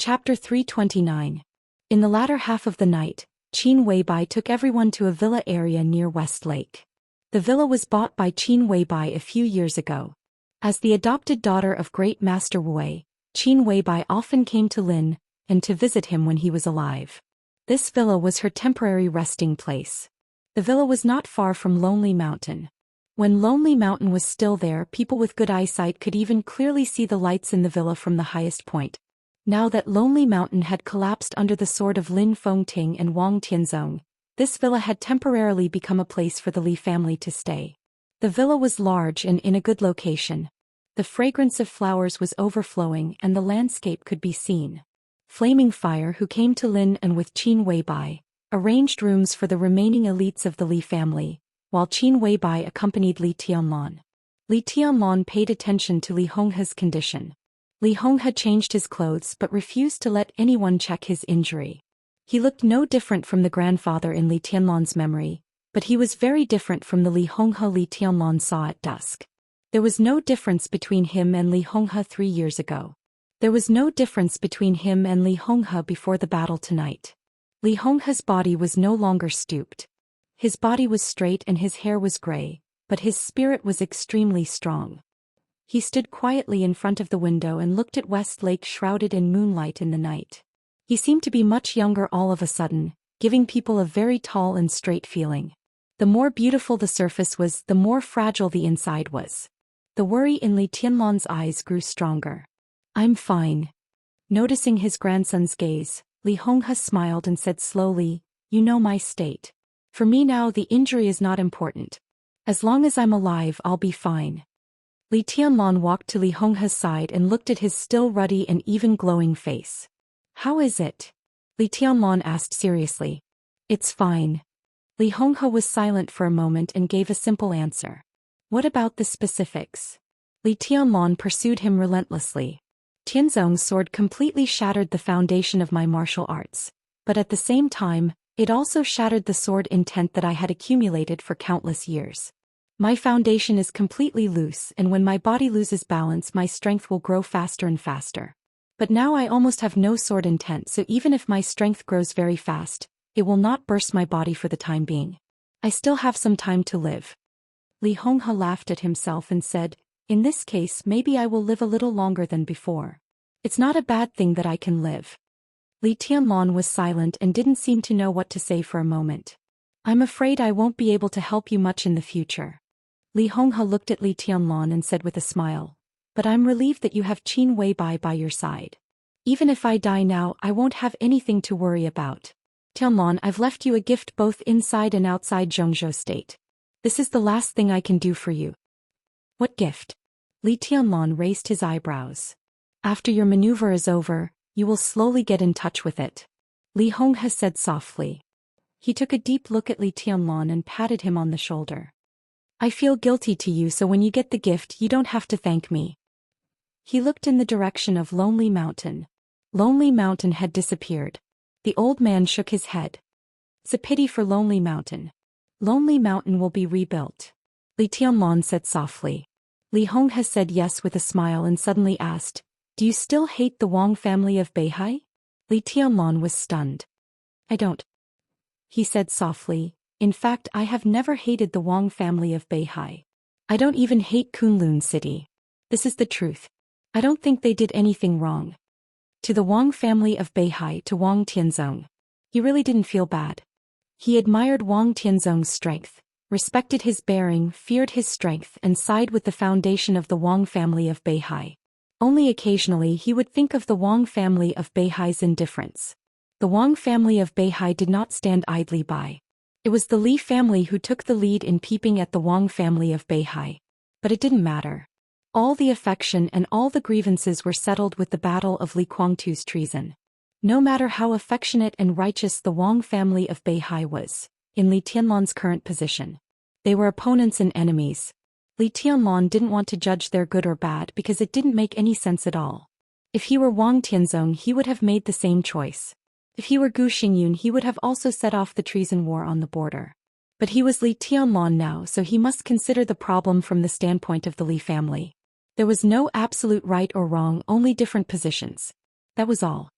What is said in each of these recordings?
Chapter 329. In the latter half of the night, Qin Weibai took everyone to a villa area near West Lake. The villa was bought by Qin Weibai a few years ago. As the adopted daughter of Great Master Wei, Qin Weibai often came to Lin and to visit him when he was alive. This villa was her temporary resting place. The villa was not far from Lonely Mountain. When Lonely Mountain was still there, people with good eyesight could even clearly see the lights in the villa from the highest point. Now that Lonely Mountain had collapsed under the sword of Lin Fengting and Wang Tianzong, this villa had temporarily become a place for the Li family to stay. The villa was large and in a good location. The fragrance of flowers was overflowing and the landscape could be seen. Flaming Fire, who came to Lin and with Qin Weibai, arranged rooms for the remaining elites of the Li family, while Qin Weibai accompanied Li Tianlan. Li Tianlan paid attention to Li Honghe's condition. Li Honghe changed his clothes but refused to let anyone check his injury. He looked no different from the grandfather in Li Tianlan's memory, but he was very different from the Li Honghe Li Tianlan saw at dusk. There was no difference between him and Li Honghe 3 years ago. There was no difference between him and Li Honghe before the battle tonight. Li Honghe's body was no longer stooped. His body was straight and his hair was gray, but his spirit was extremely strong. He stood quietly in front of the window and looked at West Lake shrouded in moonlight in the night. He seemed to be much younger all of a sudden, giving people a very tall and straight feeling. The more beautiful the surface was, the more fragile the inside was. The worry in Li Tianlan's eyes grew stronger. "I'm fine." Noticing his grandson's gaze, Li Honghe smiled and said slowly, "You know my state. For me now the injury is not important. As long as I'm alive I'll be fine." Li Tianlan walked to Li Honghe's side and looked at his still ruddy and even glowing face. "How is it?" Li Tianlan asked seriously. "It's fine." Li Honghe was silent for a moment and gave a simple answer. "What about the specifics?" Li Tianlan pursued him relentlessly. "Tianzong's sword completely shattered the foundation of my martial arts, but at the same time, it also shattered the sword intent that I had accumulated for countless years. My foundation is completely loose, and when my body loses balance my strength will grow faster and faster. But now I almost have no sword intent, so even if my strength grows very fast, it will not burst my body for the time being. I still have some time to live." Li Honghe laughed at himself and said, "In this case maybe I will live a little longer than before. It's not a bad thing that I can live." Li Tianlan was silent and didn't seem to know what to say for a moment. "I'm afraid I won't be able to help you much in the future." Li Honghe looked at Li Tianlan and said with a smile, "But I'm relieved that you have Qin Weibai by your side. Even if I die now I won't have anything to worry about. Tianlan, I've left you a gift both inside and outside Zhongzhou State. This is the last thing I can do for you." "What gift?" Li Tianlan raised his eyebrows. "After your maneuver is over, you will slowly get in touch with it," Li Honghe said softly. He took a deep look at Li Tianlan and patted him on the shoulder. "I feel guilty to you, so when you get the gift you don't have to thank me." He looked in the direction of Lonely Mountain. Lonely Mountain had disappeared. The old man shook his head. "It's a pity for Lonely Mountain. Lonely Mountain will be rebuilt," Li Tianlan said softly. Li Honghe said yes with a smile and suddenly asked, "Do you still hate the Wang family of Beihai?" Li Tianlan was stunned. "I don't," he said softly. "In fact, I have never hated the Wang family of Beihai. I don't even hate Kunlun City. This is the truth. I don't think they did anything wrong." To the Wang family of Beihai, to Wang Tianzong. He really didn't feel bad. He admired Wang Tianzong's strength, respected his bearing, feared his strength, and sighed with the foundation of the Wang family of Beihai. Only occasionally he would think of the Wang family of Beihai's indifference. The Wang family of Beihai did not stand idly by. It was the Li family who took the lead in peeping at the Wang family of Beihai. But it didn't matter. All the affection and all the grievances were settled with the battle of Li Guangtu's treason. No matter how affectionate and righteous the Wang family of Beihai was, in Li Tianlan's current position, they were opponents and enemies. Li Tianlan didn't want to judge their good or bad because it didn't make any sense at all. If he were Wang Tianzong he would have made the same choice. If he were Gu Xingyun he would have also set off the treason war on the border. But he was Li Tianlan now, so he must consider the problem from the standpoint of the Li family. There was no absolute right or wrong, only different positions. That was all.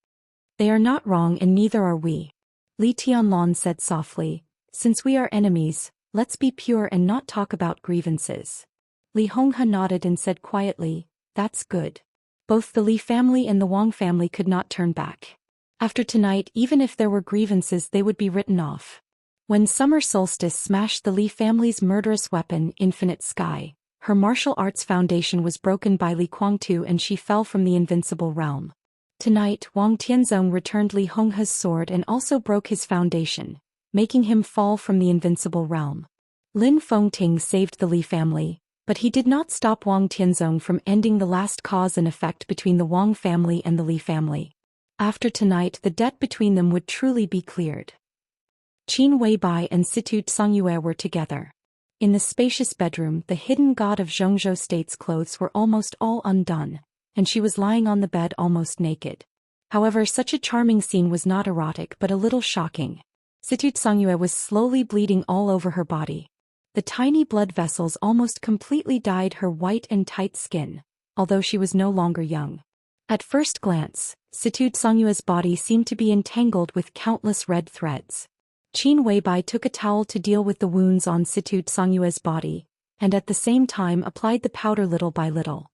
They are not wrong and neither are we. Li Tianlong said softly, since we are enemies, let's be pure and not talk about grievances. Li Honghe nodded and said quietly, that's good. Both the Li family and the Wang family could not turn back. After tonight, even if there were grievances, they would be written off. When summer solstice smashed the Li family's murderous weapon, Infinite Sky, her martial arts foundation was broken by Li Guangtu and she fell from the invincible realm. Tonight, Wang Tianzong returned Li Honghe's sword and also broke his foundation, making him fall from the invincible realm. Lin Fengting saved the Li family, but he did not stop Wang Tianzong from ending the last cause and effect between the Wang family and the Li family. After tonight, the debt between them would truly be cleared. Qin Weibai and Situ Songyue were together. In the spacious bedroom, the hidden god of Zhongzhou State's clothes were almost all undone, and she was lying on the bed almost naked. However, such a charming scene was not erotic but a little shocking. Situ Songyue was slowly bleeding all over her body. The tiny blood vessels almost completely dyed her white and tight skin, although she was no longer young. At first glance, Situ Songyue's body seemed to be entangled with countless red threads. Qin Weibai took a towel to deal with the wounds on Situ Songyue's body, and at the same time applied the powder little by little.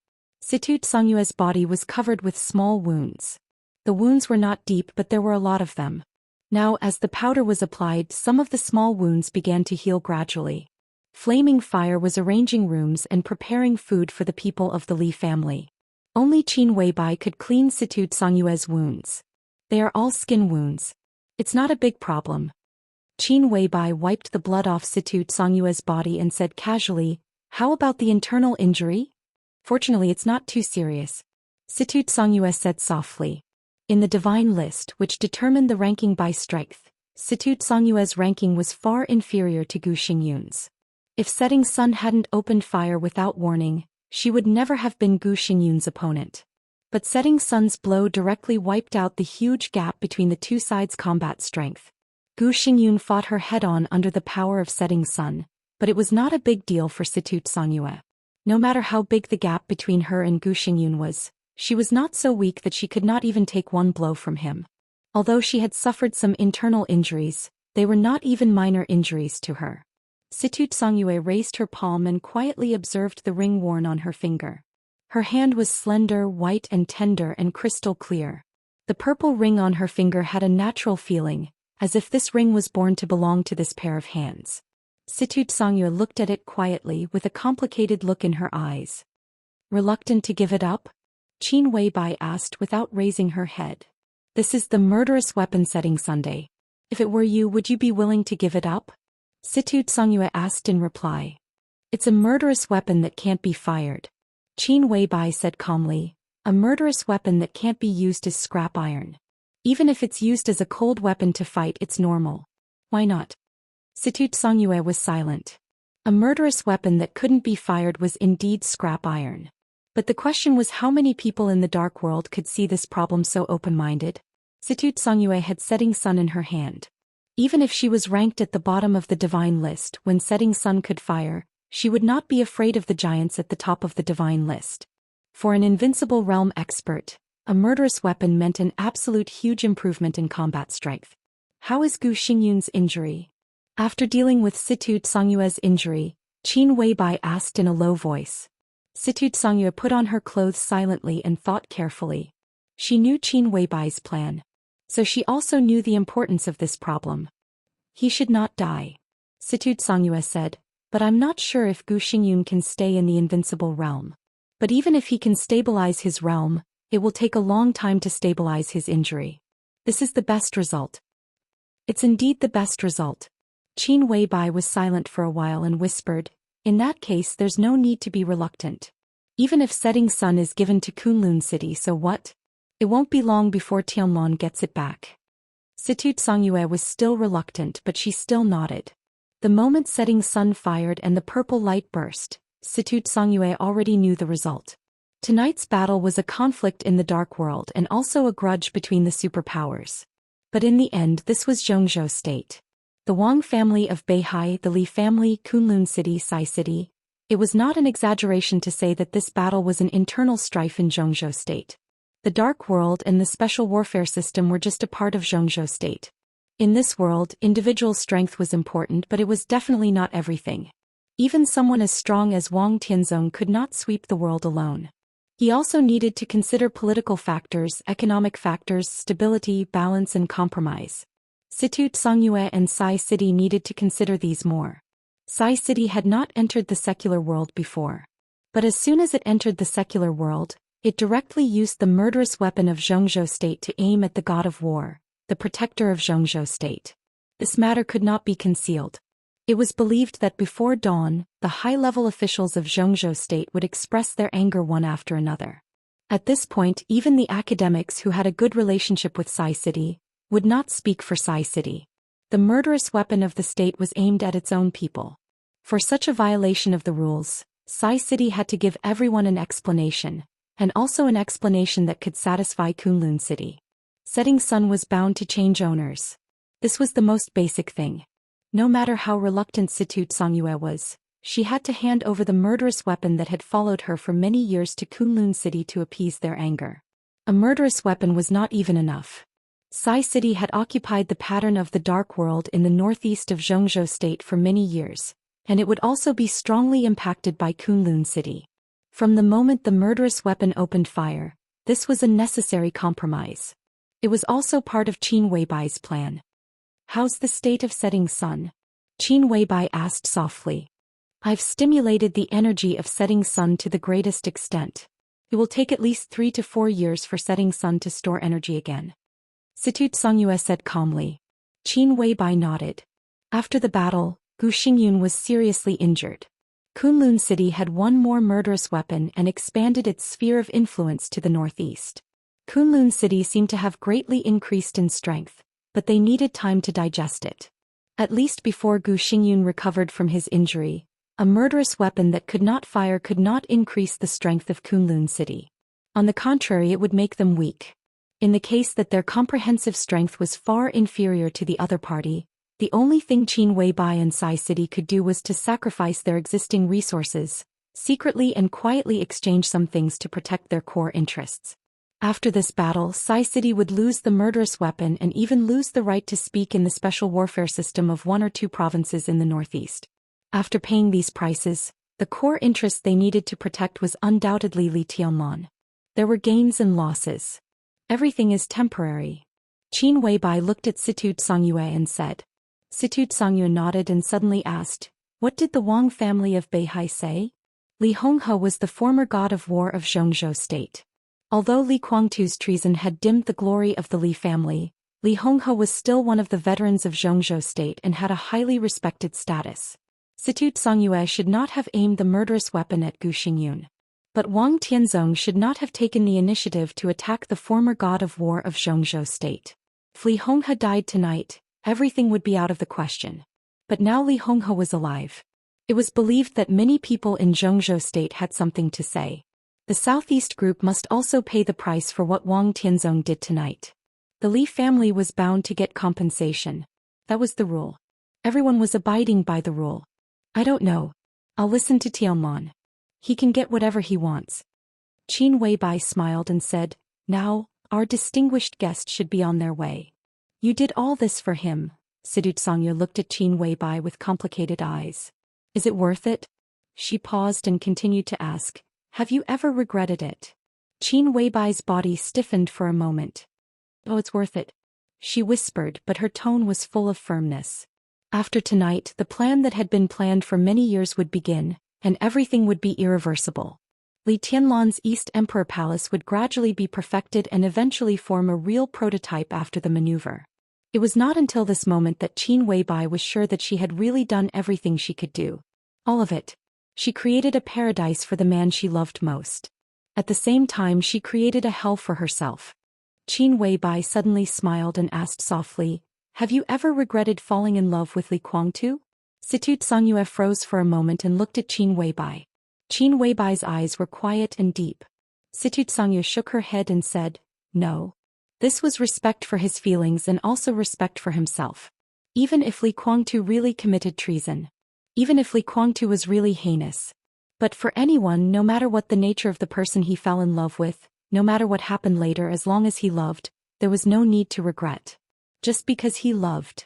Situ Songyue's body was covered with small wounds. The wounds were not deep but there were a lot of them. Now as the powder was applied, some of the small wounds began to heal gradually. Flaming Fire was arranging rooms and preparing food for the people of the Li family. Only Qin Weibai could clean Situ Songyue's wounds. They are all skin wounds. It's not a big problem. Qin Weibai wiped the blood off Situ Songyue's body and said casually, how about the internal injury? Fortunately it's not too serious. Situ Songyue said softly. In the divine list which determined the ranking by strength, Situ Songyue's ranking was far inferior to Gu Xingyun's. If Setting Sun hadn't opened fire without warning, she would never have been Gu Xingyun's opponent. But Setting Sun's blow directly wiped out the huge gap between the two sides' combat strength. Gu Xingyun fought her head-on under the power of Setting Sun, but it was not a big deal for Situ Songyue. No matter how big the gap between her and Gu Xingyun was, she was not so weak that she could not even take one blow from him. Although she had suffered some internal injuries, they were not even minor injuries to her. Situ Songyue raised her palm and quietly observed the ring worn on her finger. Her hand was slender, white and tender and crystal clear. The purple ring on her finger had a natural feeling, as if this ring was born to belong to this pair of hands. Situ Songyue looked at it quietly with a complicated look in her eyes. Reluctant to give it up? Qin Weibai asked without raising her head. This is the murderous weapon Setting Sunday. If it were you, would you be willing to give it up? Situ Songyue asked in reply. It's a murderous weapon that can't be fired. Qin Weibai said calmly, a murderous weapon that can't be used as scrap iron. Even if it's used as a cold weapon to fight, it's normal. Why not? Situ Songyue was silent. A murderous weapon that couldn't be fired was indeed scrap iron. But the question was how many people in the dark world could see this problem so open-minded? Situ Songyue had Setting Sun in her hand. Even if she was ranked at the bottom of the divine list when Setting Sun could fire, she would not be afraid of the giants at the top of the divine list. For an invincible realm expert, a murderous weapon meant an absolute huge improvement in combat strength. How is Gu Xingyun's injury? After dealing with Situ Songyue's injury, Qin Weibai asked in a low voice. Situ Songyue put on her clothes silently and thought carefully. She knew Qin Weibai's plan. So she also knew the importance of this problem. He should not die. Situ Songyue said, but I'm not sure if Gu Xingyun can stay in the invincible realm. But even if he can stabilize his realm, it will take a long time to stabilize his injury. This is the best result. It's indeed the best result. Qin Weibai was silent for a while and whispered, in that case there's no need to be reluctant. Even if Setting Sun is given to Kunlun City, so what? It won't be long before Tianlong gets it back. Situ Songyue was still reluctant but she still nodded. The moment Setting Sun fired and the purple light burst, Situ Songyue already knew the result. Tonight's battle was a conflict in the dark world and also a grudge between the superpowers. But in the end this was Zhongzhou State. The Wang family of Beihai, the Li family, Kunlun City, Sai City. It was not an exaggeration to say that this battle was an internal strife in Zhongzhou State. The Dark World and the special warfare system were just a part of Xianxia state. In this world, individual strength was important, but it was definitely not everything. Even someone as strong as Wang Tianzong could not sweep the world alone. He also needed to consider political factors, economic factors, stability, balance and compromise. Situ Songyue and Sai City needed to consider these more. Sai City had not entered the secular world before. But as soon as it entered the secular world, it directly used the murderous weapon of Xianxia state to aim at the god of war, the protector of Xianxia state. This matter could not be concealed. It was believed that before dawn, the high-level officials of Xianxia state would express their anger one after another. At this point, even the academics who had a good relationship with Sai City would not speak for Sai City. The murderous weapon of the state was aimed at its own people. For such a violation of the rules, Sai City had to give everyone an explanation, and also an explanation that could satisfy Kunlun City. Setting Sun was bound to change owners. This was the most basic thing. No matter how reluctant Situ Songyue was, she had to hand over the murderous weapon that had followed her for many years to Kunlun City to appease their anger. A murderous weapon was not even enough. Sai City had occupied the pattern of the Dark World in the northeast of Xianxia state for many years, and it would also be strongly impacted by Kunlun City. From the moment the murderous weapon opened fire, this was a necessary compromise. It was also part of Qin Weibai's plan. "How's the state of Setting Sun?" Qin Weibai asked softly. "I've stimulated the energy of Setting Sun to the greatest extent. It will take at least 3 to 4 years for Setting Sun to store energy again." Situ Songyue said calmly. Qin Weibai nodded. After the battle, Gu Xingyun was seriously injured. Kunlun City had one more murderous weapon and expanded its sphere of influence to the northeast. Kunlun City seemed to have greatly increased in strength, but they needed time to digest it. At least before Gu Xingyun recovered from his injury, a murderous weapon that could not fire could not increase the strength of Kunlun City. On the contrary, it would make them weak. In the case that their comprehensive strength was far inferior to the other party, the only thing Qin Weibai and Sai City could do was to sacrifice their existing resources, secretly and quietly exchange some things to protect their core interests. After this battle, Sai City would lose the murderous weapon and even lose the right to speak in the special warfare system of 1 or 2 provinces in the northeast. After paying these prices, the core interest they needed to protect was undoubtedly Li Tianlan. There were gains and losses. Everything is temporary. Qin Weibai looked at Situ Songyue and said. Situ Songyue nodded and suddenly asked, "What did the Wang family of Beihai say?" Li Honghe was the former god of war of Xianxia state. Although Li Guangtu's treason had dimmed the glory of the Li family, Li Honghe was still one of the veterans of Xianxia state and had a highly respected status. Situ Songyue should not have aimed the murderous weapon at Gu Xingyun. But Wang Tianzong should not have taken the initiative to attack the former god of war of Xianxia state. If Li Honghe died tonight, everything would be out of the question. But now Li Honghe was alive. It was believed that many people in Xianxia state had something to say. The Southeast group must also pay the price for what Wang Tianzong did tonight. The Li family was bound to get compensation. That was the rule. Everyone was abiding by the rule. "I don't know. I'll listen to Tianlan. He can get whatever he wants." Qin Weibai smiled and said, "Now, our distinguished guest should be on their way." "You did all this for him." Situ Songyue looked at Qin Weibai with complicated eyes. "Is it worth it?" She paused and continued to ask, "Have you ever regretted it?" Qin Weibai's body stiffened for a moment. "Oh, it's worth it," she whispered, but her tone was full of firmness. After tonight, the plan that had been planned for many years would begin, and everything would be irreversible. Li Tianlan's East Emperor Palace would gradually be perfected and eventually form a real prototype after the maneuver. It was not until this moment that Qin Weibai was sure that she had really done everything she could do. All of it. She created a paradise for the man she loved most. At the same time, she created a hell for herself. Qin Weibai suddenly smiled and asked softly, "Have you ever regretted falling in love with Li Guangtu?" Situ Songyue froze for a moment and looked at Qin Weibai. Qin Weibai's eyes were quiet and deep. Situ Songyue shook her head and said, "No." This was respect for his feelings and also respect for himself. Even if Li Guangtu really committed treason. Even if Li Guangtu was really heinous. But for anyone, no matter what the nature of the person he fell in love with, No matter what happened later, as long as he loved, there was no need to regret. Just because he loved.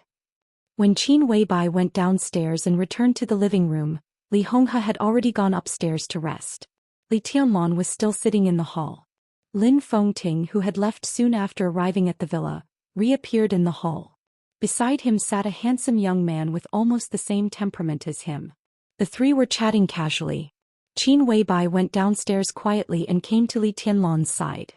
When Qin Weibai went downstairs and returned to the living room, Li Honghe had already gone upstairs to rest. Li Tianlan was still sitting in the hall. Lin Fengting, who had left soon after arriving at the villa, reappeared in the hall. Beside him sat a handsome young man with almost the same temperament as him. The three were chatting casually. Qin Weibai went downstairs quietly and came to Li Tianlan's side.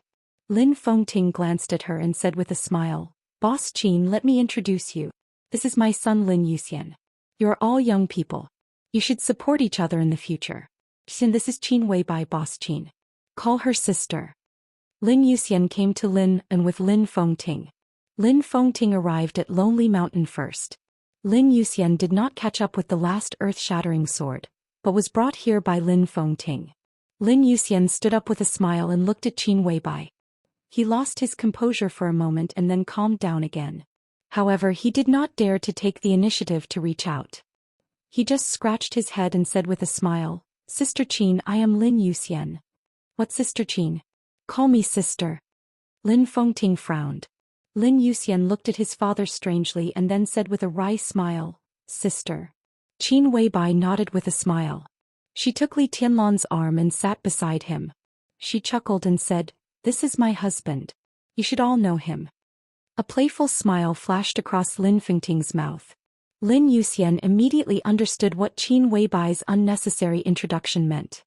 Lin Fengting glanced at her and said with a smile, "Boss Qin, let me introduce you. This is my son Lin Xian. You are all young people. You should support each other in the future. Xian, this is Qin Weibai, Boss Qin. Call her sister." Lin Xian came to Lin and with Lin Fengting. Lin Fengting arrived at Lonely Mountain first. Lin Xian did not catch up with the last earth-shattering sword, but was brought here by Lin Fengting. Lin Xian stood up with a smile and looked at Qin Weibai. He lost his composure for a moment and then calmed down again. However, he did not dare to take the initiative to reach out. He just scratched his head and said with a smile, "Sister Qin, I am Lin Xian." "What, Sister Qin? Call me sister." Lin Fengting frowned. Lin Xian looked at his father strangely and then said with a wry smile, "Sister." Qin Weibai nodded with a smile. She took Li Tianlan's arm and sat beside him. She chuckled and said, "This is my husband. You should all know him." A playful smile flashed across Lin Fengting's mouth. Lin Xian immediately understood what Qin Weibai's unnecessary introduction meant.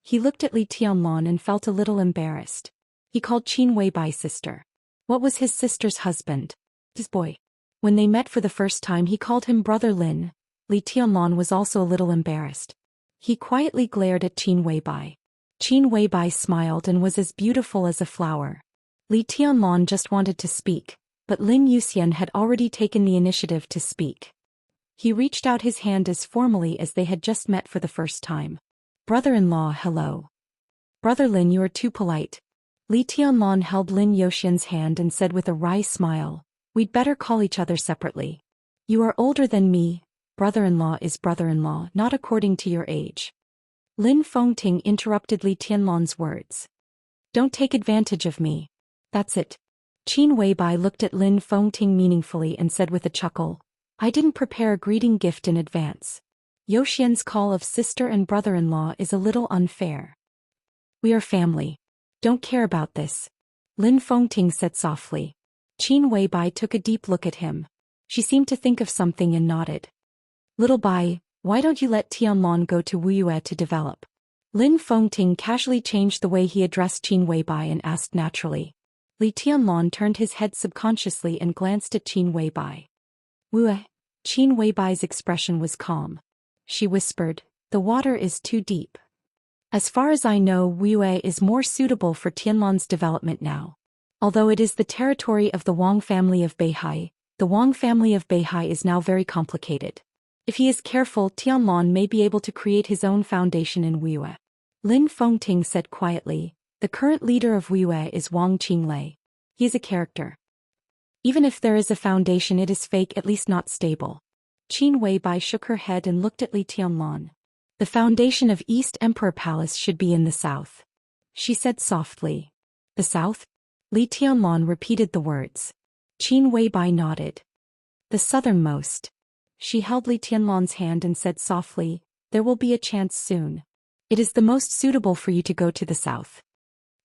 He looked at Li Tianlan and felt a little embarrassed. He called Qin Weibai sister. What was his sister's husband? His boy. When they met for the first time he called him Brother Lin. Li Tianlan was also a little embarrassed. He quietly glared at Qin Weibai. Qin Weibai smiled and was as beautiful as a flower. Li Tianlan just wanted to speak, but Lin Xian had already taken the initiative to speak. He reached out his hand as formally as they had just met for the first time. "Brother-in-law, hello." "Brother Lin, you are too polite." Li Tianlan held Lin Xian's hand and said with a wry smile, "We'd better call each other separately. You are older than me. Brother-in-law is brother-in-law, not according to your age." Lin Fengting interrupted Li Tianlan's words. "Don't take advantage of me. That's it." Qin Weibai looked at Lin Fengting meaningfully and said with a chuckle, "I didn't prepare a greeting gift in advance. Zhou Xian's call of sister and brother-in-law is a little unfair. We are family. Don't care about this." Lin Fengting said softly. Qin Weibai took a deep look at him. She seemed to think of something and nodded. "Little Bai, why don't you let Tianlan go to Wuxia to develop?" Lin Fengting casually changed the way he addressed Qin Weibai and asked naturally. Li Tianlan turned his head subconsciously and glanced at Qin Weibai. "Wuxia." Qin Weibai's expression was calm. She whispered, "The water is too deep. As far as I know, Wuxia is more suitable for Tianlan's development now. Although it is the territory of the Wang family of Beihai, the Wang family of Beihai is now very complicated. If he is careful, Tianlan may be able to create his own foundation in Wuxia." Lin Fengting said quietly, "The current leader of Wuxia is Wang Qinglei. He is a character. Even if there is a foundation, it is fake, at least not stable." Qin Weibai shook her head and looked at Li Tianlan. "The foundation of East Emperor Palace should be in the south," she said softly. "The south?" Li Tianlan repeated the words. Qin Weibai nodded. "The southernmost." She held Li Tianlan's hand and said softly, "There will be a chance soon. It is the most suitable for you to go to the south."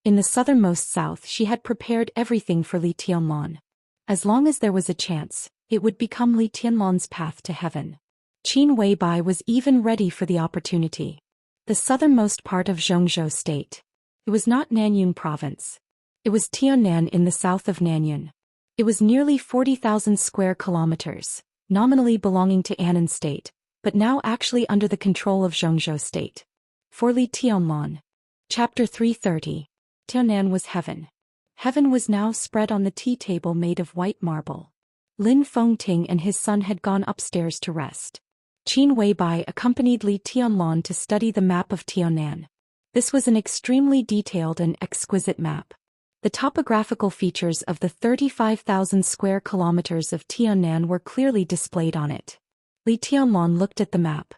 In the southernmost south she had prepared everything for Li Tianlan. As long as there was a chance, it would become Li Tianlan's path to heaven. Qin Weibai was even ready for the opportunity. The southernmost part of Zhongzhou state. It was not Nanyun province. It was Tiannan in the south of Nanyun. It was nearly 40,000 square kilometers, nominally belonging to Annan state, but now actually under the control of Zhongzhou state. For Li Tianlan. Chapter 330. Tiannan was heaven. Heaven was now spread on the tea table made of white marble. Lin Fengting and his son had gone upstairs to rest. Qin Weibai accompanied Li Tianlan to study the map of Tiannan. This was an extremely detailed and exquisite map. The topographical features of the 35,000 square kilometers of Tiannan were clearly displayed on it. Li Tianlan looked at the map.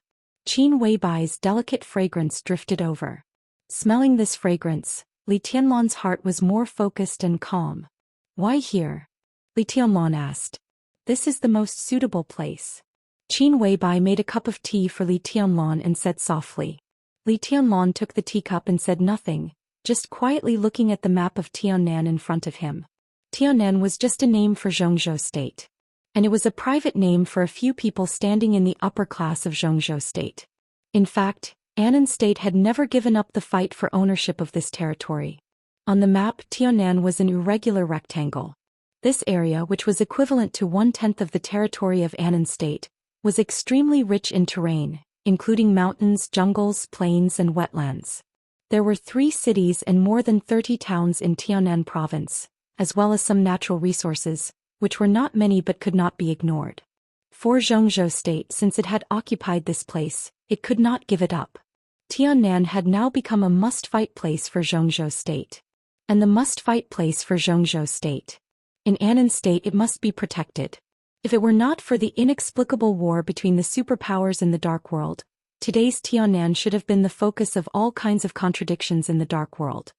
Qin Weibai's delicate fragrance drifted over. Smelling this fragrance, Li Tianlan's heart was more focused and calm. Why here? Li Tianlan asked. This is the most suitable place. Qin Weibai made a cup of tea for Li Tianlan and said softly. Li Tianlan took the teacup and said nothing, just quietly looking at the map of Tiannan in front of him. Tiannan was just a name for Zhongzhou State. And it was a private name for a few people standing in the upper class of Zhongzhou State. In fact, Annan State had never given up the fight for ownership of this territory. On the map, Tiannan was an irregular rectangle. This area, which was equivalent to 1/10 of the territory of Annan State, was extremely rich in terrain, including mountains, jungles, plains, and wetlands. There were 3 cities and more than 30 towns in Tiannan province, as well as some natural resources, which were not many but could not be ignored. For Zhongzhou State, since it had occupied this place, it could not give it up. Tiannan had now become a must-fight place for Zhongzhou State. And the must-fight place for Zhongzhou State. In Annan State it must be protected. If it were not for the inexplicable war between the superpowers in the Dark World, today's Tiannan should have been the focus of all kinds of contradictions in the Dark World.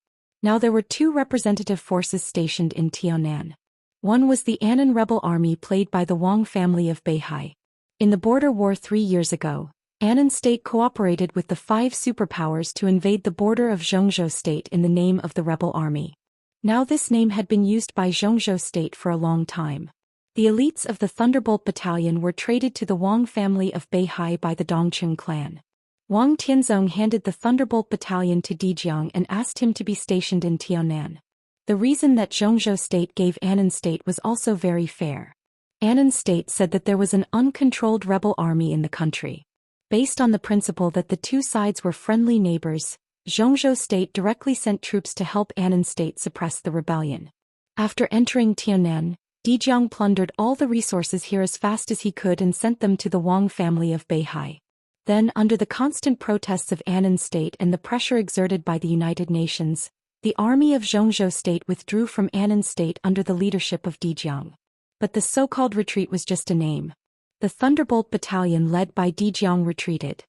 Now there were 2 representative forces stationed in Tiannan. One was the Annan rebel army played by the Wang family of Beihai. In the border war 3 years ago, Annan State cooperated with the 5 superpowers to invade the border of Zhongzhou State in the name of the rebel army. Now this name had been used by Zhongzhou State for a long time. The elites of the Thunderbolt Battalion were traded to the Wang family of Beihai by the Dongcheng clan. Wang Tianzong handed the Thunderbolt Battalion to Dijiang and asked him to be stationed in Tiannan. The reason that Zhongzhou State gave Annan State was also very fair. Annan State said that there was an uncontrolled rebel army in the country. Based on the principle that the 2 sides were friendly neighbors, Zhongzhou State directly sent troops to help Annan State suppress the rebellion. After entering Tiannan, Dijiang plundered all the resources here as fast as he could and sent them to the Wang family of Beihai. Then, under the constant protests of Annan State and the pressure exerted by the United Nations, the army of Zhongzhou State withdrew from Annan State under the leadership of Dijiang. But the so-called retreat was just a name. The Thunderbolt Battalion led by Dijiang retreated.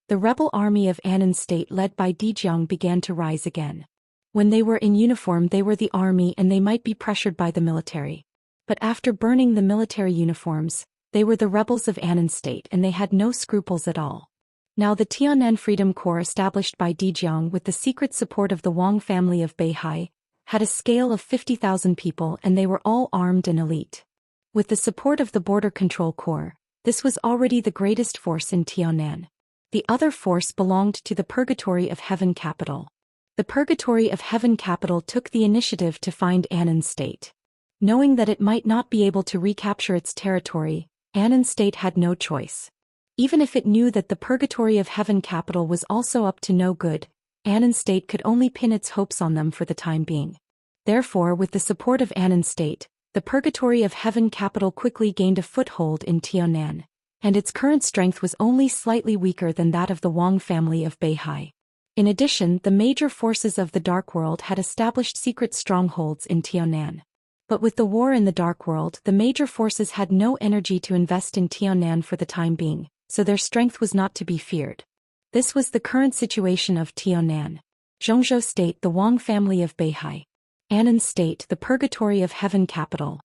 The rebel army of Annan State led by Dijiang began to rise again. When they were in uniform they were the army and they might be pressured by the military. But after burning the military uniforms, they were the rebels of Annan State and they had no scruples at all. Now the Tiannan Freedom Corps established by Dijiang with the secret support of the Wang family of Beihai, had a scale of 50,000 people and they were all armed and elite. With the support of the Border Control Corps, this was already the greatest force in Tiannan. The other force belonged to the Purgatory of Heaven capital. The Purgatory of Heaven capital took the initiative to find Annan State. Knowing that it might not be able to recapture its territory, Annan State had no choice. Even if it knew that the Purgatory of Heaven capital was also up to no good, Annan State could only pin its hopes on them for the time being. Therefore, with the support of Annan State, the Purgatory of Heaven capital quickly gained a foothold in Tiannan, and its current strength was only slightly weaker than that of the Wang family of Beihai. In addition, the major forces of the Dark World had established secret strongholds in Tiannan. But with the war in the Dark World, the major forces had no energy to invest in Tiannan for the time being, so their strength was not to be feared. This was the current situation of Tiannan. Zhongzhou State, the Wang family of Beihai. Annan State, the Purgatory of Heaven capital.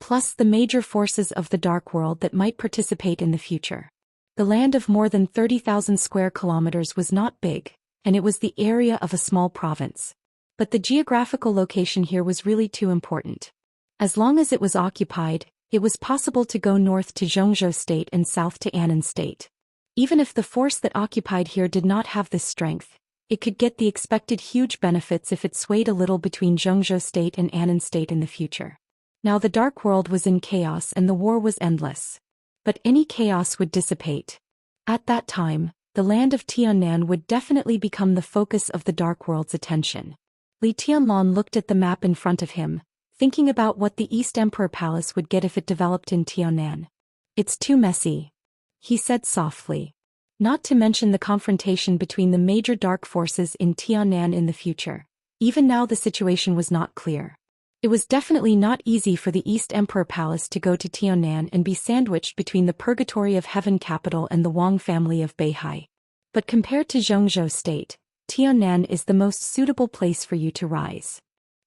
Plus the major forces of the Dark World that might participate in the future. The land of more than 30,000 square kilometers was not big, and it was the area of a small province. But the geographical location here was really too important. As long as it was occupied, it was possible to go north to Zhongzhou State and south to Annan State. Even if the force that occupied here did not have this strength, it could get the expected huge benefits if it swayed a little between Zhongzhou State and Annan State in the future. Now the Dark World was in chaos and the war was endless. But any chaos would dissipate. At that time, the land of Tiannan would definitely become the focus of the Dark World's attention. Li Tianlan looked at the map in front of him, thinking about what the East Emperor Palace would get if it developed in Tiannan. It's too messy, he said softly. Not to mention the confrontation between the major dark forces in Tiannan in the future. Even now the situation was not clear. It was definitely not easy for the East Emperor Palace to go to Tiannan and be sandwiched between the Purgatory of Heaven capital and the Wang family of Beihai. But compared to Zhongzhou State, Tiannan is the most suitable place for you to rise.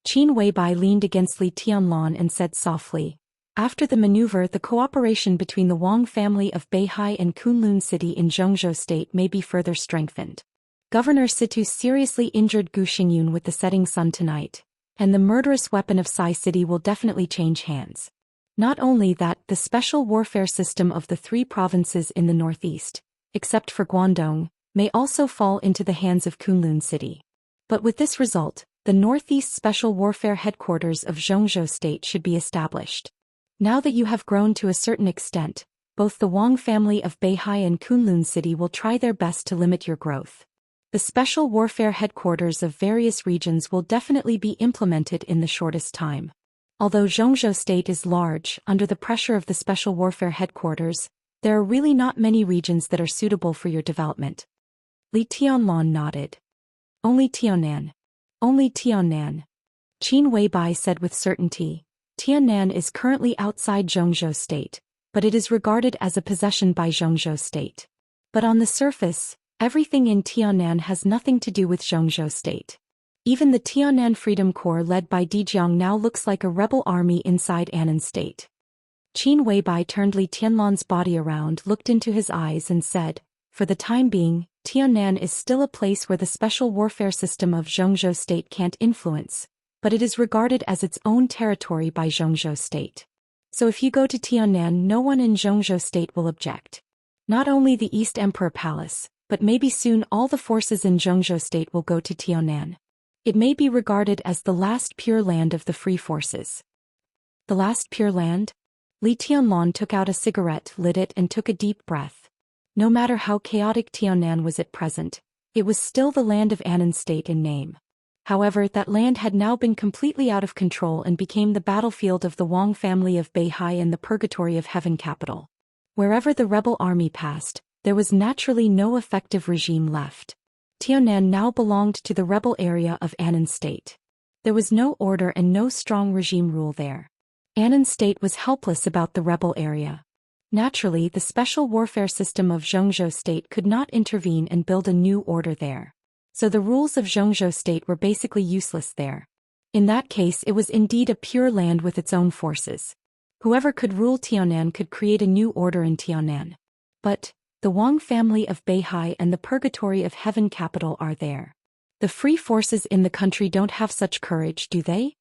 Qin Weibai leaned against Li Tianlan and said softly. After the maneuver, the cooperation between the Wang family of Beihai and Kunlun City in Zhengzhou State may be further strengthened. Governor Situ seriously injured Gu Xingyun with the setting sun tonight, and the murderous weapon of Sai City will definitely change hands. Not only that, the special warfare system of the 3 provinces in the northeast, except for Guangdong, may also fall into the hands of Kunlun City. But with this result, the Northeast Special Warfare Headquarters of Zhengzhou State should be established. Now that you have grown to a certain extent, both the Wang family of Beihai and Kunlun City will try their best to limit your growth. The Special Warfare Headquarters of various regions will definitely be implemented in the shortest time. Although Zhengzhou State is large, under the pressure of the Special Warfare Headquarters, there are really not many regions that are suitable for your development. Li Tianlan nodded. Only Tiannan. Only Tiannan. Qin Weibai said with certainty. Tiannan is currently outside Zhengzhou State, but it is regarded as a possession by Zhengzhou State. But on the surface, everything in Tiannan has nothing to do with Zhengzhou State. Even the Tiannan Freedom Corps led by Dijiang now looks like a rebel army inside Annan State. Qin Weibai turned Li Tianlan's body around, looked into his eyes and said, for the time being, Tiannan is still a place where the special warfare system of Zhengzhou State can't influence, but it is regarded as its own territory by Zhengzhou State. So if you go to Tiannan, no one in Zhengzhou State will object. Not only the East Emperor Palace, but maybe soon all the forces in Zhengzhou State will go to Tiannan. It may be regarded as the last pure land of the free forces. The last pure land? Li Tianlan took out a cigarette, lit it and took a deep breath. No matter how chaotic Tiannan was at present, it was still the land of Annan State in name. However, that land had now been completely out of control and became the battlefield of the Wang family of Beihai and the purgatory of Heaven capital. Wherever the rebel army passed, there was naturally no effective regime left. Tiannan now belonged to the rebel area of Annan State. There was no order and no strong regime rule there. Annan State was helpless about the rebel area. Naturally, the special warfare system of Zhengzhou State could not intervene and build a new order there. So the rules of Zhengzhou State were basically useless there. In that case, it was indeed a pure land with its own forces. Whoever could rule Tiannan could create a new order in Tiannan. But the Wang family of Beihai and the purgatory of Heaven capital are there. The free forces in the country don't have such courage, do they?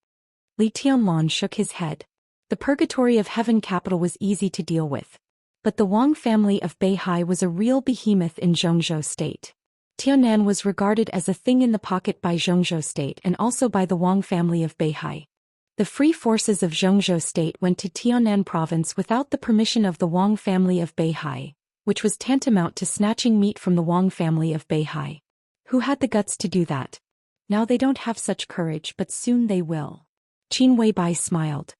Li Tianlan shook his head. The purgatory of Heaven capital was easy to deal with. But the Wang family of Beihai was a real behemoth in Zhengzhou State. Tiannan was regarded as a thing in the pocket by Zhengzhou State and also by the Wang family of Beihai. The free forces of Zhengzhou State went to Tiannan province without the permission of the Wang family of Beihai, which was tantamount to snatching meat from the Wang family of Beihai. Who had the guts to do that? Now they don't have such courage, but soon they will. Qin Weibai smiled.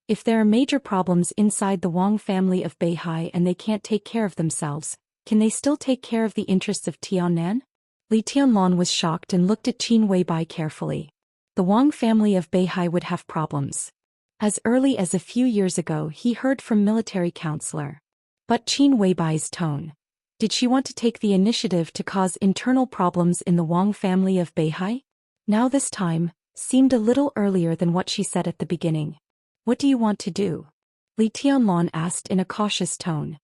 If there are major problems inside the Wang family of Beihai and they can't take care of themselves, can they still take care of the interests of Tiannan? Li Tianlan was shocked and looked at Qin Weibai carefully. The Wang family of Beihai would have problems. As early as a few years ago, he heard from military counselor. But Qin Weibai's tone. Did she want to take the initiative to cause internal problems in the Wang family of Beihai? Now this time, seemed a little earlier than what she said at the beginning. What do you want to do? Li Tianlan asked in a cautious tone.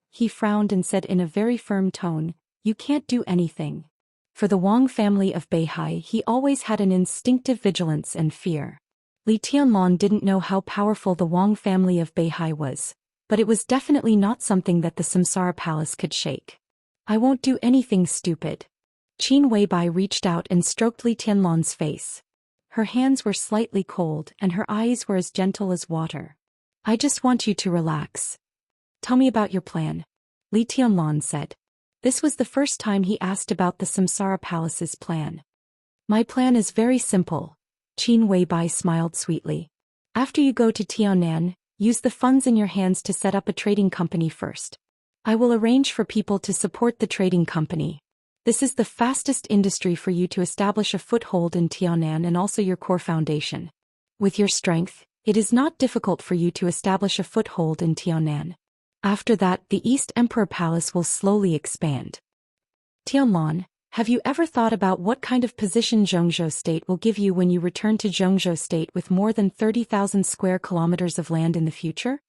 He frowned and said in a very firm tone, you can't do anything. For the Wang family of Beihai, he always had an instinctive vigilance and fear. Li Tianlan didn't know how powerful the Wang family of Beihai was, but it was definitely not something that the Samsara Palace could shake. I won't do anything stupid. Qin Weibai reached out and stroked Li Tianlan's face. Her hands were slightly cold and her eyes were as gentle as water. I just want you to relax. Tell me about your plan, Li Tianlan said. This was the first time he asked about the Samsara Palace's plan. My plan is very simple, Qin Weibai smiled sweetly. After you go to Tiannan, use the funds in your hands to set up a trading company first. I will arrange for people to support the trading company. This is the fastest industry for you to establish a foothold in Tiannan and also your core foundation. With your strength, it is not difficult for you to establish a foothold in Tiannan. After that, the East Emperor Palace will slowly expand. Tianlan, Have you ever thought about what kind of position Zhongzhou State will give you when you return to Zhongzhou State with more than 30,000 square kilometers of land in the future?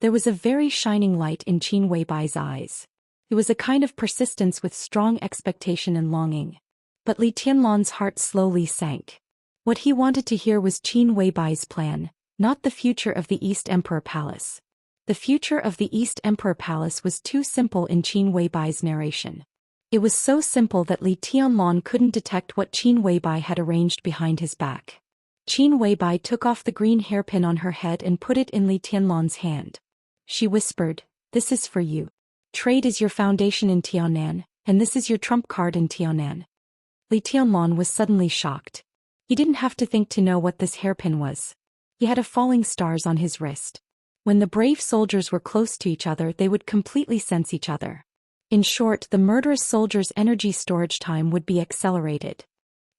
There was a very shining light in Qin Weibai's eyes. It was a kind of persistence with strong expectation and longing. But Li Tianlan's heart slowly sank. What he wanted to hear was Qin Weibai's plan, not the future of the East Emperor Palace. The future of the East Emperor Palace was too simple in Qin Weibai's narration. It was so simple that Li Tianlan couldn't detect what Qin Weibai had arranged behind his back. Qin Weibai took off the green hairpin on her head and put it in Li Tianlan's hand. She whispered, "This is for you. Trade is your foundation in Tianan, and this is your trump card in Tianan." Li Tianlan was suddenly shocked. He didn't have to think to know what this hairpin was. He had a falling stars on his wrist. When the brave soldiers were close to each other, they would completely sense each other. In short, the murderous soldier's energy storage time would be accelerated.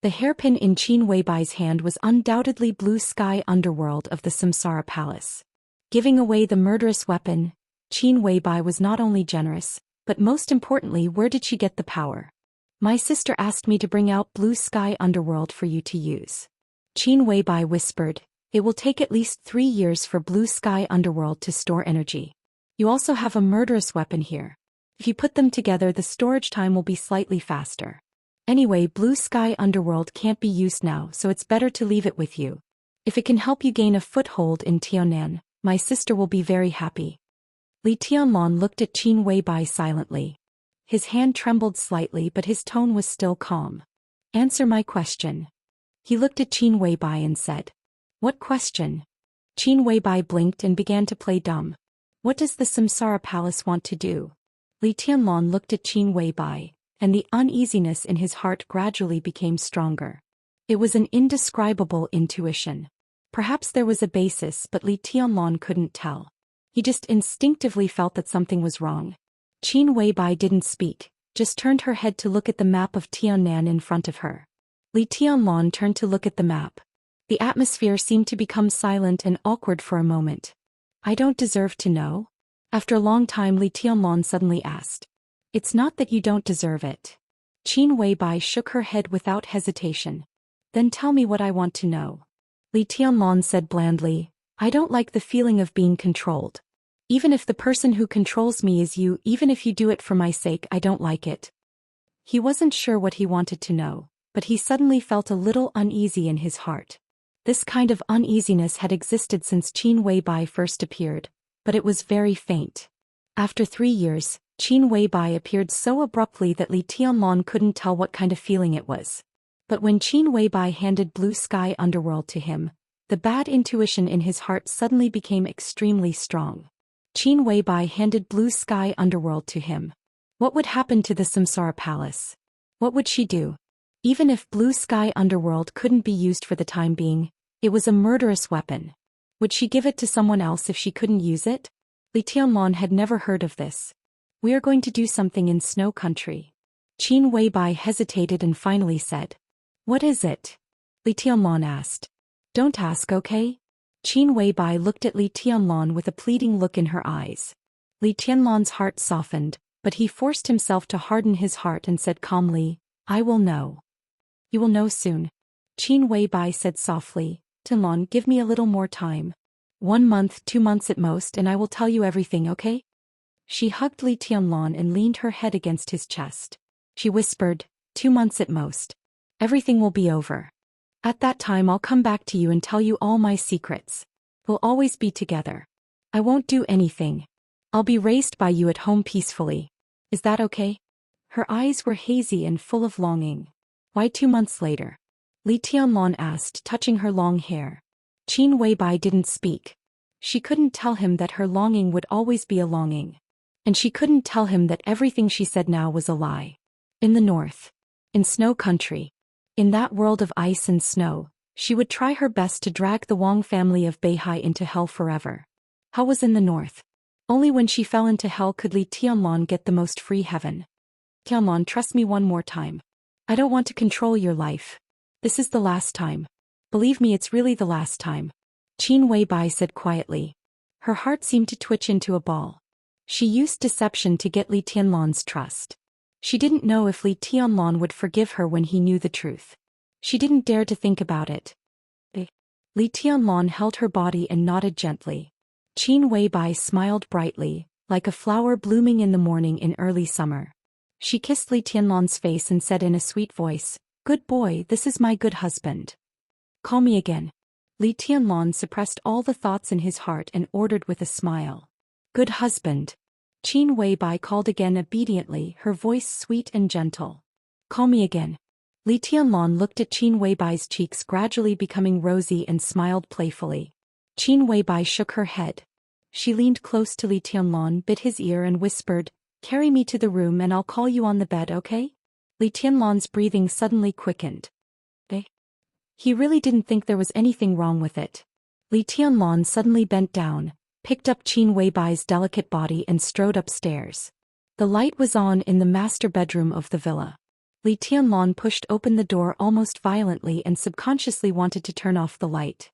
The hairpin in Qin Weibai's hand was undoubtedly Blue Sky Underworld of the Samsara Palace. Giving away the murderous weapon, Qin Weibai was not only generous, but most importantly, where did she get the power? "My sister asked me to bring out Blue Sky Underworld for you to use." Qin Weibai whispered, "It will take at least 3 years for Blue Sky Underworld to store energy. You also have a murderous weapon here. If you put them together, the storage time will be slightly faster. Anyway, Blue Sky Underworld can't be used now, so it's better to leave it with you. If it can help you gain a foothold in Tianan, my sister will be very happy." Li Tianlan looked at Qin Weibai silently. His hand trembled slightly, but his tone was still calm. "Answer my question." He looked at Qin Weibai and said, "What question?" Qin Weibai blinked and began to play dumb. "What does the Samsara Palace want to do?" Li Tianlan looked at Qin Weibai, and the uneasiness in his heart gradually became stronger. It was an indescribable intuition. Perhaps there was a basis, but Li Tianlan couldn't tell. He just instinctively felt that something was wrong. Qin Weibai didn't speak, just turned her head to look at the map of Tianan in front of her. Li Tianlan turned to look at the map. The atmosphere seemed to become silent and awkward for a moment. "I don't deserve to know?" After a long time, Li Tianlan suddenly asked. "It's not that you don't deserve it." Qin Weibai shook her head without hesitation. "Then tell me what I want to know." Li Tianlan said blandly, "I don't like the feeling of being controlled. Even if the person who controls me is you, even if you do it for my sake, I don't like it." He wasn't sure what he wanted to know, but he suddenly felt a little uneasy in his heart. This kind of uneasiness had existed since Qin Weibai first appeared, but it was very faint. After 3 years, Qin Weibai appeared so abruptly that Li Tianlan couldn't tell what kind of feeling it was. But when Qin Weibai handed Blue Sky Underworld to him, the bad intuition in his heart suddenly became extremely strong. Qin Weibai handed Blue Sky Underworld to him. What would happen to the Samsara Palace? What would she do? Even if Blue Sky Underworld couldn't be used for the time being, it was a murderous weapon. Would she give it to someone else if she couldn't use it? Li Tianlan had never heard of this. "We are going to do something in Snow Country." Qin Weibai hesitated and finally said, "What is it?" Li Tianlan asked. "Don't ask, okay?" Qin Weibai looked at Li Tianlan with a pleading look in her eyes. Li Tianlan's heart softened, but he forced himself to harden his heart and said calmly, "I will know." "You will know soon." Qin Weibai said softly, "Tianlan, give me a little more time. 1 month, 2 months at most, and I will tell you everything, okay?" She hugged Li Tianlan and leaned her head against his chest. She whispered, 2 months at most. Everything will be over. At that time I'll come back to you and tell you all my secrets. We'll always be together. I won't do anything. I'll be raised by you at home peacefully. Is that okay?" Her eyes were hazy and full of longing. "Why 2 months later?" Li Tianlan asked, touching her long hair. Qin Weibai didn't speak. She couldn't tell him that her longing would always be a longing. And she couldn't tell him that everything she said now was a lie. In the north. In Snow Country. In that world of ice and snow, she would try her best to drag the Wang family of Beihai into hell forever. Hell was in the north. Only when she fell into hell could Li Tianlan get the most free heaven. "Tianlan, trust me one more time. I don't want to control your life. This is the last time. Believe me, it's really the last time." Qin Weibai said quietly. Her heart seemed to twitch into a ball. She used deception to get Li Tianlan's trust. She didn't know if Li Tianlan would forgive her when he knew the truth. She didn't dare to think about it. Li Tianlan held her body and nodded gently. Qin Weibai smiled brightly, like a flower blooming in the morning in early summer. She kissed Li Tianlan's face and said in a sweet voice, "Good boy, this is my good husband. Call me again." Li Tianlan suppressed all the thoughts in his heart and ordered with a smile. "Good husband." Qin Weibai called again obediently, her voice sweet and gentle. "Call me again." Li Tianlan looked at Qin Weibai's cheeks gradually becoming rosy and smiled playfully. Qin Weibai shook her head. She leaned close to Li Tianlan, bit his ear and whispered, "Carry me to the room and I'll call you on the bed, okay?" Li Tianlan's breathing suddenly quickened. He really didn't think there was anything wrong with it. Li Tianlan suddenly bent down, picked up Qin Weibai's delicate body and strode upstairs. The light was on in the master bedroom of the villa. Li Tianlan pushed open the door almost violently and subconsciously wanted to turn off the light.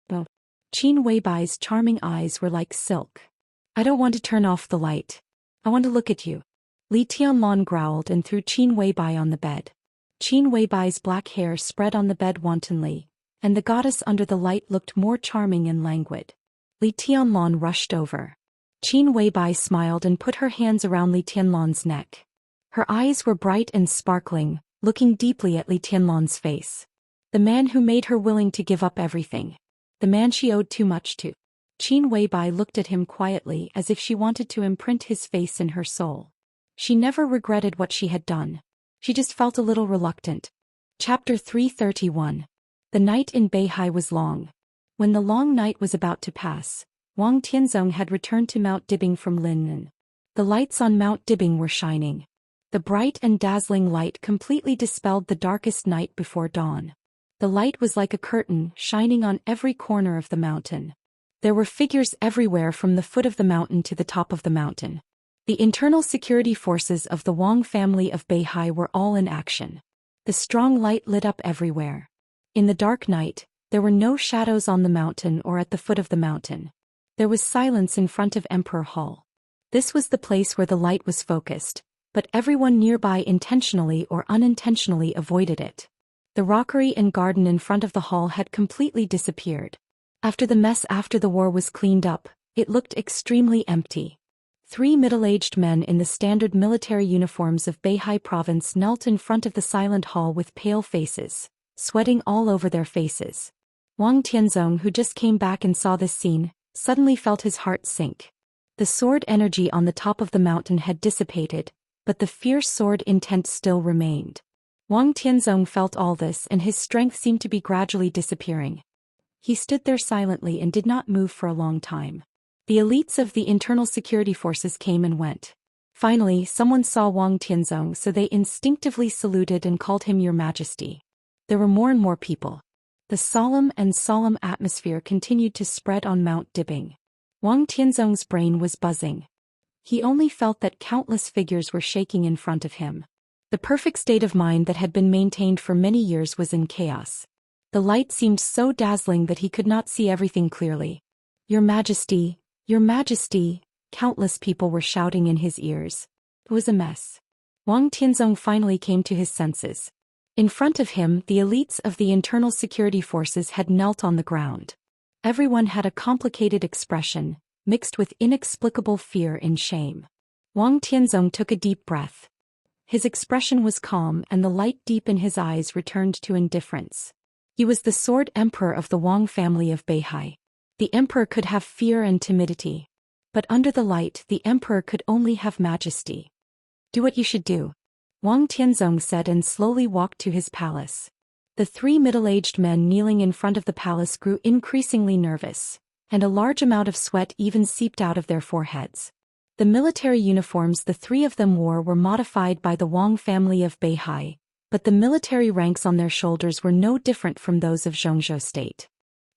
But Qin Weibai's charming eyes were like silk. "I don't want to turn off the light. I want to look at you." Li Tianlan growled and threw Qin Weibai on the bed. Qin Weibai's black hair spread on the bed wantonly, and the goddess under the light looked more charming and languid. Li Tianlan rushed over. Qin Weibai smiled and put her hands around Li Tianlan's neck. Her eyes were bright and sparkling, looking deeply at Li Tianlan's face. The man who made her willing to give up everything. The man she owed too much to. Qin Weibai looked at him quietly as if she wanted to imprint his face in her soul. She never regretted what she had done. She just felt a little reluctant. Chapter 331. The night in Beihai was long. When the long night was about to pass, Wang Tianzong had returned to Mount Dibing from Linnan. The lights on Mount Dibing were shining. The bright and dazzling light completely dispelled the darkest night before dawn. The light was like a curtain, shining on every corner of the mountain. There were figures everywhere from the foot of the mountain to the top of the mountain. The internal security forces of the Wang family of Beihai were all in action. The strong light lit up everywhere. In the dark night, there were no shadows on the mountain or at the foot of the mountain. There was silence in front of Emperor Hall. This was the place where the light was focused, but everyone nearby intentionally or unintentionally avoided it. The rockery and garden in front of the hall had completely disappeared. After the mess after the war was cleaned up, it looked extremely empty. 3 middle-aged men in the standard military uniforms of Beihai province knelt in front of the silent hall with pale faces, sweating all over their faces. Wang Tianzong, who just came back and saw this scene, suddenly felt his heart sink. The sword energy on the top of the mountain had dissipated, but the fierce sword intent still remained. Wang Tianzong felt all this and his strength seemed to be gradually disappearing. He stood there silently and did not move for a long time. The elites of the internal security forces came and went. Finally, someone saw Wang Tianzong, so they instinctively saluted and called him Your Majesty. There were more and more people. The solemn atmosphere continued to spread on Mount Dibing. Wang Tianzong's brain was buzzing. He only felt that countless figures were shaking in front of him. The perfect state of mind that had been maintained for many years was in chaos. The light seemed so dazzling that he could not see everything clearly. Your Majesty, Your Majesty, countless people were shouting in his ears. It was a mess. Wang Tianzong finally came to his senses. In front of him, the elites of the internal security forces had knelt on the ground. Everyone had a complicated expression, mixed with inexplicable fear and shame. Wang Tianzong took a deep breath. His expression was calm and the light deep in his eyes returned to indifference. He was the sword emperor of the Wang family of Beihai. The emperor could have fear and timidity. But under the light, the emperor could only have majesty. Do what you should do, Wang Tianzong said and slowly walked to his palace. The 3 middle-aged men kneeling in front of the palace grew increasingly nervous, and a large amount of sweat even seeped out of their foreheads. The military uniforms the 3 of them wore were modified by the Wang family of Beihai, but the military ranks on their shoulders were no different from those of Zhou state.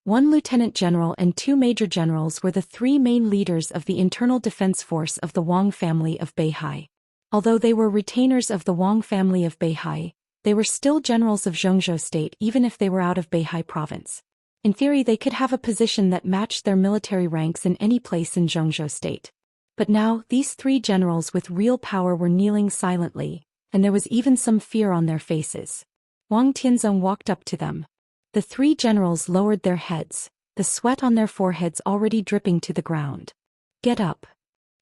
1 lieutenant general and 2 major generals were the 3 main leaders of the internal defense force of the Wang family of Beihai. Although they were retainers of the Wang family of Beihai, they were still generals of Zhou state even if they were out of Beihai province. In theory, they could have a position that matched their military ranks in any place in Zhou state. But now, these 3 generals with real power were kneeling silently, and there was even some fear on their faces. Wang Tianzong walked up to them. The three generals lowered their heads, the sweat on their foreheads already dripping to the ground. "Get up,"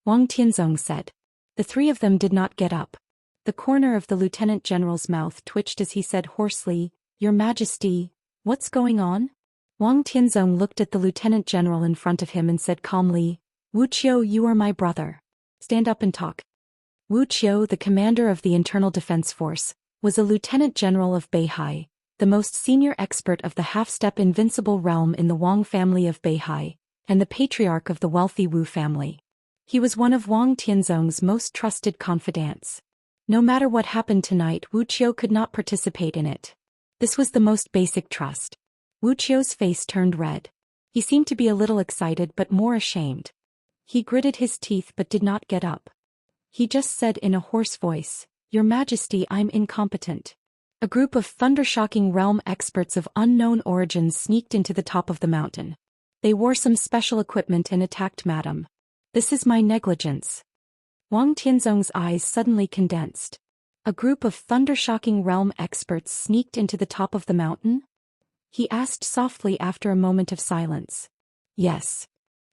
Wang Tianzong said. The three of them did not get up. The corner of the lieutenant general's mouth twitched as he said hoarsely, "Your Majesty, what's going on?" Wang Tianzong looked at the lieutenant general in front of him and said calmly, "Wuxia, you are my brother. Stand up and talk." Wuxia, the commander of the Internal Defense Force, was a lieutenant general of Beihai, the most senior expert of the half-step invincible realm in the Wang family of Beihai, and the patriarch of the wealthy Wu family. He was one of Wang Tianzong's most trusted confidants. No matter what happened tonight, Wuxia could not participate in it. This was the most basic trust. Wuqia's face turned red. He seemed to be a little excited but more ashamed. He gritted his teeth but did not get up. He just said in a hoarse voice, "Your Majesty, I'm incompetent." A group of thunder-shocking realm experts of unknown origins sneaked into the top of the mountain. They wore some special equipment and attacked Madam. "This is my negligence." Wang Tianzong's eyes suddenly condensed. A group of thunder-shocking realm experts sneaked into the top of the mountain? He asked softly after a moment of silence. "Yes."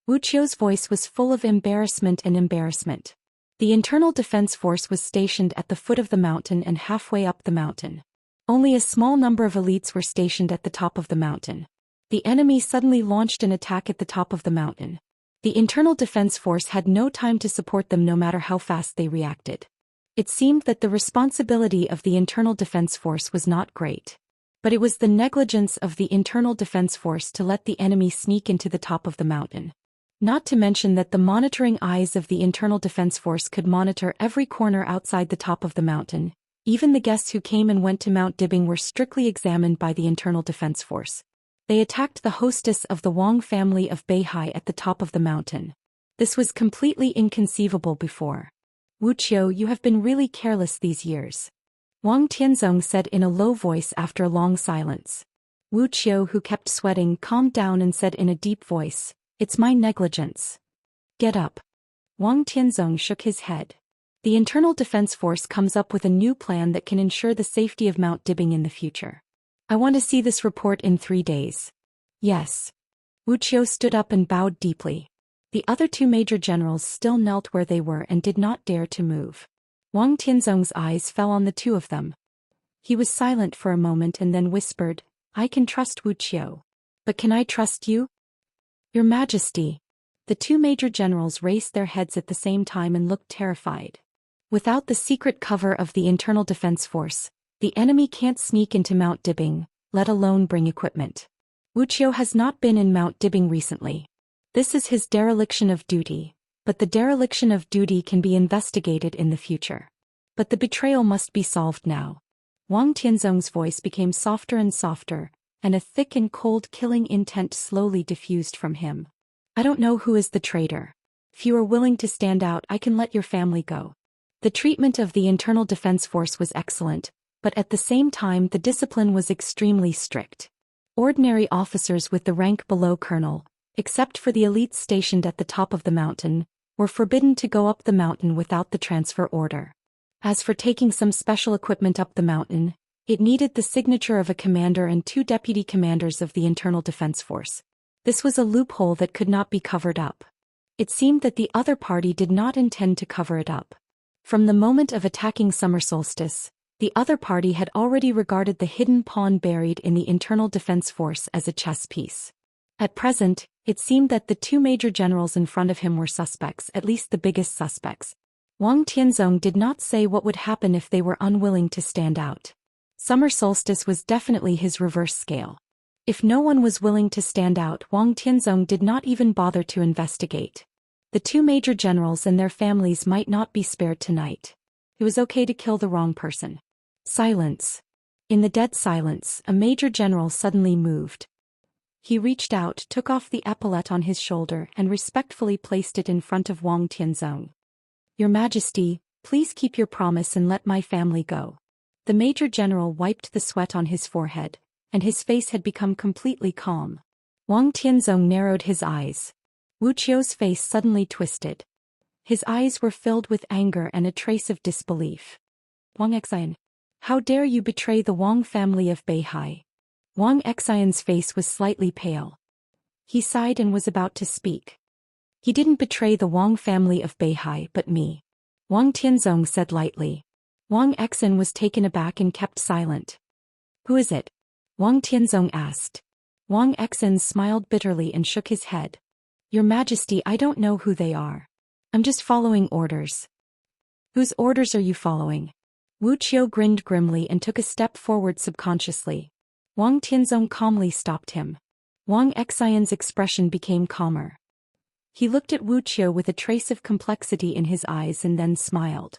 Wuqia's voice was full of embarrassment and embarrassment. The Internal Defense Force was stationed at the foot of the mountain and halfway up the mountain. Only a small number of elites were stationed at the top of the mountain. The enemy suddenly launched an attack at the top of the mountain. The Internal Defense Force had no time to support them no matter how fast they reacted. It seemed that the responsibility of the Internal Defense Force was not great. But it was the negligence of the Internal Defense Force to let the enemy sneak into the top of the mountain. Not to mention that the monitoring eyes of the Internal Defense Force could monitor every corner outside the top of the mountain. Even the guests who came and went to Mount Dibbing were strictly examined by the Internal Defense Force. They attacked the hostess of the Wang family of Beihai at the top of the mountain. This was completely inconceivable before. "Wuqiu, you have been really careless these years," Wang Tianzong said in a low voice after a long silence. Wuqiu, who kept sweating, calmed down and said in a deep voice, "It's my negligence." "Get up." Wang Tianzong shook his head. The Internal Defense Force comes up with a new plan that can ensure the safety of Mount Dibbing in the future. I want to see this report in 3 days. Yes. Wuqiu stood up and bowed deeply. The other two major generals still knelt where they were and did not dare to move. Wang Tianzong's eyes fell on the two of them. He was silent for a moment and then whispered, "I can trust Wuqiu. But can I trust you?" "Your Majesty." The two major generals raised their heads at the same time and looked terrified. Without the secret cover of the Internal Defense Force, the enemy can't sneak into Mount Dibbing, let alone bring equipment. Wuqiu has not been in Mount Dibbing recently. This is his dereliction of duty, but the dereliction of duty can be investigated in the future. But the betrayal must be solved now. Wang Tianzong's voice became softer and softer, and a thick and cold killing intent slowly diffused from him. "I don't know who is the traitor. If you are willing to stand out, I can let your family go." The treatment of the Internal Defense Force was excellent, but at the same time the discipline was extremely strict. Ordinary officers with the rank below colonel, except for the elites stationed at the top of the mountain, were forbidden to go up the mountain without the transfer order. As for taking some special equipment up the mountain, it needed the signature of a commander and 2 deputy commanders of the Internal Defense Force. This was a loophole that could not be covered up. It seemed that the other party did not intend to cover it up. From the moment of attacking summer solstice, the other party had already regarded the hidden pawn buried in the Internal Defense Force as a chess piece. At present, it seemed that the 2 major generals in front of him were suspects, at least the biggest suspects. Wang Tianzong did not say what would happen if they were unwilling to stand out. Summer solstice was definitely his reverse scale. If no one was willing to stand out, Wang Tianzong did not even bother to investigate. The 2 major generals and their families might not be spared tonight. It was okay to kill the wrong person. Silence. In the dead silence, a major general suddenly moved. He reached out, took off the epaulette on his shoulder and respectfully placed it in front of Wang Tianzong. "Your Majesty, please keep your promise and let my family go." The major general wiped the sweat on his forehead, and his face had become completely calm. Wang Tianzong narrowed his eyes. Wuqiu's face suddenly twisted. His eyes were filled with anger and a trace of disbelief. Wang Xian. How dare you betray the Wang family of Beihai? Wang Xian's face was slightly pale. He sighed and was about to speak. He didn't betray the Wang family of Beihai but me. Wang Tianzong said lightly. Wang Xian was taken aback and kept silent. Who is it? Wang Tianzong asked. Wang Xian smiled bitterly and shook his head. Your Majesty, I don't know who they are. I'm just following orders. Whose orders are you following? Wuxia grinned grimly and took a step forward subconsciously. Wang Tianzong calmly stopped him. Wang Xian's expression became calmer. He looked at Wuxia with a trace of complexity in his eyes and then smiled.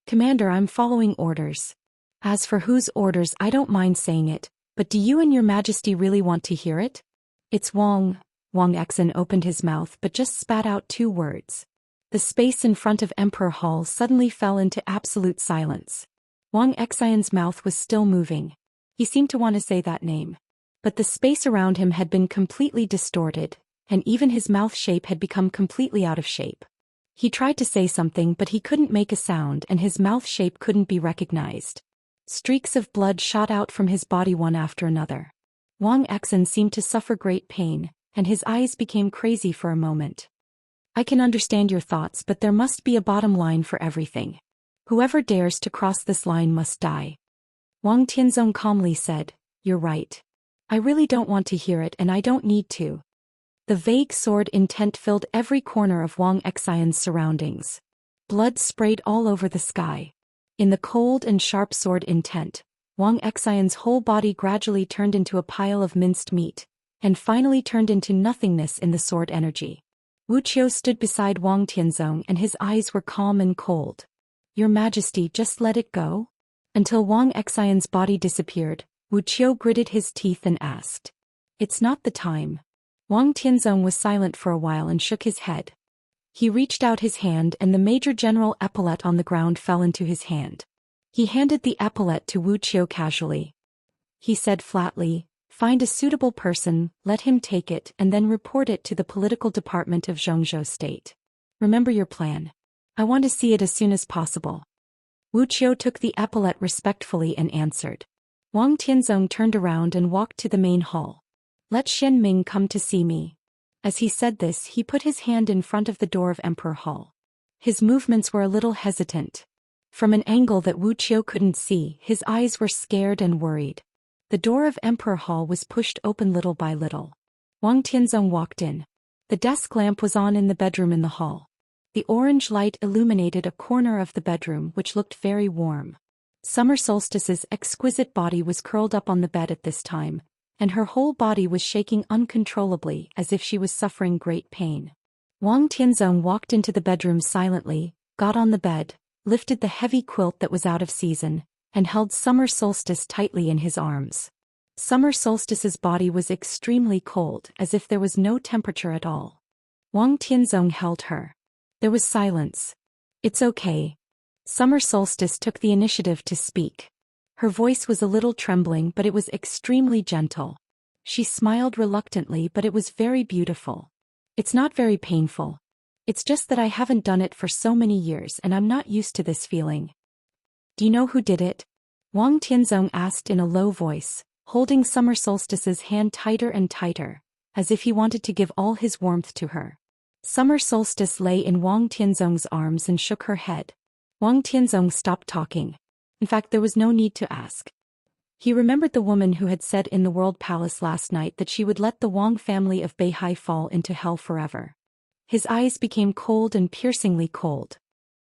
Commander, I'm following orders. As for whose orders, I don't mind saying it, but do you and your Majesty really want to hear it? It's Wang. Wang Xian opened his mouth but just spat out 2 words. The space in front of Emperor Hall suddenly fell into absolute silence. Wang Xian's mouth was still moving. He seemed to want to say that name. But the space around him had been completely distorted, and even his mouth shape had become completely out of shape. He tried to say something but he couldn't make a sound and his mouth shape couldn't be recognized. Streaks of blood shot out from his body one after another. Wang Xian seemed to suffer great pain, and his eyes became crazy for a moment. I can understand your thoughts, but there must be a bottom line for everything. Whoever dares to cross this line must die. Wang Tianzong calmly said, You're right. I really don't want to hear it and I don't need to. The vague sword intent filled every corner of Wang Xian's surroundings. Blood sprayed all over the sky. In the cold and sharp sword intent, Wang Xian's whole body gradually turned into a pile of minced meat, and finally turned into nothingness in the sword energy. Wuxia stood beside Wang Tianzong and his eyes were calm and cold. Your Majesty, just let it go? Until Wang Xian's body disappeared, Wuxia gritted his teeth and asked. It's not the time. Wang Tianzong was silent for a while and shook his head. He reached out his hand and the Major General epaulette on the ground fell into his hand. He handed the epaulette to Wuxia casually. He said flatly, Find a suitable person, let him take it and then report it to the political department of Zhongzhou State. Remember your plan. I want to see it as soon as possible. Wuxia took the epaulette respectfully and answered. Wang Tianzong turned around and walked to the main hall. Let Xian Ming come to see me. As he said this, he put his hand in front of the door of Emperor Hall. His movements were a little hesitant. From an angle that Wuxia couldn't see, his eyes were scared and worried. The door of Emperor Hall was pushed open little by little. Wang Tianzong walked in. The desk lamp was on in the bedroom in the hall. The orange light illuminated a corner of the bedroom which looked very warm. Summer Solstice's exquisite body was curled up on the bed at this time, and her whole body was shaking uncontrollably as if she was suffering great pain. Wang Tianzong walked into the bedroom silently, got on the bed, lifted the heavy quilt that was out of season, and held Summer Solstice tightly in his arms. Summer Solstice's body was extremely cold, as if there was no temperature at all. Wang Tianzong held her. There was silence. It's okay. Summer Solstice took the initiative to speak. Her voice was a little trembling but it was extremely gentle. She smiled reluctantly but it was very beautiful. It's not very painful. It's just that I haven't done it for so many years and I'm not used to this feeling. Do you know who did it? Wang Tianzong asked in a low voice, holding Summer Solstice's hand tighter and tighter, as if he wanted to give all his warmth to her. Summer Solstice lay in Wang Tianzong's arms and shook her head. Wang Tianzong stopped talking. In fact, there was no need to ask. He remembered the woman who had said in the World Palace last night that she would let the Wang family of Beihai fall into hell forever. His eyes became cold and piercingly cold.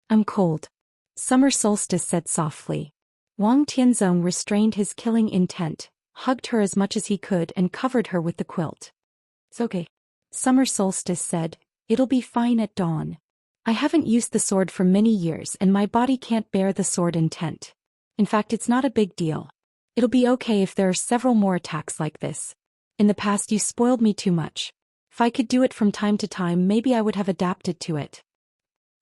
I'm cold. Summer Solstice said softly. Wang Tianzong restrained his killing intent, hugged her as much as he could and covered her with the quilt. It's okay. Summer Solstice said, It'll be fine at dawn. I haven't used the sword for many years and my body can't bear the sword intent. In fact, it's not a big deal. It'll be okay if there are several more attacks like this. In the past you spoiled me too much. If I could do it from time to time, maybe I would have adapted to it.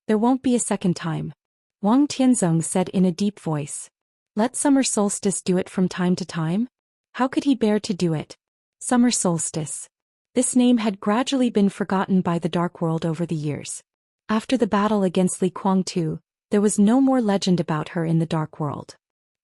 There won't be a second time. Wang Tianzong said in a deep voice. Let Summer Solstice do it from time to time? How could he bear to do it? Summer Solstice. This name had gradually been forgotten by the Dark World over the years. After the battle against Li Kuangtu, There was no more legend about her in the dark world.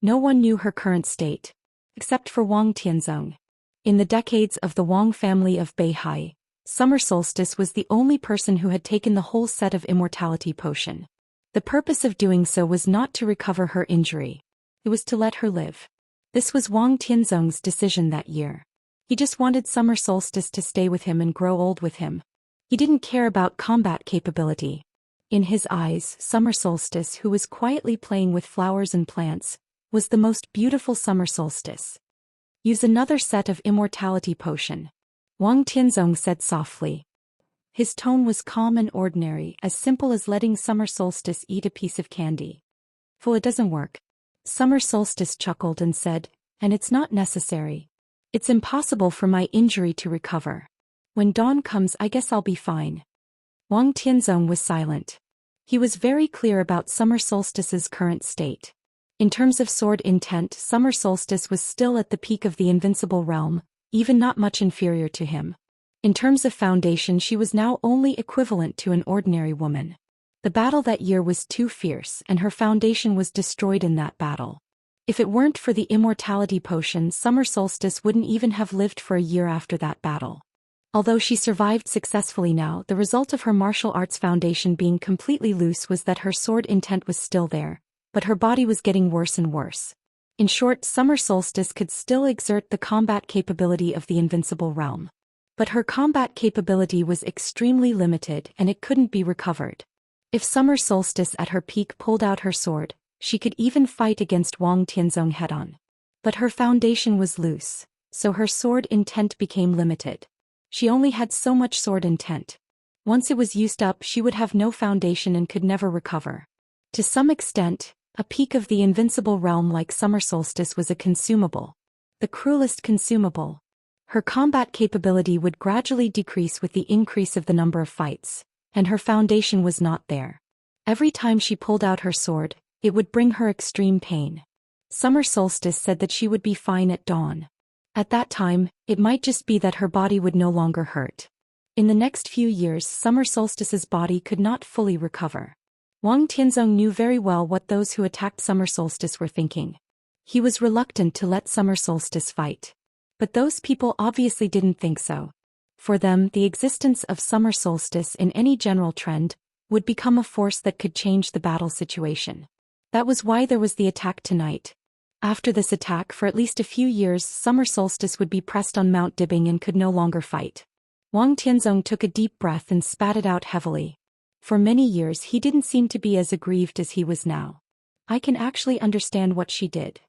No one knew her current state, except for Wang Tianzong. In the decades of the Wang family of Beihai, Summer Solstice was the only person who had taken the whole set of immortality potion. The purpose of doing so was not to recover her injury. It was to let her live. This was Wang Tianzong's decision that year. He just wanted Summer Solstice to stay with him and grow old with him. He didn't care about combat capability. In his eyes, Summer Solstice, who was quietly playing with flowers and plants, was the most beautiful Summer Solstice. Use another set of immortality potion, Wang Tianzong said softly. His tone was calm and ordinary, as simple as letting Summer Solstice eat a piece of candy. "Well, it doesn't work." Summer Solstice chuckled and said, "And it's not necessary. It's impossible for my injury to recover. When dawn comes, I guess I'll be fine." Wang Tianzong was silent. He was very clear about Summer Solstice's current state. In terms of sword intent, Summer Solstice was still at the peak of the invincible realm, even not much inferior to him. In terms of foundation, she was now only equivalent to an ordinary woman. The battle that year was too fierce, and her foundation was destroyed in that battle. If it weren't for the immortality potion, Summer Solstice wouldn't even have lived for a year after that battle. Although she survived successfully now, the result of her martial arts foundation being completely loose was that her sword intent was still there, but her body was getting worse and worse. In short, Summer Solstice could still exert the combat capability of the invincible realm. But her combat capability was extremely limited and it couldn't be recovered. If Summer Solstice at her peak pulled out her sword, she could even fight against Wang Tianzong head-on. But her foundation was loose, so her sword intent became limited. She only had so much sword intent. Once it was used up, she would have no foundation and could never recover. To some extent, a peak of the invincible realm like Summer Solstice was a consumable. The cruelest consumable. Her combat capability would gradually decrease with the increase of the number of fights, and her foundation was not there. Every time she pulled out her sword, it would bring her extreme pain. Summer Solstice said that she would be fine at dawn. At that time, it might just be that her body would no longer hurt. In the next few years, Summer Solstice's body could not fully recover. Wang Tianzong knew very well what those who attacked Summer Solstice were thinking. He was reluctant to let Summer Solstice fight. But those people obviously didn't think so. For them, the existence of Summer Solstice in any general trend would become a force that could change the battle situation. That was why there was the attack tonight. After this attack, for at least a few years, Summer Solstice would be pressed on Mount Dibbing and could no longer fight. Wang Tianzong took a deep breath and spat it out heavily. For many years he didn't seem to be as aggrieved as he was now. "I can actually understand what she did,"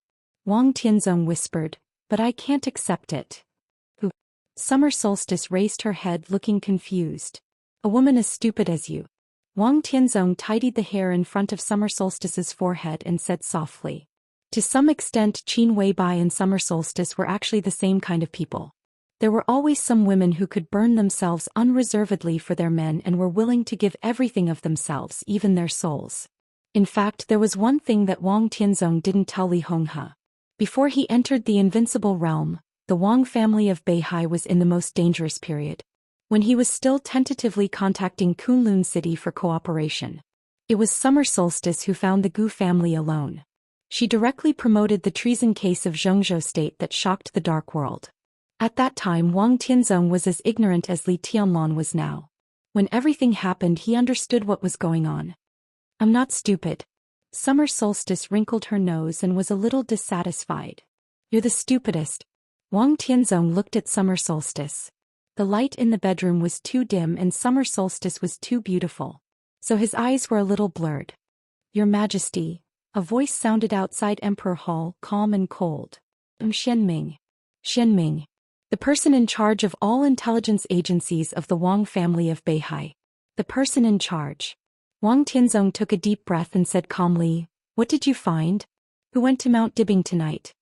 Wang Tianzong whispered, "but I can't accept it." Summer Solstice raised her head, looking confused. "A woman as stupid as you." Wang Tianzong tidied the hair in front of Summer Solstice's forehead and said softly. To some extent, Qin Weibai and Summer Solstice were actually the same kind of people. There were always some women who could burn themselves unreservedly for their men and were willing to give everything of themselves, even their souls. In fact, there was one thing that Wang Tianzong didn't tell Li Honghe. Before he entered the invincible realm, the Wang family of Beihai was in the most dangerous period. When he was still tentatively contacting Kunlun City for cooperation. It was Summer Solstice who found the Gu family alone. She directly promoted the treason case of Zhongzhou state that shocked the dark world. At that time, Wang Tianzong was as ignorant as Li Tianlan was now. When everything happened, he understood what was going on. "I'm not stupid." Summer Solstice wrinkled her nose and was a little dissatisfied. "You're the stupidest." Wang Tianzong looked at Summer Solstice. The light in the bedroom was too dim and Summer Solstice was too beautiful. So his eyes were a little blurred. "Your Majesty," a voice sounded outside Emperor Hall, calm and cold. Xianming. Xianming. The person in charge of all intelligence agencies of the Wang family of Beihai. The person in charge. Wang Tianzong took a deep breath and said calmly, "What did you find? Who went to Mount Dibbing tonight?"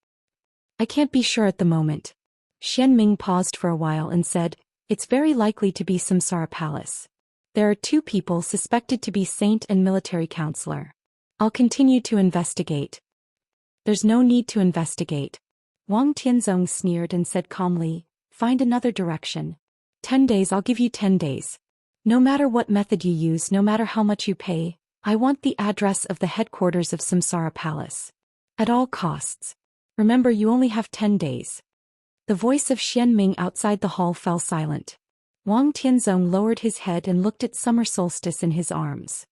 "I can't be sure at the moment." Xianming paused for a while and said, "It's very likely to be Samsara Palace. There are 2 people suspected to be saint and military counselor. I'll continue to investigate." "There's no need to investigate." Wang Tianzong sneered and said calmly, "Find another direction. 10 days, I'll give you 10 days. No matter what method you use, no matter how much you pay, I want the address of the headquarters of Samsara Palace. At all costs. Remember, you only have 10 days. The voice of Xian Ming outside the hall fell silent. Wang Tianzong lowered his head and looked at summer solstice in his arms.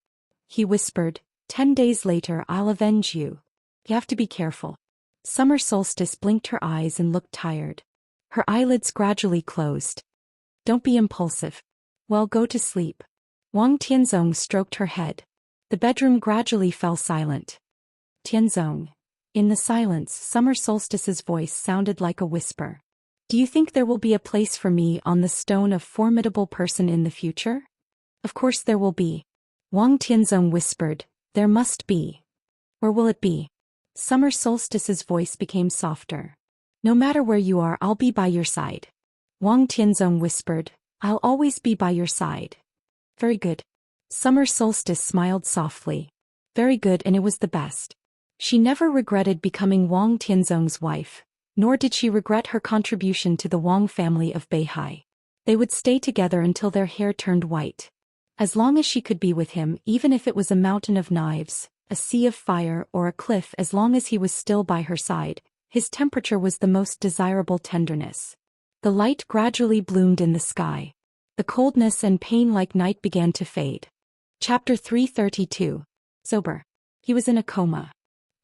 He whispered, 10 days later I'll avenge you. You have to be careful. Summer solstice blinked her eyes and looked tired. Her eyelids gradually closed. Don't be impulsive. Well, go to sleep. Wang Tianzong stroked her head. The bedroom gradually fell silent. Tianzong. In the silence, summer solstice's voice sounded like a whisper. Do you think there will be a place for me on the stone of formidable person in the future? Of course there will be. Wang Tianzong whispered, there must be. Where will it be? Summer solstice's voice became softer. No matter where you are, I'll be by your side. Wang Tianzong whispered, I'll always be by your side. Very good. Summer solstice smiled softly. Very good, and it was the best. She never regretted becoming Wang Tianzong's wife, nor did she regret her contribution to the Wang family of Beihai. They would stay together until their hair turned white. As long as she could be with him, even if it was a mountain of knives, a sea of fire, or a cliff, as long as he was still by her side, his temperature was the most desirable tenderness. The light gradually bloomed in the sky. The coldness and pain like night began to fade. Chapter 332. Sober. He was in a coma.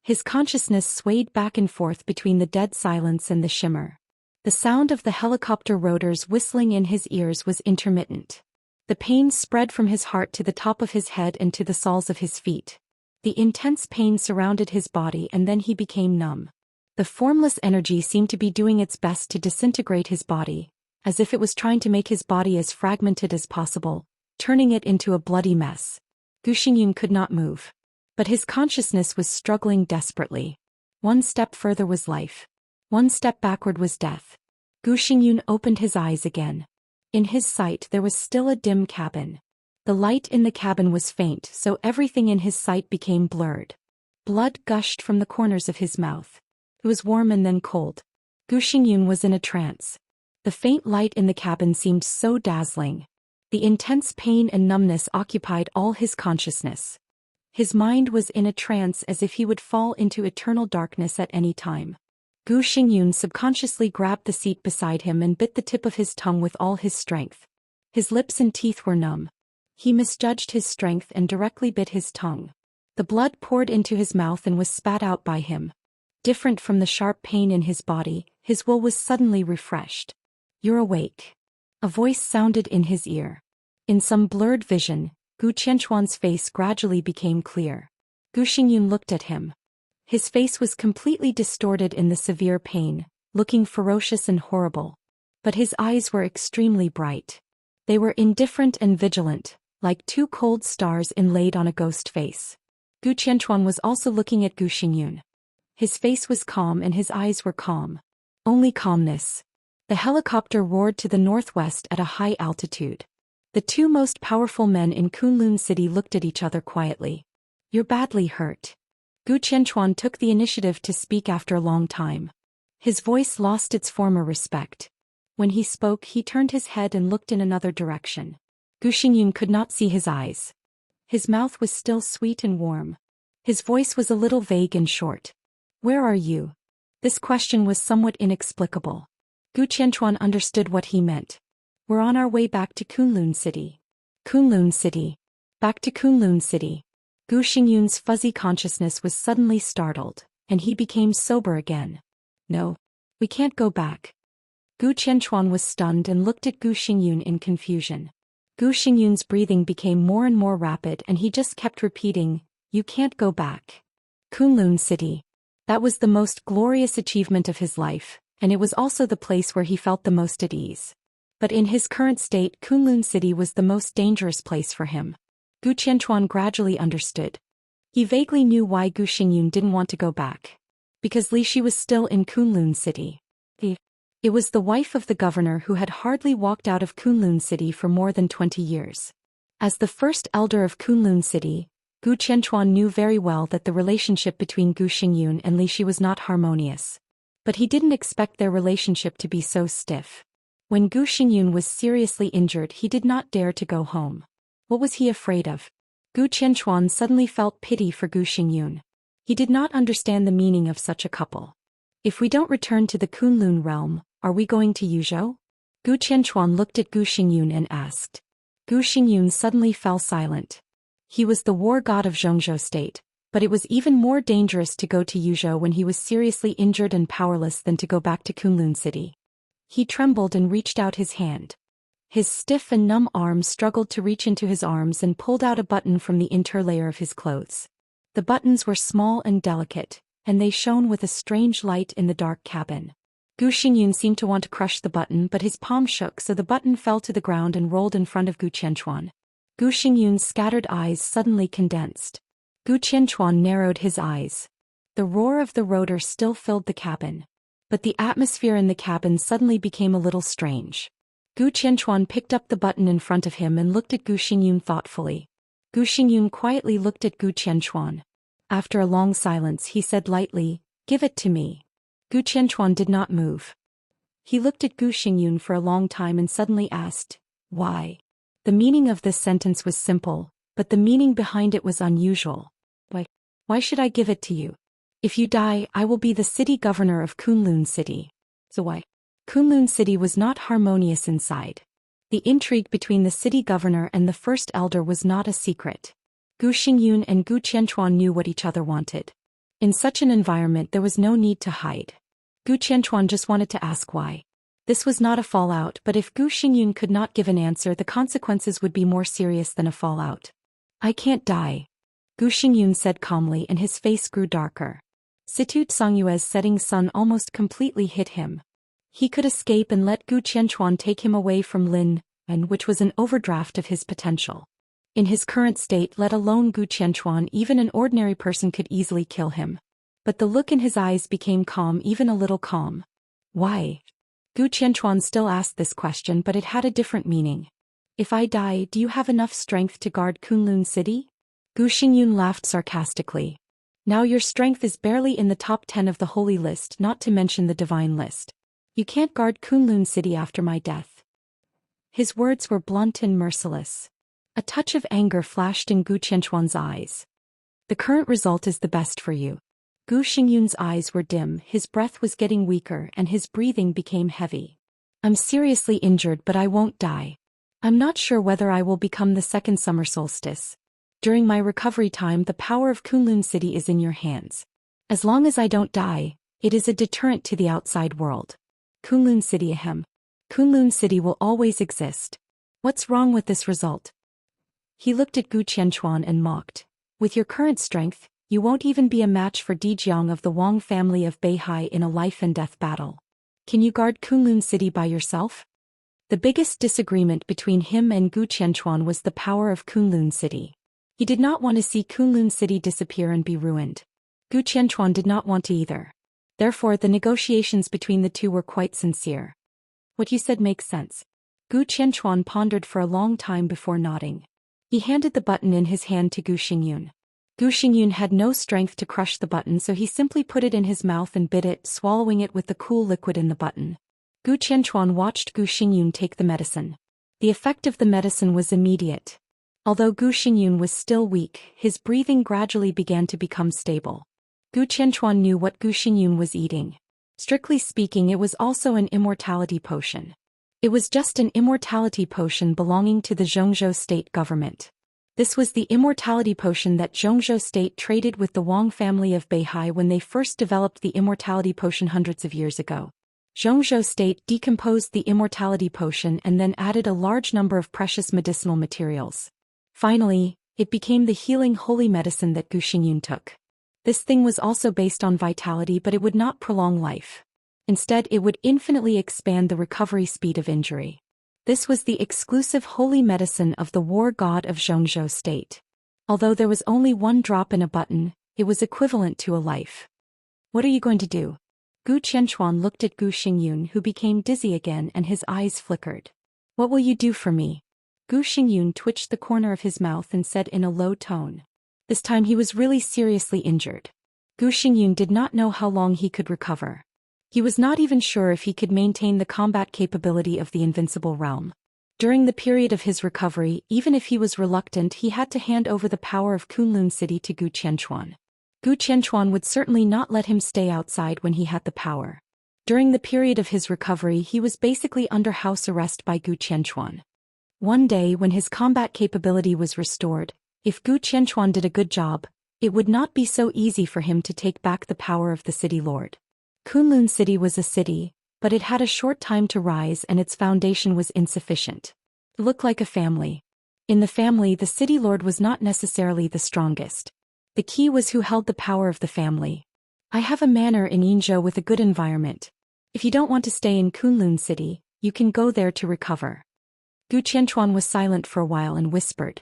His consciousness swayed back and forth between the dead silence and the shimmer. The sound of the helicopter rotors whistling in his ears was intermittent. The pain spread from his heart to the top of his head and to the soles of his feet. The intense pain surrounded his body and then he became numb. The formless energy seemed to be doing its best to disintegrate his body, as if it was trying to make his body as fragmented as possible, turning it into a bloody mess. Gu Xingyun could not move. But his consciousness was struggling desperately. One step further was life. One step backward was death. Gu Xingyun opened his eyes again. In his sight there was still a dim cabin. The light in the cabin was faint, so everything in his sight became blurred. Blood gushed from the corners of his mouth. It was warm and then cold. Gu Xingyun was in a trance. The faint light in the cabin seemed so dazzling. The intense pain and numbness occupied all his consciousness. His mind was in a trance as if he would fall into eternal darkness at any time. Gu Xingyun subconsciously grabbed the seat beside him and bit the tip of his tongue with all his strength. His lips and teeth were numb. He misjudged his strength and directly bit his tongue. The blood poured into his mouth and was spat out by him. Different from the sharp pain in his body, his will was suddenly refreshed. You're awake. A voice sounded in his ear. In some blurred vision, Gu Qianchuan's face gradually became clear. Gu Xingyun looked at him. His face was completely distorted in the severe pain, looking ferocious and horrible. But his eyes were extremely bright. They were indifferent and vigilant, like two cold stars inlaid on a ghost face. Gu Qianchuan was also looking at Gu Xingyun. His face was calm and his eyes were calm. Only calmness. The helicopter roared to the northwest at a high altitude. The two most powerful men in Kunlun City looked at each other quietly. You're badly hurt. Gu Qianchuan took the initiative to speak after a long time. His voice lost its former respect. When he spoke, he turned his head and looked in another direction. Gu Xingyun could not see his eyes. His mouth was still sweet and warm. His voice was a little vague and short. Where are you? This question was somewhat inexplicable. Gu Qianchuan understood what he meant. We're on our way back to Kunlun City. Kunlun City. Back to Kunlun City. Gu Xingyun's fuzzy consciousness was suddenly startled, and he became sober again. No. We can't go back. Gu Qianchuan was stunned and looked at Gu Xingyun in confusion. Gu Xingyun's breathing became more and more rapid and he just kept repeating, you can't go back. Kunlun City. That was the most glorious achievement of his life, and it was also the place where he felt the most at ease. But in his current state, Kunlun City was the most dangerous place for him. Gu Qianchuan gradually understood. He vaguely knew why Gu Xingyun didn't want to go back. Because Li Shi was still in Kunlun City. It was the wife of the governor who had hardly walked out of Kunlun City for more than 20 years. As the first elder of Kunlun City, Gu Qianchuan knew very well that the relationship between Gu Xingyun and Li Shi was not harmonious. But he didn't expect their relationship to be so stiff. When Gu Xingyun was seriously injured, he did not dare to go home. What was he afraid of? Gu Qianchuan suddenly felt pity for Gu Xingyun. He did not understand the meaning of such a couple. If we don't return to the Kunlun realm, are we going to Yuzhou? Gu Qianchuan looked at Gu Xingyun and asked. Gu Xingyun suddenly fell silent. He was the war god of Zhou state, but it was even more dangerous to go to Yuzhou when he was seriously injured and powerless than to go back to Kunlun city. He trembled and reached out his hand. His stiff and numb arms struggled to reach into his arms and pulled out a button from the interlayer of his clothes. The buttons were small and delicate, and they shone with a strange light in the dark cabin. Gu Xingyun seemed to want to crush the button, but his palm shook, so the button fell to the ground and rolled in front of Gu Qianchuan. Gu Xingyun's scattered eyes suddenly condensed. Gu Qianchuan narrowed his eyes. The roar of the rotor still filled the cabin. But the atmosphere in the cabin suddenly became a little strange. Gu Qianchuan picked up the button in front of him and looked at Gu Xingyun thoughtfully. Gu Xingyun quietly looked at Gu Qianchuan. After a long silence he said lightly, "Give it to me." Gu Qianchuan did not move. He looked at Gu Xingyun for a long time and suddenly asked, "Why?" The meaning of this sentence was simple, but the meaning behind it was unusual. Why should I give it to you? If you die, I will be the city governor of Kunlun city. So why? Kunlun city was not harmonious inside. The intrigue between the city governor and the first elder was not a secret. Gu Xingyun and Gu Qianchuan knew what each other wanted. In such an environment there was no need to hide. Gu Qianchuan just wanted to ask why. This was not a fallout, but if Gu Xingyun could not give an answer, the consequences would be more serious than a fallout. "I can't die," Gu Xingyun said calmly, and his face grew darker. Situt Songyue's setting sun almost completely hit him. He could escape and let Gu Qianchuan take him away from Lin, and which was an overdraft of his potential. In his current state, let alone Gu Qianchuan, even an ordinary person could easily kill him. But the look in his eyes became calm, even a little calm. Why? Gu Qianchuan still asked this question, but it had a different meaning. "If I die, do you have enough strength to guard Kunlun city?" Gu Xingyun laughed sarcastically. "Now your strength is barely in the top 10 of the holy list, not to mention the divine list. You can't guard Kunlun city after my death." His words were blunt and merciless. A touch of anger flashed in Gu Qianchuan's eyes. "The current result is the best for you." Gu Xingyun's eyes were dim, his breath was getting weaker, and his breathing became heavy. "I'm seriously injured, but I won't die. I'm not sure whether I will become the second summer solstice. During my recovery time, the power of Kunlun city is in your hands. As long as I don't die, it is a deterrent to the outside world. Kunlun city ahem. Kunlun city will always exist. What's wrong with this result?" He looked at Gu Qianchuan and mocked. "With your current strength, you won't even be a match for Di Jiang of the Wang family of Beihai in a life and death battle. Can you guard Kunlun city by yourself?" The biggest disagreement between him and Gu Qianchuan was the power of Kunlun city. He did not want to see Kunlun city disappear and be ruined. Gu Qianchuan did not want to either. Therefore, the negotiations between the two were quite sincere. "What you said makes sense." Gu Qianchuan pondered for a long time before nodding. He handed the button in his hand to Gu Xingyun. Gu Xingyun had no strength to crush the button, so he simply put it in his mouth and bit it, swallowing it with the cool liquid in the button. Gu Qianchuan watched Gu Xingyun take the medicine. The effect of the medicine was immediate. Although Gu Xingyun was still weak, his breathing gradually began to become stable. Gu Qianchuan knew what Gu Xingyun was eating. Strictly speaking, it was also an immortality potion. It was just an immortality potion belonging to the Zhou state government. This was the immortality potion that Zhou state traded with the Wang family of Beihai when they first developed the immortality potion hundreds of years ago. Zhou state decomposed the immortality potion and then added a large number of precious medicinal materials. Finally, it became the healing holy medicine that Gu Xingyun took. This thing was also based on vitality, but it would not prolong life. Instead, it would infinitely expand the recovery speed of injury. This was the exclusive holy medicine of the war god of Zhou state. Although there was only one drop in a button, it was equivalent to a life. "What are you going to do?" Gu Qianchuan looked at Gu Xingyun, who became dizzy again and his eyes flickered. "What will you do for me?" Gu Xingyun twitched the corner of his mouth and said in a low tone. This time he was really seriously injured. Gu Xingyun did not know how long he could recover. He was not even sure if he could maintain the combat capability of the invincible realm. During the period of his recovery, even if he was reluctant, he had to hand over the power of Kunlun City to Gu Qianchuan. Gu Qianchuan would certainly not let him stay outside when he had the power. During the period of his recovery, he was basically under house arrest by Gu Qianchuan. One day, when his combat capability was restored, if Gu Qianchuan did a good job, it would not be so easy for him to take back the power of the city lord. Kunlun City was a city, but it had a short time to rise and its foundation was insufficient. It looked like a family. In the family, the city lord was not necessarily the strongest. The key was who held the power of the family. I have a manor in Yinzhou with a good environment. If you don't want to stay in Kunlun City, you can go there to recover. Gu Qianchuan was silent for a while and whispered.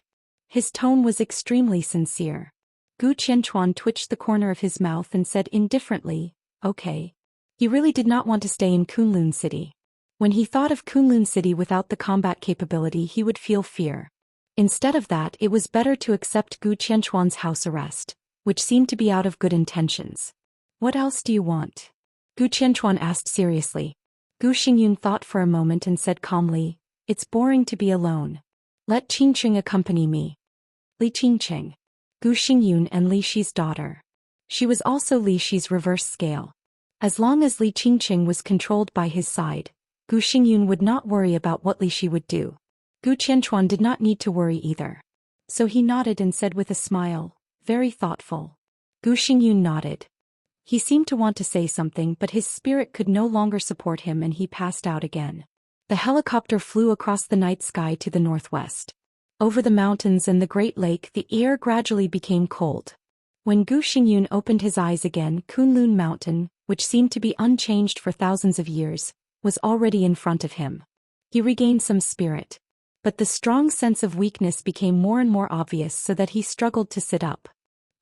His tone was extremely sincere. Gu Qianchuan twitched the corner of his mouth and said indifferently, "Okay." He really did not want to stay in Kunlun City. When he thought of Kunlun City without the combat capability, he would feel fear. Instead of that, it was better to accept Gu Qianchuan's house arrest, which seemed to be out of good intentions. "What else do you want?" Gu Qianchuan asked seriously. Gu Xingyun thought for a moment and said calmly, "It's boring to be alone. Let Qingqing accompany me." Li Qingqing. Gu Xingyun and Li Shi's daughter. She was also Li Shi's reverse scale. As long as Li Qingqing was controlled by his side, Gu Xingyun would not worry about what Li Shi would do. Gu Qianchuan did not need to worry either. So he nodded and said with a smile, very thoughtful. Gu Xingyun nodded. He seemed to want to say something, but his spirit could no longer support him and he passed out again. The helicopter flew across the night sky to the northwest. Over the mountains and the Great Lake, the air gradually became cold. When Gu Xingyun opened his eyes again, Kunlun Mountain, which seemed to be unchanged for thousands of years, was already in front of him. He regained some spirit. But the strong sense of weakness became more and more obvious so that he struggled to sit up.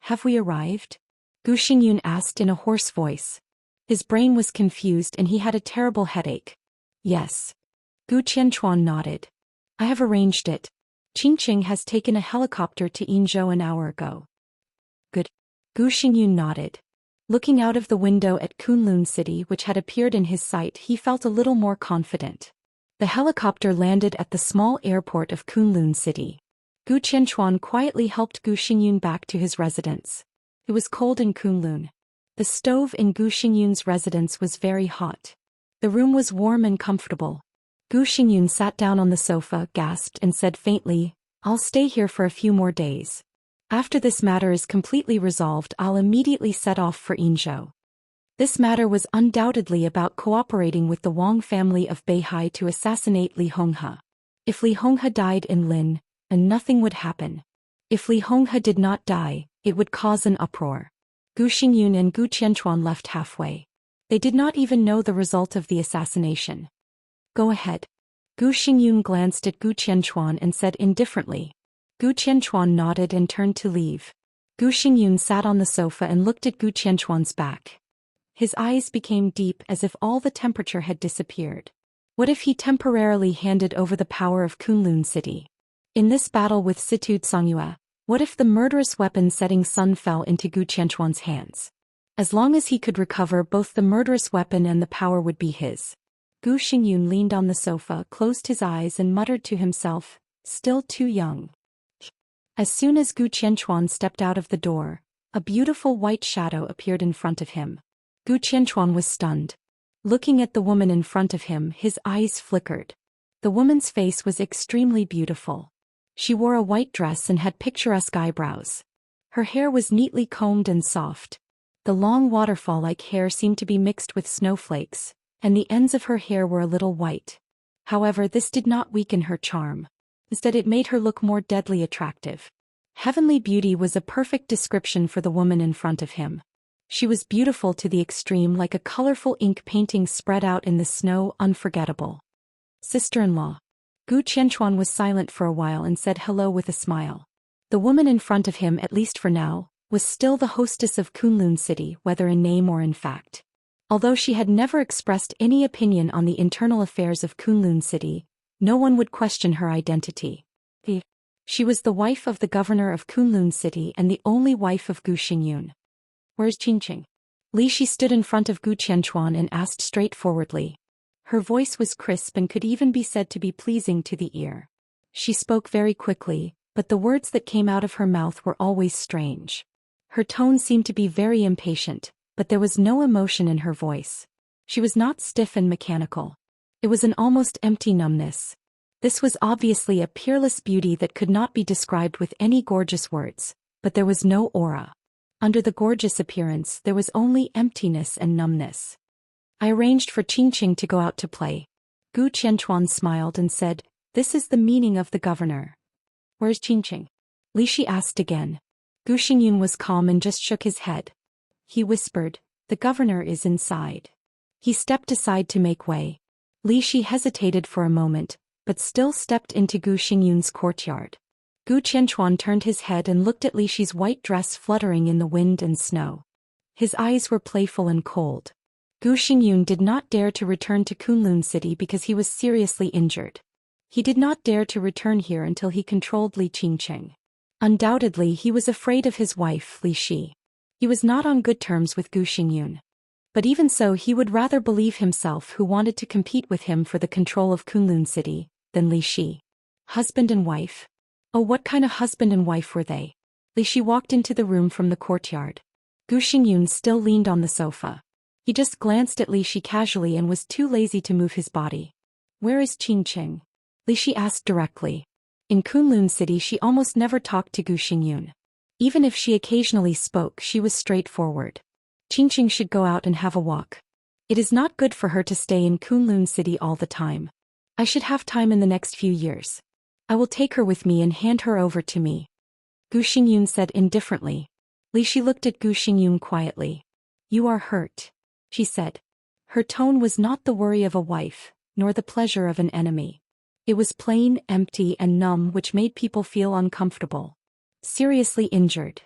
"Have we arrived?" Gu Xingyun asked in a hoarse voice. His brain was confused and he had a terrible headache. "Yes." Gu Qianchuan nodded. "I have arranged it. Qingqing has taken a helicopter to Yinzhou an hour ago." "Good." Gu Xingyun nodded. Looking out of the window at Kunlun City, which had appeared in his sight, he felt a little more confident. The helicopter landed at the small airport of Kunlun City. Gu Qianchuan quietly helped Gu Xingyun back to his residence. It was cold in Kunlun. The stove in Gu Xingyun's residence was very hot. The room was warm and comfortable. Gu Xingyun sat down on the sofa, gasped and said faintly, "I'll stay here for a few more days. After this matter is completely resolved, I'll immediately set off for Yinzhou." This matter was undoubtedly about cooperating with the Wang family of Beihai to assassinate Li Honghe. If Li Honghe died in Lin, and nothing would happen. If Li Honghe did not die, it would cause an uproar. Gu Xingyun and Gu Qianchuan left halfway. They did not even know the result of the assassination. "Go ahead." Gu Xingyun glanced at Gu Qianchuan and said indifferently. Gu Qianchuan nodded and turned to leave. Gu Xingyun sat on the sofa and looked at Gu Qianchuan's back. His eyes became deep as if all the temperature had disappeared. What if he temporarily handed over the power of Kunlun City? In this battle with Situd Songyue, what if the murderous weapon setting sun fell into Gu Qianchuan's hands? As long as he could recover, both the murderous weapon and the power would be his. Gu Xingyun leaned on the sofa, closed his eyes and muttered to himself, "Still too young." As soon as Gu Qianchuan stepped out of the door, a beautiful white shadow appeared in front of him. Gu Qianchuan was stunned. Looking at the woman in front of him, his eyes flickered. The woman's face was extremely beautiful. She wore a white dress and had picturesque eyebrows. Her hair was neatly combed and soft. The long waterfall-like hair seemed to be mixed with snowflakes, and the ends of her hair were a little white. However, this did not weaken her charm. Instead, it made her look more deadly attractive. Heavenly beauty was a perfect description for the woman in front of him. She was beautiful to the extreme, like a colorful ink painting spread out in the snow, unforgettable. "Sister-in-law." Gu Qianchuan was silent for a while and said hello with a smile. The woman in front of him, at least for now, was still the hostess of Kunlun City, whether in name or in fact. Although she had never expressed any opinion on the internal affairs of Kunlun City, no one would question her identity. She was the wife of the governor of Kunlun City and the only wife of Gu Xingyun. "Where's Qingqing?" Li Shi stood in front of Gu Qianchuan and asked straightforwardly. Her voice was crisp and could even be said to be pleasing to the ear. She spoke very quickly, but the words that came out of her mouth were always strange. Her tone seemed to be very impatient, but there was no emotion in her voice. She was not stiff and mechanical. It was an almost empty numbness. This was obviously a peerless beauty that could not be described with any gorgeous words, but there was no aura. Under the gorgeous appearance there was only emptiness and numbness. I arranged for Qingqing to go out to play. Gu Qianchuan smiled and said, "This is the meaning of the governor." "Where's Qingqing?" Li Shi asked again. Gu Xingyun was calm and just shook his head. He whispered, "The governor is inside." He stepped aside to make way. Li Shi hesitated for a moment, but still stepped into Gu Xingyun's courtyard. Gu Qianchuan turned his head and looked at Li Shi's white dress fluttering in the wind and snow. His eyes were playful and cold. Gu Xingyun did not dare to return to Kunlun City because he was seriously injured. He did not dare to return here until he controlled Li Qingqing. Undoubtedly he was afraid of his wife, Li Shi. He was not on good terms with Gu Xingyun. But even so he would rather believe himself who wanted to compete with him for the control of Kunlun City, than Li Shi. Husband and wife? Oh, what kind of husband and wife were they? Li Shi walked into the room from the courtyard. Gu Xingyun still leaned on the sofa. He just glanced at Li Shi casually and was too lazy to move his body. "Where is Qingqing?" Li Shi asked directly. In Kunlun City she almost never talked to Gu Xingyun. Even if she occasionally spoke she was straightforward. Qingqing should go out and have a walk. It is not good for her to stay in Kunlun City all the time. I should have time in the next few years. I will take her with me and hand her over to me. Gu Xingyun said indifferently. Li Shi looked at Gu Xingyun quietly. "You are hurt," she said. Her tone was not the worry of a wife, nor the pleasure of an enemy. It was plain, empty and numb, which made people feel uncomfortable. "Seriously injured."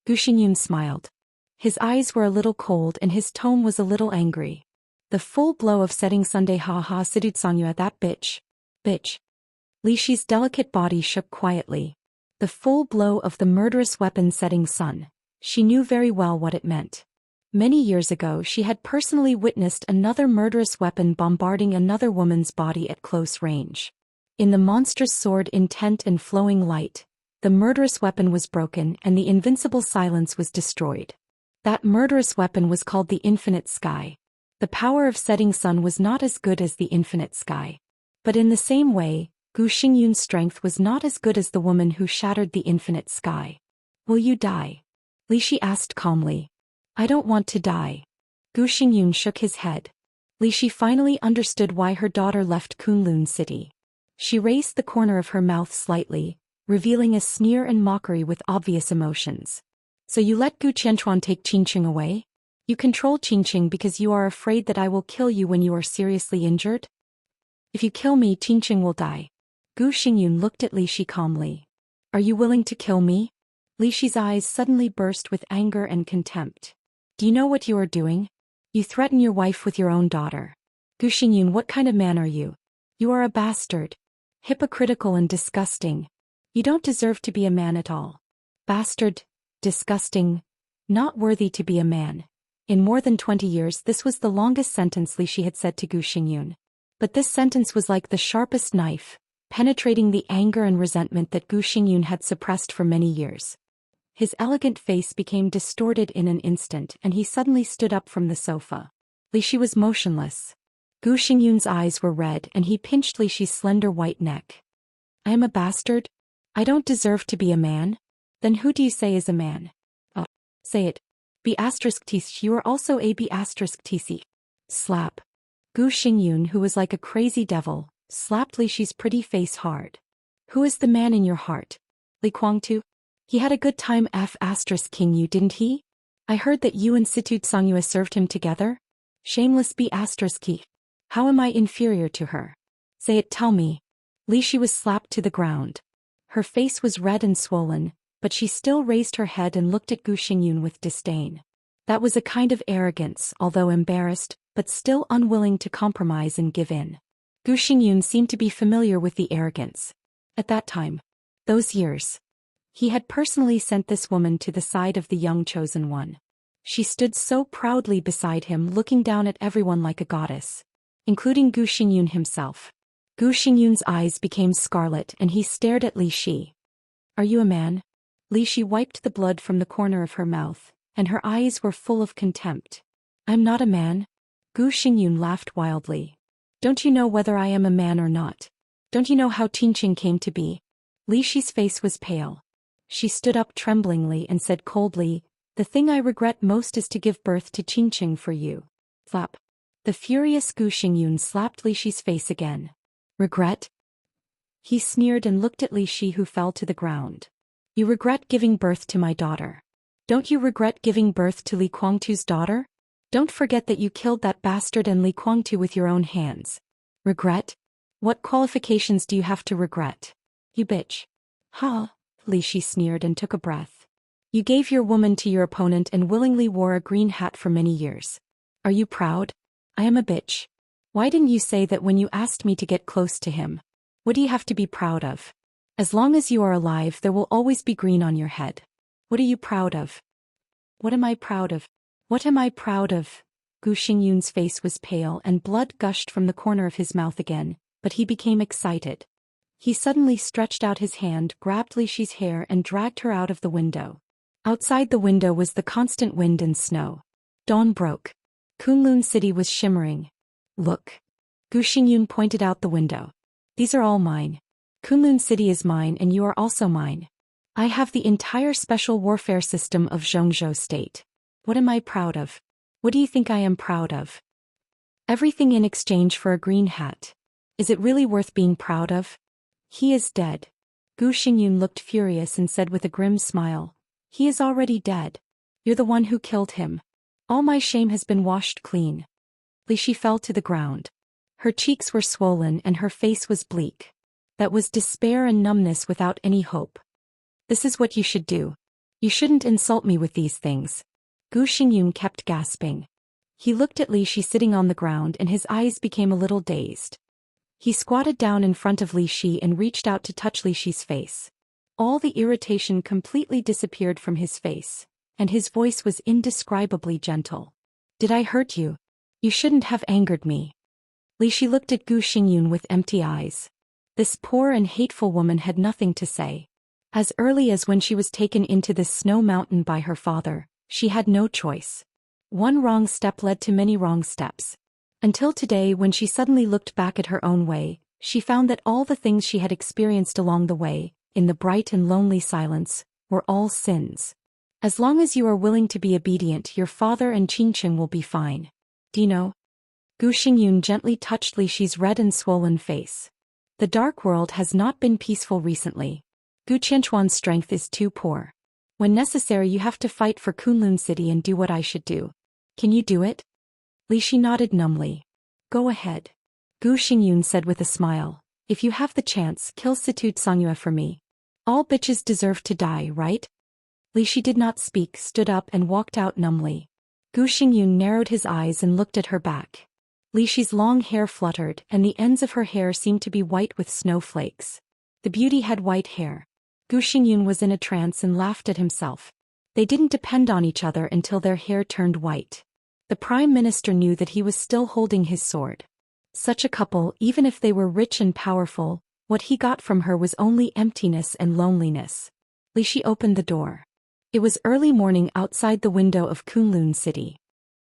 Gu Xingyun smiled. His eyes were a little cold and his tone was a little angry. "The full blow of setting Sunday, ha ha, Sidutsangyu, that bitch." Bitch. Li Shi's delicate body shook quietly. The full blow of the murderous weapon setting sun. She knew very well what it meant. Many years ago she had personally witnessed another murderous weapon bombarding another woman's body at close range. In the monstrous sword intent and flowing light, the murderous weapon was broken and the invincible silence was destroyed. That murderous weapon was called the Infinite Sky. The power of setting sun was not as good as the Infinite Sky. But in the same way, Gu Xingyun's strength was not as good as the woman who shattered the Infinite Sky. "Will you die?" Li Shi asked calmly. "I don't want to die." Gu Xingyun shook his head. Li Shi finally understood why her daughter left Kunlun City. She raised the corner of her mouth slightly, revealing a sneer and mockery with obvious emotions. "So you let Gu Qianchuan take Qingqing away? You control Qingqing because you are afraid that I will kill you when you are seriously injured? If you kill me, Qingqing will die." Gu Xingyun looked at Li Shi calmly. "Are you willing to kill me?" Li Shi's eyes suddenly burst with anger and contempt. "Do you know what you are doing? You threaten your wife with your own daughter. Gu Xingyun, what kind of man are you? You are a bastard. Hypocritical and disgusting. You don't deserve to be a man at all. Bastard, disgusting, not worthy to be a man." In more than 20 years this was the longest sentence Li Shi had said to Gu Xingyun. But this sentence was like the sharpest knife, penetrating the anger and resentment that Gu Xingyun had suppressed for many years. His elegant face became distorted in an instant and he suddenly stood up from the sofa. Li Shi was motionless. Gu Xingyun's eyes were red and he pinched Li Shi's slender white neck. "I am a bastard? I don't deserve to be a man? Then who do you say is a man? Oh, say it. B*tc, you are also a B*tc. Slap." Gu Xingyun, who was like a crazy devil, slapped Li Shi's pretty face hard. "Who is the man in your heart? Li Kuangtu? He had a good time King you, didn't he? I heard that you and Situ Tsangyu served him together? Shameless B*tc. How am I inferior to her? Say it, tell me." Li Shi was slapped to the ground. Her face was red and swollen, but she still raised her head and looked at Gu Xingyun with disdain. That was a kind of arrogance, although embarrassed, but still unwilling to compromise and give in. Gu Xingyun seemed to be familiar with the arrogance. At that time, those years, he had personally sent this woman to the side of the young chosen one. She stood so proudly beside him, looking down at everyone like a goddess. including Gu Xingyun himself. Gu Xingyun's eyes became scarlet and he stared at Li Shi. Are you a man? Li Shi wiped the blood from the corner of her mouth, and her eyes were full of contempt. I'm not a man. Gu Xingyun laughed wildly. Don't you know whether I am a man or not? Don't you know how Qingqing came to be? Li Shi's face was pale. She stood up tremblingly and said coldly, the thing I regret most is to give birth to Qingqing for you. Flap. The furious Gu Xingyun slapped Li Shi's face again. Regret? He sneered and looked at Li Shi, who fell to the ground. You regret giving birth to my daughter. Don't you regret giving birth to Li Guangtu's daughter? Don't forget that you killed that bastard and Li Guangtu with your own hands. Regret? What qualifications do you have to regret? You bitch. Ha! Li Shi sneered and took a breath. You gave your woman to your opponent and willingly wore a green hat for many years. Are you proud? I am a bitch. Why didn't you say that when you asked me to get close to him? What do you have to be proud of? As long as you are alive, there will always be green on your head. What are you proud of? What am I proud of? What am I proud of? Gu Xingyun's face was pale and blood gushed from the corner of his mouth again, but he became excited. He suddenly stretched out his hand, grabbed Li Shi's hair and dragged her out of the window. Outside the window was the constant wind and snow. Dawn broke. Kunlun City was shimmering. Look. Gu Xingyun pointed out the window. These are all mine. Kunlun City is mine and you are also mine. I have the entire special warfare system of Zhou State. What am I proud of? What do you think I am proud of? Everything in exchange for a green hat. Is it really worth being proud of? He is dead. Gu Xingyun looked furious and said with a grim smile, he is already dead. You're the one who killed him. All my shame has been washed clean. Li Shi fell to the ground. Her cheeks were swollen and her face was bleak. That was despair and numbness without any hope. This is what you should do. You shouldn't insult me with these things. Gu Xingyun kept gasping. He looked at Li Shi sitting on the ground and his eyes became a little dazed. He squatted down in front of Li Shi and reached out to touch Li Shi's face. All the irritation completely disappeared from his face, and his voice was indescribably gentle. Did I hurt you? You shouldn't have angered me. Li Shi looked at Gu Xingyun with empty eyes. This poor and hateful woman had nothing to say. As early as when she was taken into this snow mountain by her father, she had no choice. One wrong step led to many wrong steps. Until today, when she suddenly looked back at her own way, she found that all the things she had experienced along the way, in the bright and lonely silence, were all sins. As long as you are willing to be obedient, your father and Qingqing will be fine. Do you know? Gu Xingyun gently touched Li Shi's red and swollen face. The dark world has not been peaceful recently. Gu Qianchuan's strength is too poor. When necessary, you have to fight for Kunlun City and do what I should do. Can you do it? Li Shi nodded numbly. Go ahead. Gu Xingyun said with a smile. If you have the chance, kill Situ Songyue for me. All bitches deserve to die, right? Li Shi did not speak, stood up and walked out numbly. Gu Xingyun narrowed his eyes and looked at her back. Li Shi's long hair fluttered and the ends of her hair seemed to be white with snowflakes. The beauty had white hair. Gu Xingyun was in a trance and laughed at himself. They didn't depend on each other until their hair turned white. The Prime Minister knew that he was still holding his sword. Such a couple, even if they were rich and powerful, what he got from her was only emptiness and loneliness. Li Shi opened the door. It was early morning outside the window of Kunlun City.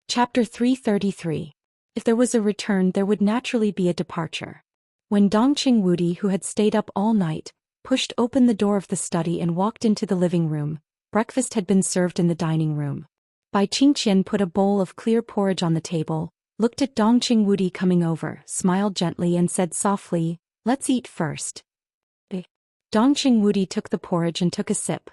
Chapter 333. If there was a return, there would naturally be a departure. When Dongqing Wudi, who had stayed up all night, pushed open the door of the study and walked into the living room, breakfast had been served in the dining room. Bai Qingqian put a bowl of clear porridge on the table, looked at Dongqing Wudi coming over, smiled gently and said softly, let's eat first. Dongqing Wudi took the porridge and took a sip.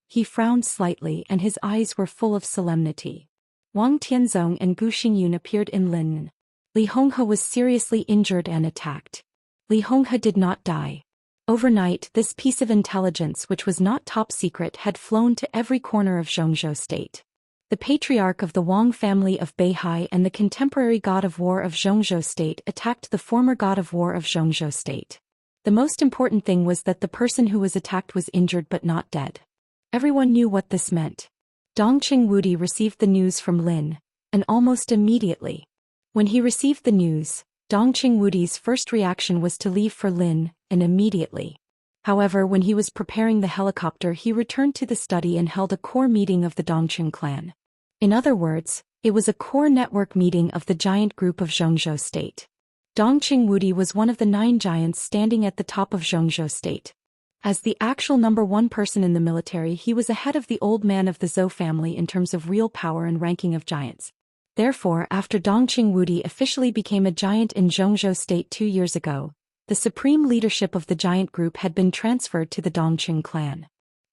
He frowned slightly and his eyes were full of solemnity. Wang Tianzong and Gu Xingyun appeared in Lin. Li Honghe was seriously injured and attacked. Li Honghe did not die. Overnight, this piece of intelligence, which was not top secret, had flown to every corner of Zhou State. The patriarch of the Wang family of Beihai and the contemporary god of war of Zhou State attacked the former god of war of Zhou State. The most important thing was that the person who was attacked was injured but not dead. Everyone knew what this meant. Dongqing Wudi received the news from Lin, and almost immediately. When he received the news, Dongqing Wudi's first reaction was to leave for Lin, and immediately. However, when he was preparing the helicopter, he returned to the study and held a core meeting of the Dongqing clan. In other words, it was a core network meeting of the giant group of Zhou State. Dongqing Wudi was one of the 9 giants standing at the top of Zhou State. As the actual number 1 person in the military, he was ahead of the old man of the Zhou family in terms of real power and ranking of giants. Therefore, after Dongqing Wudi officially became a giant in Zhou State 2 years ago, the supreme leadership of the giant group had been transferred to the Dongqing clan.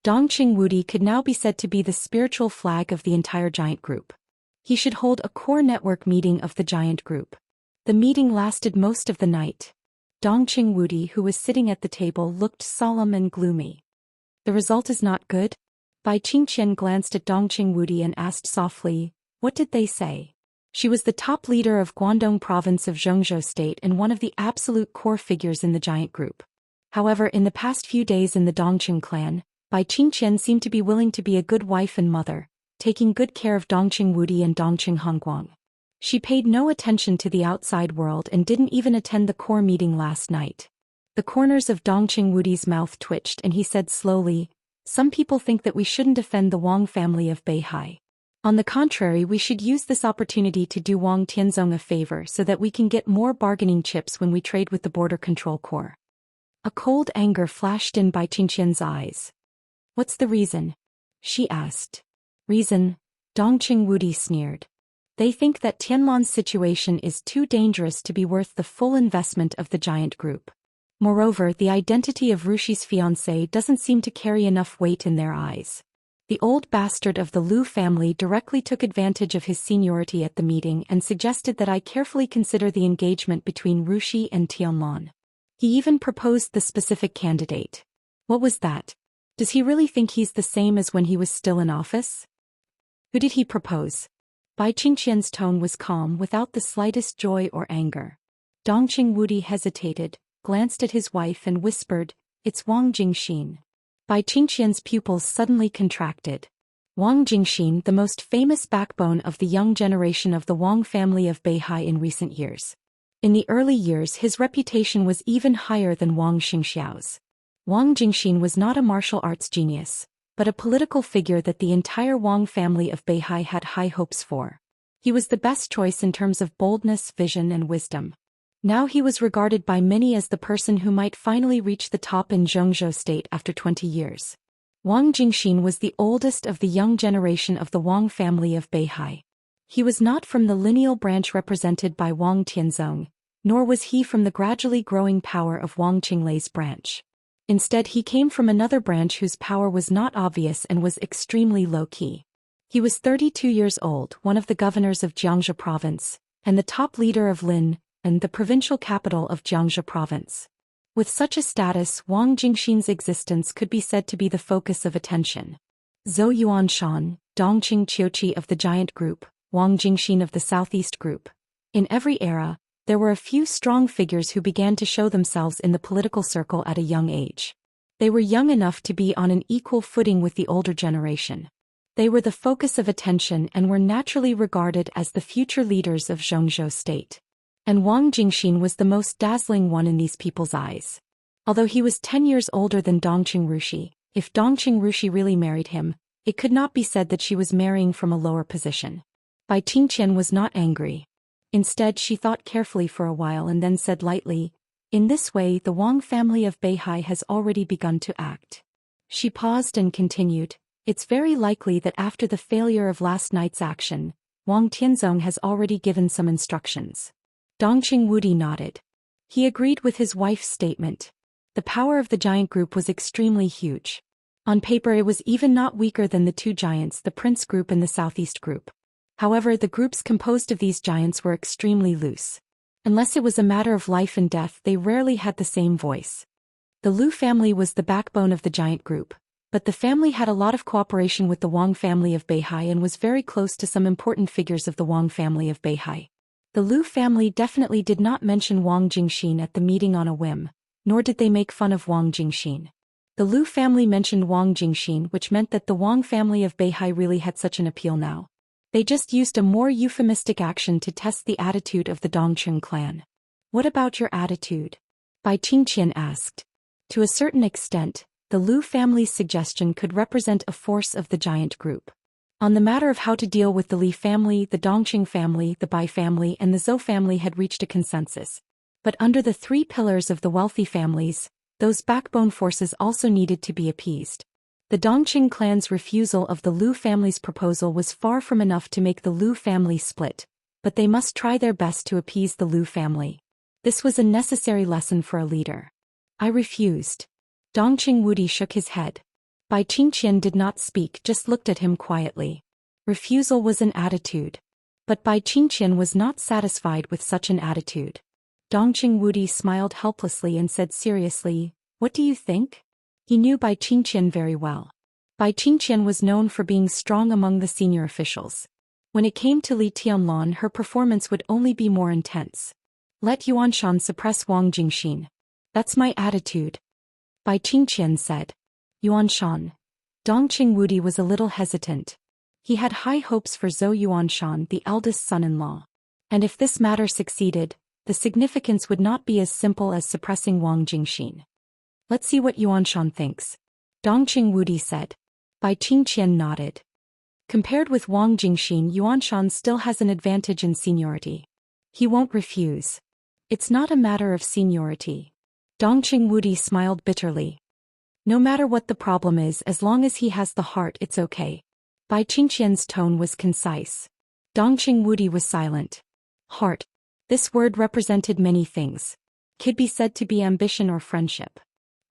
Dongqing Wudi could now be said to be the spiritual flag of the entire giant group. He should hold a core network meeting of the giant group. The meeting lasted most of the night. Dongqing Wudi, who was sitting at the table, looked solemn and gloomy. The result is not good? Bai Qingqian glanced at Dongqing Wudi and asked softly, "What did they say?" She was the top leader of Guangdong province of Zhou State and one of the absolute core figures in the giant group. However, in the past few days in the Dongqing clan, Bai Qingqian seemed to be willing to be a good wife and mother, taking good care of Dongqing Wudi and Dongqing Hongguang. She paid no attention to the outside world and didn't even attend the core meeting last night. The corners of Dongqing Wudi's mouth twitched and he said slowly, "Some people think that we shouldn't defend the Wang family of Beihai. On the contrary, we should use this opportunity to do Wang Tianzong a favor so that we can get more bargaining chips when we trade with the Border Control Corps." A cold anger flashed in Bai Qingqian's eyes. "What's the reason?" she asked. "Reason?" Dongqing Wudi sneered. "They think that Tianlan's situation is too dangerous to be worth the full investment of the giant group. Moreover, the identity of Rushi's fiancé doesn't seem to carry enough weight in their eyes." The old bastard of the Liu family directly took advantage of his seniority at the meeting and suggested that I carefully consider the engagement between Rushi and Tianlan. He even proposed the specific candidate. What was that? Does he really think he's the same as when he was still in office? Who did he propose? Bai Qingqian's tone was calm without the slightest joy or anger. Dongqing Wudi hesitated, glanced at his wife and whispered, "It's Wang Jingxin." Bai Qingqian's pupils suddenly contracted. Wang Jingxin, the most famous backbone of the young generation of the Wang family of Beihai in recent years. In the early years, his reputation was even higher than Wang Xingxiao's. Wang Jingxin was not a martial arts genius, but a political figure that the entire Wang family of Beihai had high hopes for. He was the best choice in terms of boldness, vision, and wisdom. Now he was regarded by many as the person who might finally reach the top in Zhou State after 20 years. Wang Jingxin was the oldest of the young generation of the Wang family of Beihai. He was not from the lineal branch represented by Wang Tianzong, nor was he from the gradually growing power of Wang Qinglei's branch. Instead, he came from another branch whose power was not obvious and was extremely low-key. He was 32 years old, one of the governors of Xianxia province, and the top leader of Lin, and the provincial capital of Xianxia province. With such a status, Wang Jingxin's existence could be said to be the focus of attention. Zhou Yuanshan, Dongqing Qiuqi of the giant group, Wang Jingxin of the southeast group. In every era, there were a few strong figures who began to show themselves in the political circle at a young age. They were young enough to be on an equal footing with the older generation. They were the focus of attention and were naturally regarded as the future leaders of Zhou State. And Wang Jingxin was the most dazzling one in these people's eyes. Although he was 10 years older than Dongqing Rushi, if Dongqing Rushi really married him, it could not be said that she was marrying from a lower position. Bai Qingqian was not angry. Instead, she thought carefully for a while and then said lightly, "In this way, the Wang family of Beihai has already begun to act." She paused and continued, "It's very likely that after the failure of last night's action, Wang Tianzong has already given some instructions." Dongqing Wudi nodded. He agreed with his wife's statement. The power of the giant group was extremely huge. On paper, it was even not weaker than the 2 giants, the Prince group and the Southeast group. However, the groups composed of these giants were extremely loose. Unless it was a matter of life and death, they rarely had the same voice. The Liu family was the backbone of the giant group, but the family had a lot of cooperation with the Wang family of Beihai and was very close to some important figures of the Wang family of Beihai. The Liu family definitely did not mention Wang Jingxin at the meeting on a whim, nor did they make fun of Wang Jingxin. The Liu family mentioned Wang Jingxin, which meant that the Wang family of Beihai really had such an appeal now. They just used a more euphemistic action to test the attitude of the Dongqing clan. What about your attitude? Bai Qingqian asked. To a certain extent, the Lu family's suggestion could represent a force of the giant group. On the matter of how to deal with the Li family, the Dongqing family, the Bai family and the Zhou family had reached a consensus. But under the three pillars of the wealthy families, those backbone forces also needed to be appeased. The Dongqing clan's refusal of the Lu family's proposal was far from enough to make the Lu family split, but they must try their best to appease the Lu family. This was a necessary lesson for a leader. I refused. Dongqing Wudi shook his head. Bai Qingqian did not speak, just looked at him quietly. Refusal was an attitude. But Bai Qingqian was not satisfied with such an attitude. Dongqing Wudi smiled helplessly and said seriously, "What do you think?" He knew Bai Qingqian very well. Bai Qingqian was known for being strong among the senior officials. When it came to Li Tianlan, her performance would only be more intense. Let Yuanshan suppress Wang Jingxin. That's my attitude. Bai Qingqian said. Yuanshan. Dongqing Wudi was a little hesitant. He had high hopes for Zhou Yuanshan, the eldest son-in-law. And if this matter succeeded, the significance would not be as simple as suppressing Wang Jingxin. Let's see what Yuanshan thinks. Dongqing Wudi said. Bai Qingqian nodded. Compared with Wang Jingxin, Yuanshan still has an advantage in seniority. He won't refuse. It's not a matter of seniority. Dongqing Wudi smiled bitterly. No matter what the problem is, as long as he has the heart, it's okay. Bai Qingqian's tone was concise. Dongqing Wudi was silent. Heart. This word represented many things. Could be said to be ambition or friendship.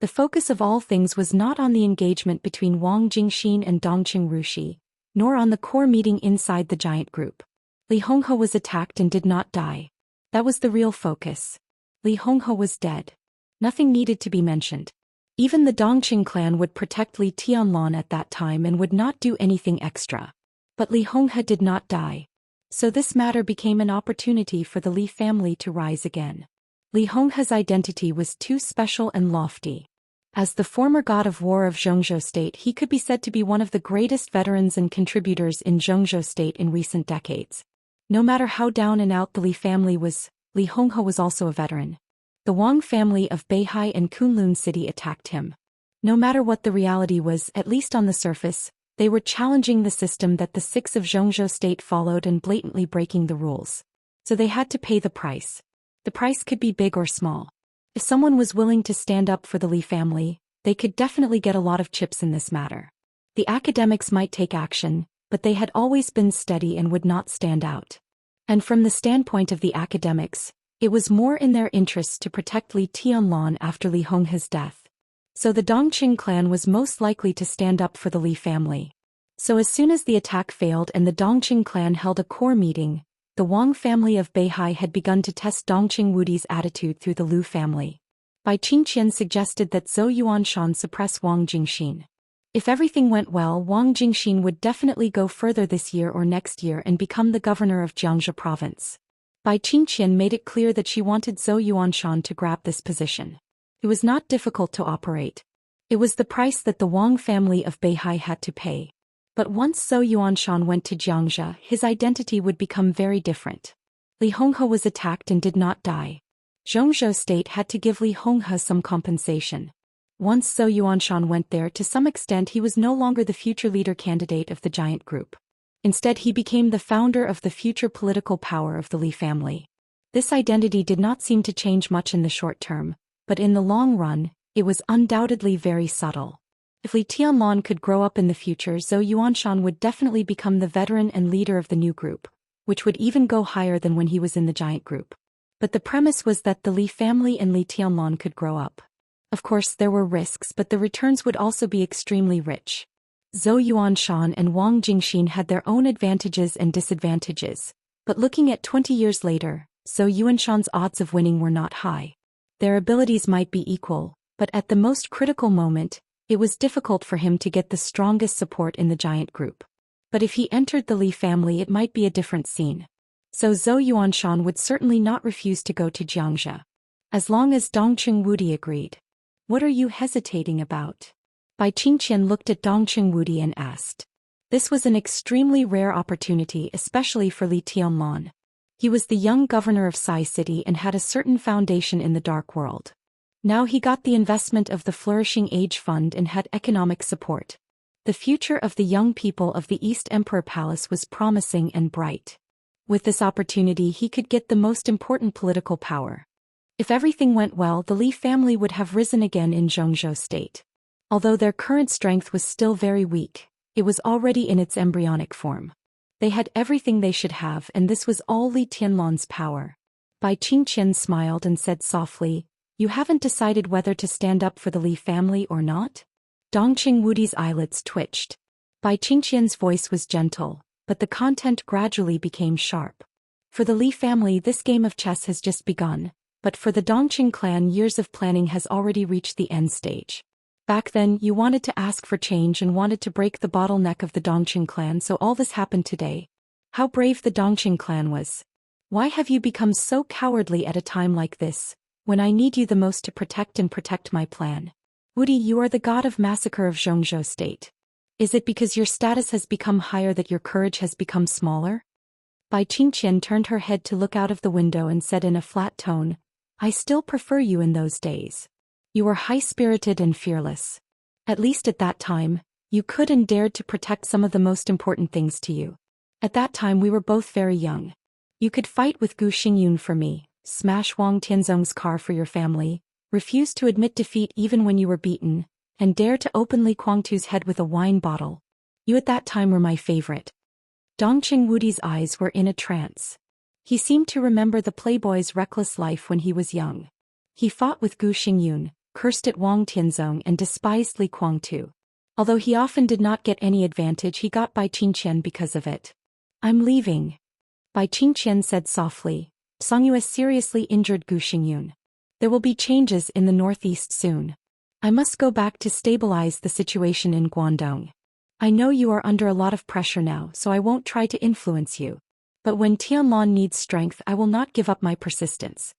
The focus of all things was not on the engagement between Wang Jingxin and Dongqing Rushi, nor on the core meeting inside the giant group. Li Honghe was attacked and did not die. That was the real focus. Li Honghe was dead. Nothing needed to be mentioned. Even the Dongqing clan would protect Li Tianlan at that time and would not do anything extra. But Li Honghe did not die. So this matter became an opportunity for the Li family to rise again. Li Honghe's identity was too special and lofty. As the former god of war of Zhongzhou state, he could be said to be one of the greatest veterans and contributors in Zhongzhou state in recent decades. No matter how down and out the Li family was, Li Honghe was also a veteran. The Wang family of Beihai and Kunlun City attacked him. No matter what the reality was, at least on the surface, they were challenging the system that the six of Zhongzhou state followed and blatantly breaking the rules. So they had to pay the price. The price could be big or small. If someone was willing to stand up for the Li family, they could definitely get a lot of chips in this matter. The academics might take action, but they had always been steady and would not stand out. And from the standpoint of the academics, it was more in their interests to protect Li Tianlan after Li Honghe's death. So the Dongqing clan was most likely to stand up for the Li family. So as soon as the attack failed and the Dongqing clan held a core meeting, the Wang family of Beihai had begun to test Dongqing Wudi's attitude through the Lu family. Bai Qingqian suggested that Zhou Yuanshan suppress Wang Jingxin. If everything went well, Wang Jingxin would definitely go further this year or next year and become the governor of Jiangxia province. Bai Qingqian made it clear that she wanted Zhou Yuanshan to grab this position. It was not difficult to operate. It was the price that the Wang family of Beihai had to pay. But once Zhou Yuanshan went to Jiangxia, his identity would become very different. Li Honghe was attacked and did not die. Zhongzhou state had to give Li Honghe some compensation. Once Zhou Yuanshan went there, to some extent he was no longer the future leader candidate of the giant group. Instead he became the founder of the future political power of the Li family. This identity did not seem to change much in the short term, but in the long run, it was undoubtedly very subtle. If Li Tianlan could grow up in the future, Zhou Yuanshan would definitely become the veteran and leader of the new group, which would even go higher than when he was in the giant group. But the premise was that the Li family and Li Tianlan could grow up. Of course there were risks, but the returns would also be extremely rich. Zhou Yuanshan and Wang Jingxin had their own advantages and disadvantages, but looking at 20 years later, Zhou Yuanshan's odds of winning were not high. Their abilities might be equal, but at the most critical moment, it was difficult for him to get the strongest support in the giant group. But if he entered the Li family, it might be a different scene. So Zhou Yuanshan would certainly not refuse to go to Jiangxia. As long as Dongqing Wudi agreed. What are you hesitating about? Bai Qingqian looked at Dongqing Wudi and asked. This was an extremely rare opportunity, especially for Li Tianlan. He was the young governor of Sai City and had a certain foundation in the dark world. Now he got the investment of the Flourishing Age Fund and had economic support. The future of the young people of the East Emperor Palace was promising and bright. With this opportunity he could get the most important political power. If everything went well, the Li family would have risen again in Zhongzhou state. Although their current strength was still very weak, it was already in its embryonic form. They had everything they should have, and this was all Li Tianlan's power. Bai Qingqian smiled and said softly, "You haven't decided whether to stand up for the Li family or not?" Dongqing Wudi's eyelids twitched. Bai Qingqian's voice was gentle, but the content gradually became sharp. For the Li family, this game of chess has just begun, but for the Dongqing clan, years of planning has already reached the end stage. Back then, you wanted to ask for change and wanted to break the bottleneck of the Dongqing clan, so all this happened today. How brave the Dongqing clan was. Why have you become so cowardly at a time like this, when I need you the most to protect my plan? Wudi, you are the god of massacre of Zhongzhou state. Is it because your status has become higher that your courage has become smaller? Bai Qingqian turned her head to look out of the window and said in a flat tone, "I still prefer you in those days. You were high-spirited and fearless. At least at that time, you could and dared to protect some of the most important things to you. At that time we were both very young. You could fight with Gu Xingyun for me, smash Wang Tianzong's car for your family, refuse to admit defeat even when you were beaten, and dare to openly Quangtu's head with a wine bottle. You at that time were my favorite." Dongqing Wudi's eyes were in a trance. He seemed to remember the playboy's reckless life when he was young. He fought with Gu Xingyun, cursed at Wang Tianzong and despised Li Quangtu. Although he often did not get any advantage, he got Bai Qingqian because of it. "I'm leaving," Bai Qingqian said softly. "Songyue seriously injured Gu Xingyun. There will be changes in the northeast soon. I must go back to stabilize the situation in Guangdong. I know you are under a lot of pressure now, so I won't try to influence you. But when Tianlan needs strength, I will not give up my persistence."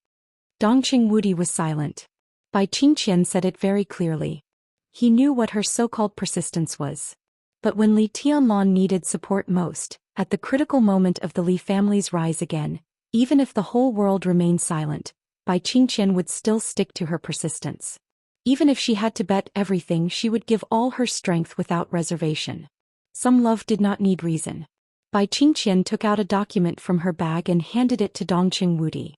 Dongqing Wudi was silent. Bai Qingqian said it very clearly. He knew what her so-called persistence was. But when Li Tianlan needed support most, at the critical moment of the Li family's rise again, even if the whole world remained silent, Bai Qingqian would still stick to her persistence. Even if she had to bet everything, she would give all her strength without reservation. Some love did not need reason. Bai Qingqian took out a document from her bag and handed it to Dongqing Wudi.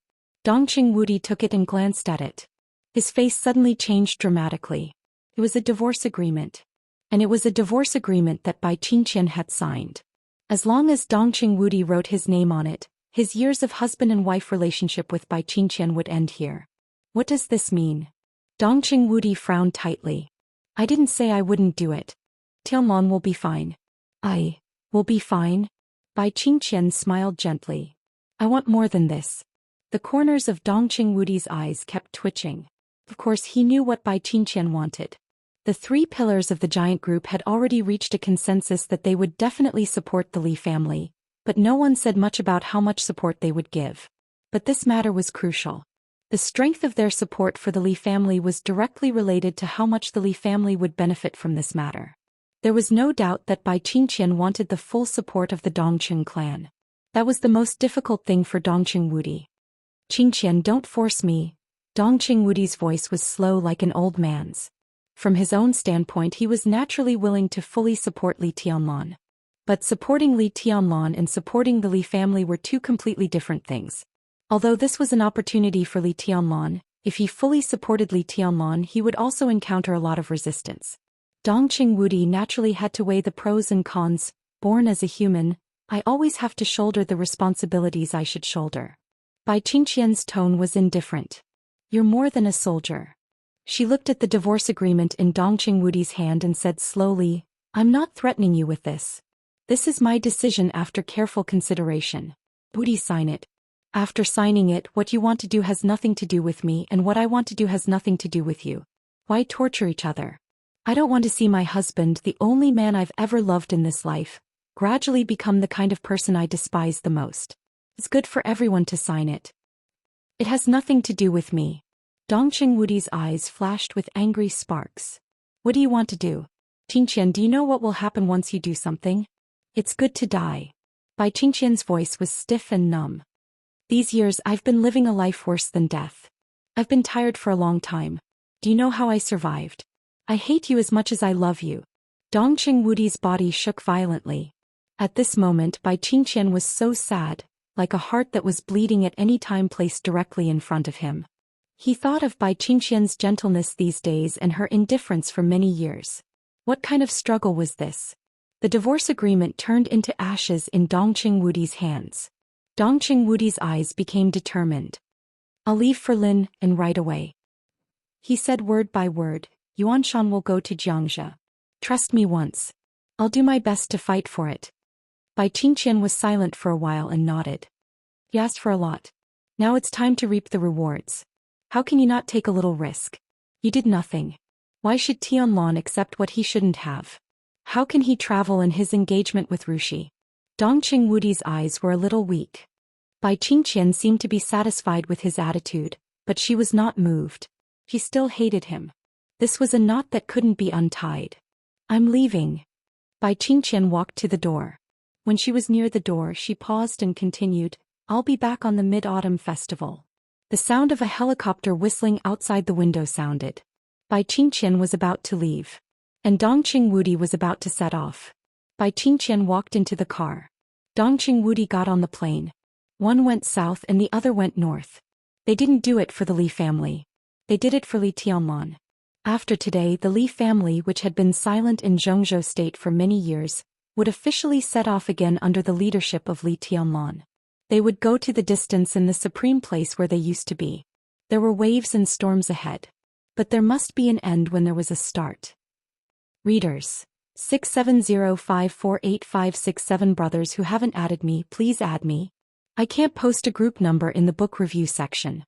Dongqing Wudi took it and glanced at it. His face suddenly changed dramatically. It was a divorce agreement. And it was a divorce agreement that Bai Qingqian had signed. As long as Dongqing Wudi wrote his name on it, his years of husband and wife relationship with Bai Qingqian would end here. What does this mean? Dongqing Wudi frowned tightly. "I didn't say I wouldn't do it. Tianlan will be fine." "I will be fine?" Bai Qingqian smiled gently. "I want more than this." The corners of Dongqing Wudi's eyes kept twitching. Of course he knew what Bai Qingqian wanted. The three pillars of the giant group had already reached a consensus that they would definitely support the Li family, but no one said much about how much support they would give. But this matter was crucial. The strength of their support for the Li family was directly related to how much the Li family would benefit from this matter. There was no doubt that Bai Qingqian wanted the full support of the Dongqing clan. That was the most difficult thing for Dongqing Wudi. "Qingqian, don't force me." Dongqing Wudi's voice was slow like an old man's. From his own standpoint, he was naturally willing to fully support Li Tianlan. But supporting Li Tianlan and supporting the Li family were two completely different things. Although this was an opportunity for Li Tianlan, if he fully supported Li Tianlan, he would also encounter a lot of resistance. Dongqing Wudi naturally had to weigh the pros and cons. Born as a human, I always have to shoulder the responsibilities I should shoulder. Bai Qingqian's tone was indifferent. "You're more than a soldier." She looked at the divorce agreement in Dongqing Wudi's hand and said slowly, "I'm not threatening you with this. This is my decision after careful consideration. Wudi, sign it. After signing it, what you want to do has nothing to do with me, and what I want to do has nothing to do with you. Why torture each other? I don't want to see my husband, the only man I've ever loved in this life, gradually become the kind of person I despise the most. It's good for everyone to sign it. It has nothing to do with me." Dongqing Wudi's eyes flashed with angry sparks. "What do you want to do? Qingqian, do you know what will happen once you do something? It's good to die." Bai Qingqian's voice was stiff and numb. These years I've been living a life worse than death. I've been tired for a long time. Do you know how I survived? I hate you as much as I love you. Dongqing Wudi's body shook violently. At this moment Bai Qingqian was so sad, like a heart that was bleeding at any time placed directly in front of him. He thought of Bai Qingqian's gentleness these days and her indifference for many years. What kind of struggle was this? The divorce agreement turned into ashes in Dongqing Wudi's hands. Dongqing Wudi's eyes became determined. I'll leave for Lin, and right away. He said word by word, Yuanshan will go to Xianxia. Trust me once. I'll do my best to fight for it. Bai Qingqian was silent for a while and nodded. You asked for a lot. Now it's time to reap the rewards. How can you not take a little risk? You did nothing. Why should Tianlong accept what he shouldn't have? How can he travel in his engagement with Rushi? Dongqing Wudi's eyes were a little weak. Bai Qingqian seemed to be satisfied with his attitude, but she was not moved. She still hated him. This was a knot that couldn't be untied. I'm leaving. Bai Qingqian walked to the door. When she was near the door she paused and continued, I'll be back on the Mid-Autumn Festival. The sound of a helicopter whistling outside the window sounded. Bai Qingqian was about to leave. And Dongqing Wudi was about to set off. Bai Qingqian walked into the car. Dongqing Wudi got on the plane. One went south and the other went north. They didn't do it for the Li family. They did it for Li Tianlong. After today the Li family, which had been silent in Zhongzhou state for many years, would officially set off again under the leadership of Li Tianlong. They would go to the distance in the supreme place where they used to be. There were waves and storms ahead. But there must be an end when there was a start. Readers. 670548567 brothers who haven't added me, please add me. I can't post a group number in the book review section.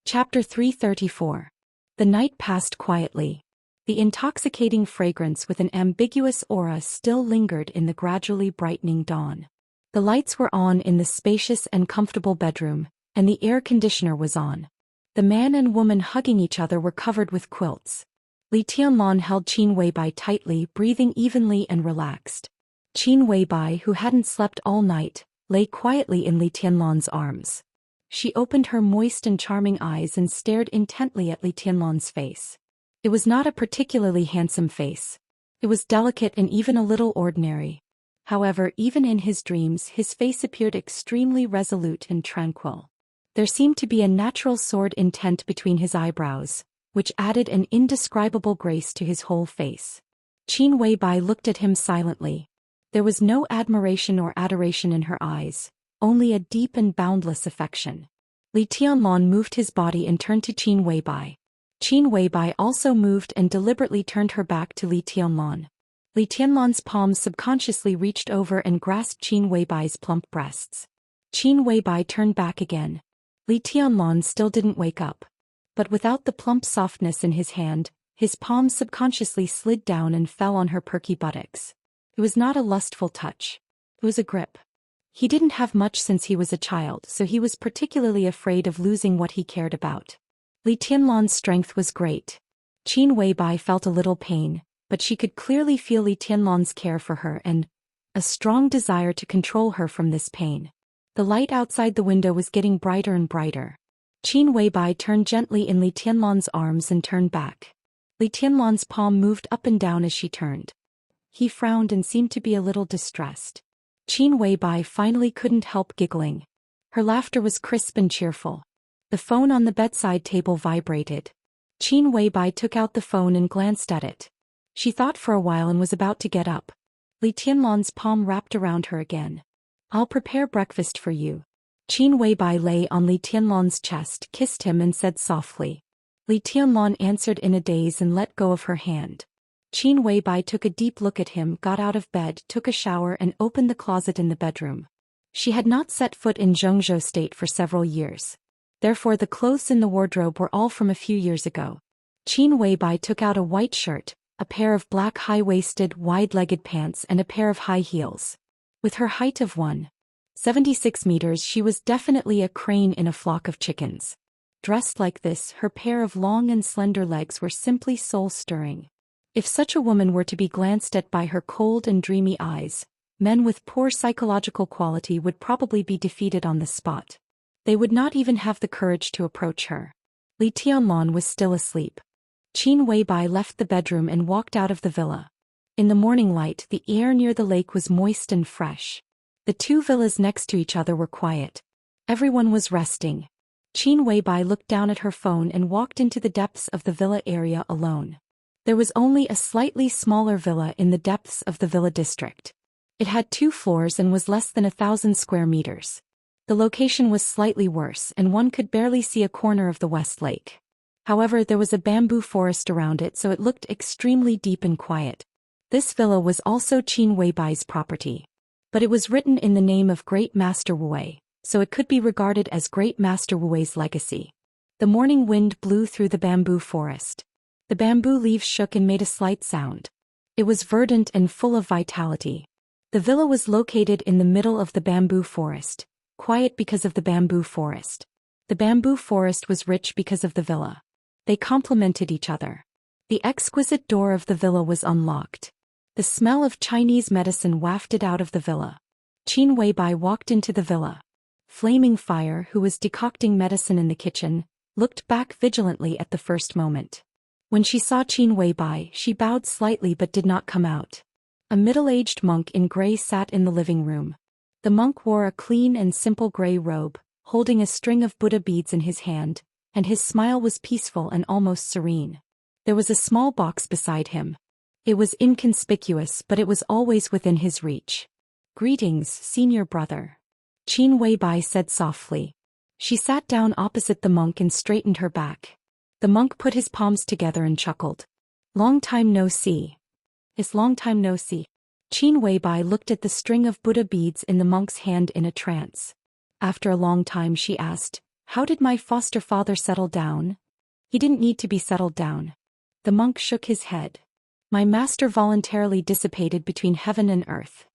Chapter 334. The night passed quietly. The intoxicating fragrance with an ambiguous aura still lingered in the gradually brightening dawn. The lights were on in the spacious and comfortable bedroom, and the air conditioner was on. The man and woman hugging each other were covered with quilts. Li Tianlong held Qin Weibai tightly, breathing evenly and relaxed. Qin Weibai, who hadn't slept all night, lay quietly in Li Tianlong's arms. She opened her moist and charming eyes and stared intently at Li Tianlong's face. It was not a particularly handsome face. It was delicate and even a little ordinary. However, even in his dreams his face appeared extremely resolute and tranquil. There seemed to be a natural sword intent between his eyebrows, which added an indescribable grace to his whole face. Qin Weibai looked at him silently. There was no admiration or adoration in her eyes, only a deep and boundless affection. Li Tianlong moved his body and turned to Qin Weibai. Qin Weibai also moved and deliberately turned her back to Li Tianlong. Li Tianlong's palms subconsciously reached over and grasped Qin Weibai's plump breasts. Qin Weibai turned back again. Li Tianlong still didn't wake up. But without the plump softness in his hand, his palms subconsciously slid down and fell on her perky buttocks. It was not a lustful touch. It was a grip. He didn't have much since he was a child, so he was particularly afraid of losing what he cared about. Li Tianlong's strength was great. Qin Weibai felt a little pain, but she could clearly feel Li Tianlong's care for her and a strong desire to control her from this pain. The light outside the window was getting brighter and brighter. Qin Weibai turned gently in Li Tianlong's arms and turned back. Li Tianlong's palm moved up and down as she turned. He frowned and seemed to be a little distressed. Qin Weibai finally couldn't help giggling. Her laughter was crisp and cheerful. The phone on the bedside table vibrated. Qin Weibai took out the phone and glanced at it. She thought for a while and was about to get up. Li Tianlong's palm wrapped around her again. I'll prepare breakfast for you. Qin Weibai lay on Li Tianlong's chest, kissed him and said softly. Li Tianlong answered in a daze and let go of her hand. Qin Weibai took a deep look at him, got out of bed, took a shower and opened the closet in the bedroom. She had not set foot in Zhongzhou state for several years. Therefore the clothes in the wardrobe were all from a few years ago. Qin Weibai took out a white shirt, a pair of black high-waisted, wide-legged pants and a pair of high heels. With her height of 1.76 meters she was definitely a crane in a flock of chickens. Dressed like this, her pair of long and slender legs were simply soul-stirring. If such a woman were to be glanced at by her cold and dreamy eyes, men with poor psychological quality would probably be defeated on the spot. They would not even have the courage to approach her. Li Tianlan was still asleep. Qin Weibai left the bedroom and walked out of the villa. In the morning light, the air near the lake was moist and fresh. The two villas next to each other were quiet. Everyone was resting. Qin Weibai looked down at her phone and walked into the depths of the villa area alone. There was only a slightly smaller villa in the depths of the villa district. It had 2 floors and was less than 1,000 square meters. The location was slightly worse and one could barely see a corner of the West Lake. However, there was a bamboo forest around it, so it looked extremely deep and quiet. This villa was also Qin Weibai's property. But it was written in the name of Great Master Wu, so it could be regarded as Great Master Wu's legacy. The morning wind blew through the bamboo forest. The bamboo leaves shook and made a slight sound. It was verdant and full of vitality. The villa was located in the middle of the bamboo forest, quiet because of the bamboo forest. The bamboo forest was rich because of the villa. They complemented each other. The exquisite door of the villa was unlocked. The smell of Chinese medicine wafted out of the villa. Qin Weibai walked into the villa. Flaming Fire, who was decocting medicine in the kitchen, looked back vigilantly at the first moment. When she saw Qin Weibai, she bowed slightly but did not come out. A middle-aged monk in gray sat in the living room. The monk wore a clean and simple gray robe, holding a string of Buddha beads in his hand, and his smile was peaceful and almost serene. There was a small box beside him. It was inconspicuous, but it was always within his reach. "Greetings, senior brother," Qin Weibai said softly. She sat down opposite the monk and straightened her back. The monk put his palms together and chuckled. "Long time no see." "It's long time no see." Qin Weibai looked at the string of Buddha beads in the monk's hand in a trance. After a long time she asked, "How did my foster father settle down?" "He didn't need to be settled down." The monk shook his head. "My master voluntarily dissipated between heaven and earth.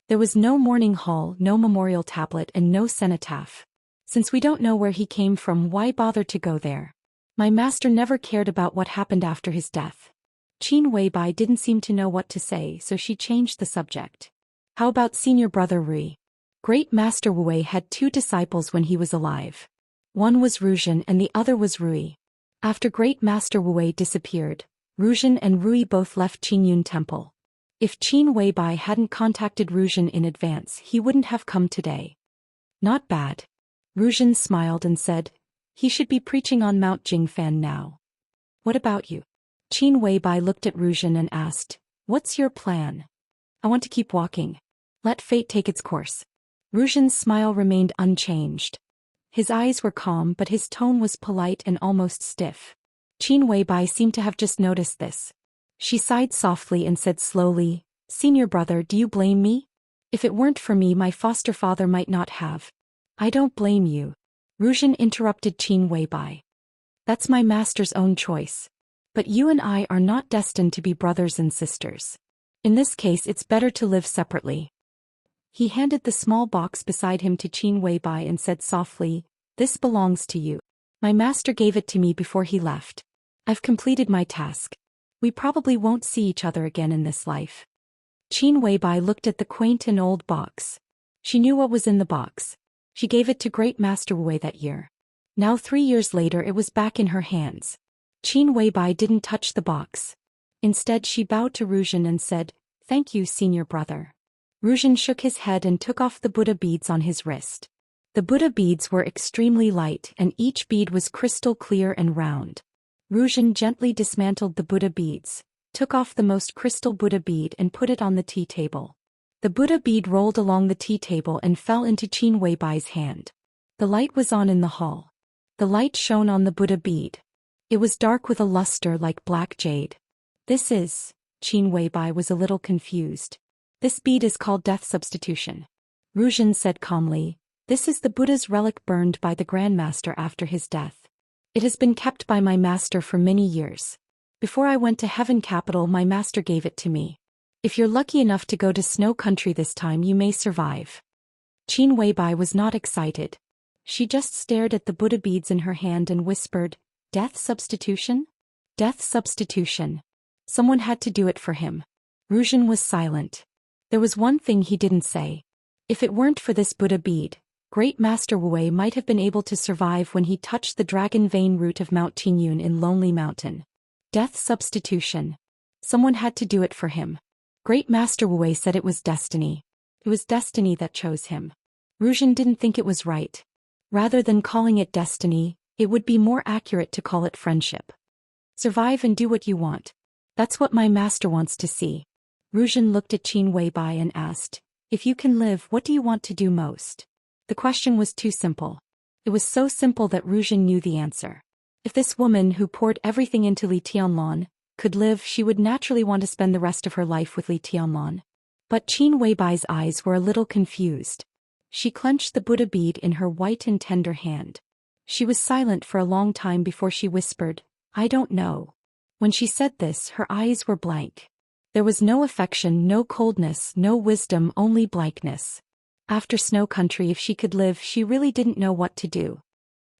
There was no mourning hall, no memorial tablet, and no cenotaph. Since we don't know where he came from, why bother to go there? My master never cared about what happened after his death." Qin Weibai didn't seem to know what to say, so she changed the subject. "How about senior brother Rui?" Great Master Wu had 2 disciples when he was alive. One was Ruzhen and the other was Rui. After Great Master Wu disappeared, Ruzhen and Rui both left Qingyun Temple. If Qin Weibai hadn't contacted Ruzhen in advance, he wouldn't have come today. "Not bad." Ruzhen smiled and said, "He should be preaching on Mount Jingfan now." "What about you?" Qin Weibai looked at Ruzhen and asked, "What's your plan?" "I want to keep walking. Let fate take its course." Ruzhen's smile remained unchanged. His eyes were calm, but his tone was polite and almost stiff. Qin Weibai seemed to have just noticed this. She sighed softly and said slowly, "Senior brother, do you blame me? If it weren't for me, my foster father might not have." "I don't blame you." Ruzhen interrupted Qin Weibai. "That's my master's own choice. But you and I are not destined to be brothers and sisters. In this case, it's better to live separately." He handed the small box beside him to Qin Weibai and said softly, "This belongs to you. My master gave it to me before he left. I've completed my task. We probably won't see each other again in this life." Qin Weibai looked at the quaint and old box. She knew what was in the box. She gave it to Great Master Wu that year. Now 3 years later it was back in her hands. Qin Weibai didn't touch the box. Instead she bowed to Ruzhen and said, "Thank you, senior brother." Ruzhen shook his head and took off the Buddha beads on his wrist. The Buddha beads were extremely light and each bead was crystal clear and round. Ruzhen gently dismantled the Buddha beads, took off the most crystal Buddha bead and put it on the tea table. The Buddha bead rolled along the tea table and fell into Qin Weibai's hand. The light was on in the hall. The light shone on the Buddha bead. It was dark with a luster like black jade. "This is..." Qin Weibai was a little confused. "This bead is called Death Substitution." Ruzhen said calmly, "This is the Buddha's relic burned by the Grand Master after his death. It has been kept by my master for many years. Before I went to Heaven Capital, my master gave it to me. If you're lucky enough to go to Snow Country this time, you may survive." Qin Weibai was not excited. She just stared at the Buddha beads in her hand and whispered, "Death substitution? Death substitution. Someone had to do it for him." Ruzhen was silent. There was one thing he didn't say. If it weren't for this Buddha bead, Great Master Wu might have been able to survive when he touched the dragon vein root of Mount Qingyun in Lonely Mountain. Death substitution. Someone had to do it for him. Great Master Wu said it was destiny. It was destiny that chose him. Ruzhen didn't think it was right. Rather than calling it destiny, it would be more accurate to call it friendship. Survive and do what you want. That's what my master wants to see. Ruzhen looked at Qin Weibai and asked, if you can live, what do you want to do most? The question was too simple. It was so simple that Ruzhen knew the answer. If this woman who poured everything into Li Tianlan could live, she would naturally want to spend the rest of her life with Li Tianlan. But Qin Weibai's eyes were a little confused. She clenched the Buddha bead in her white and tender hand. She was silent for a long time before she whispered, I don't know. When she said this, her eyes were blank. There was no affection, no coldness, no wisdom, only blankness. After Snow Country, if she could live, she really didn't know what to do.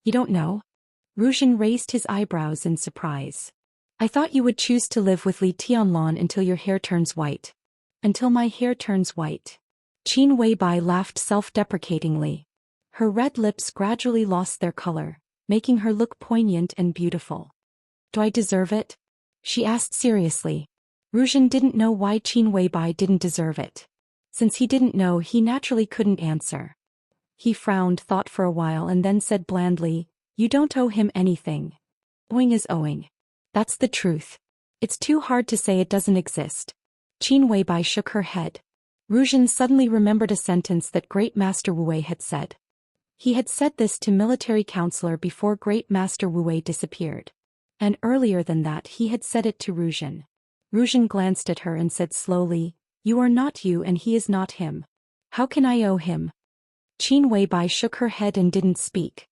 You don't know? Ruzhen raised his eyebrows in surprise. I thought you would choose to live with Li Tianlan until your hair turns white. Until my hair turns white. Qin Weibai laughed self-deprecatingly. Her red lips gradually lost their color, making her look poignant and beautiful. Do I deserve it? She asked seriously. Ruzhen didn't know why Qin Weibai didn't deserve it. Since he didn't know, he naturally couldn't answer. He frowned, thought for a while, and then said blandly, you don't owe him anything. Owing is owing. That's the truth. It's too hard to say it doesn't exist. Qin Weibai shook her head. Ruzhen suddenly remembered a sentence that Great Master Wu had said. He had said this to military counselor before Great Master Wu disappeared. And earlier than that he had said it to Ruzhen. Ruzhen glanced at her and said slowly, you are not you and he is not him. How can I owe him? Qin Weibai shook her head and didn't speak.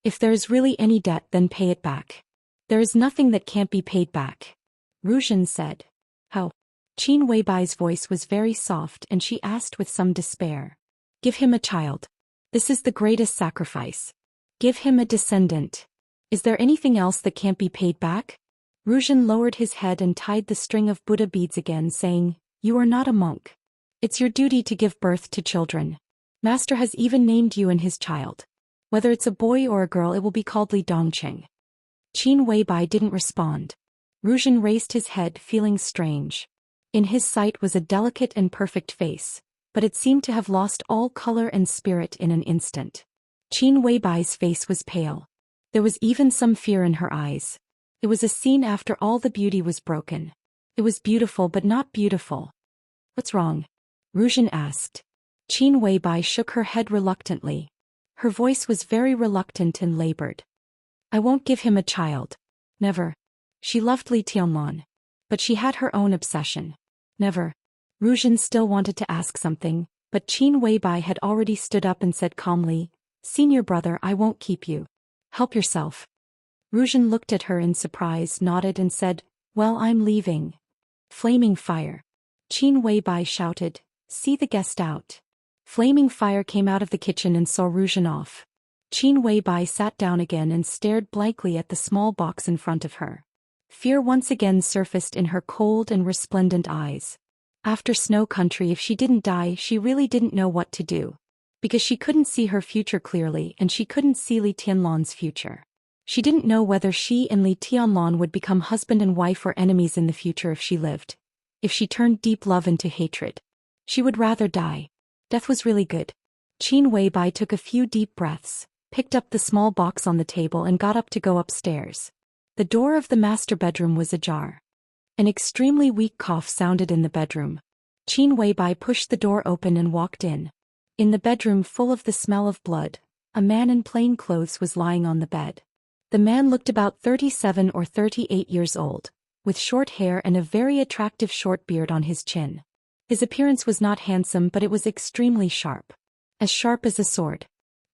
If there is really any debt, then pay it back. There is nothing that can't be paid back. Ruzhen said. How? Qin Weibai's voice was very soft and she asked with some despair. Give him a child. This is the greatest sacrifice. Give him a descendant. Is there anything else that can't be paid back? Ruzhen lowered his head and tied the string of Buddha beads again, saying, you are not a monk. It's your duty to give birth to children. Master has even named you and his child. Whether it's a boy or a girl, it will be called Li Dongqing. Qin Weibai didn't respond. Ruzhen raised his head, feeling strange. In his sight was a delicate and perfect face, but it seemed to have lost all color and spirit in an instant. Qin Weibai's face was pale. There was even some fear in her eyes. It was a scene after all the beauty was broken. It was beautiful but not beautiful. What's wrong? Ruzhen asked. Qin Weibai shook her head reluctantly. Her voice was very reluctant and labored. I won't give him a child. Never. She loved Li Tianlan. But she had her own obsession. Never. Ruzhen still wanted to ask something, but Qin Weibai had already stood up and said calmly, Senior brother, I won't keep you. Help yourself. Ruzhen looked at her in surprise, nodded and said, well, I'm leaving. Flaming fire. Qin Weibai shouted, see the guest out. Flaming fire came out of the kitchen and saw Ruzhen off. Qin Weibai sat down again and stared blankly at the small box in front of her. Fear once again surfaced in her cold and resplendent eyes. After Snow Country, if she didn't die, she really didn't know what to do. Because she couldn't see her future clearly and she couldn't see Li Tianlan's future. She didn't know whether she and Li Tianlan would become husband and wife or enemies in the future if she lived. If she turned deep love into hatred. She would rather die. Death was really good. Qin Weibai took a few deep breaths, picked up the small box on the table and got up to go upstairs. The door of the master bedroom was ajar. An extremely weak cough sounded in the bedroom. Qin Weibai pushed the door open and walked in. In the bedroom, full of the smell of blood, a man in plain clothes was lying on the bed. The man looked about 37 or 38 years old, with short hair and a very attractive short beard on his chin. His appearance was not handsome, but it was extremely sharp. As sharp as a sword.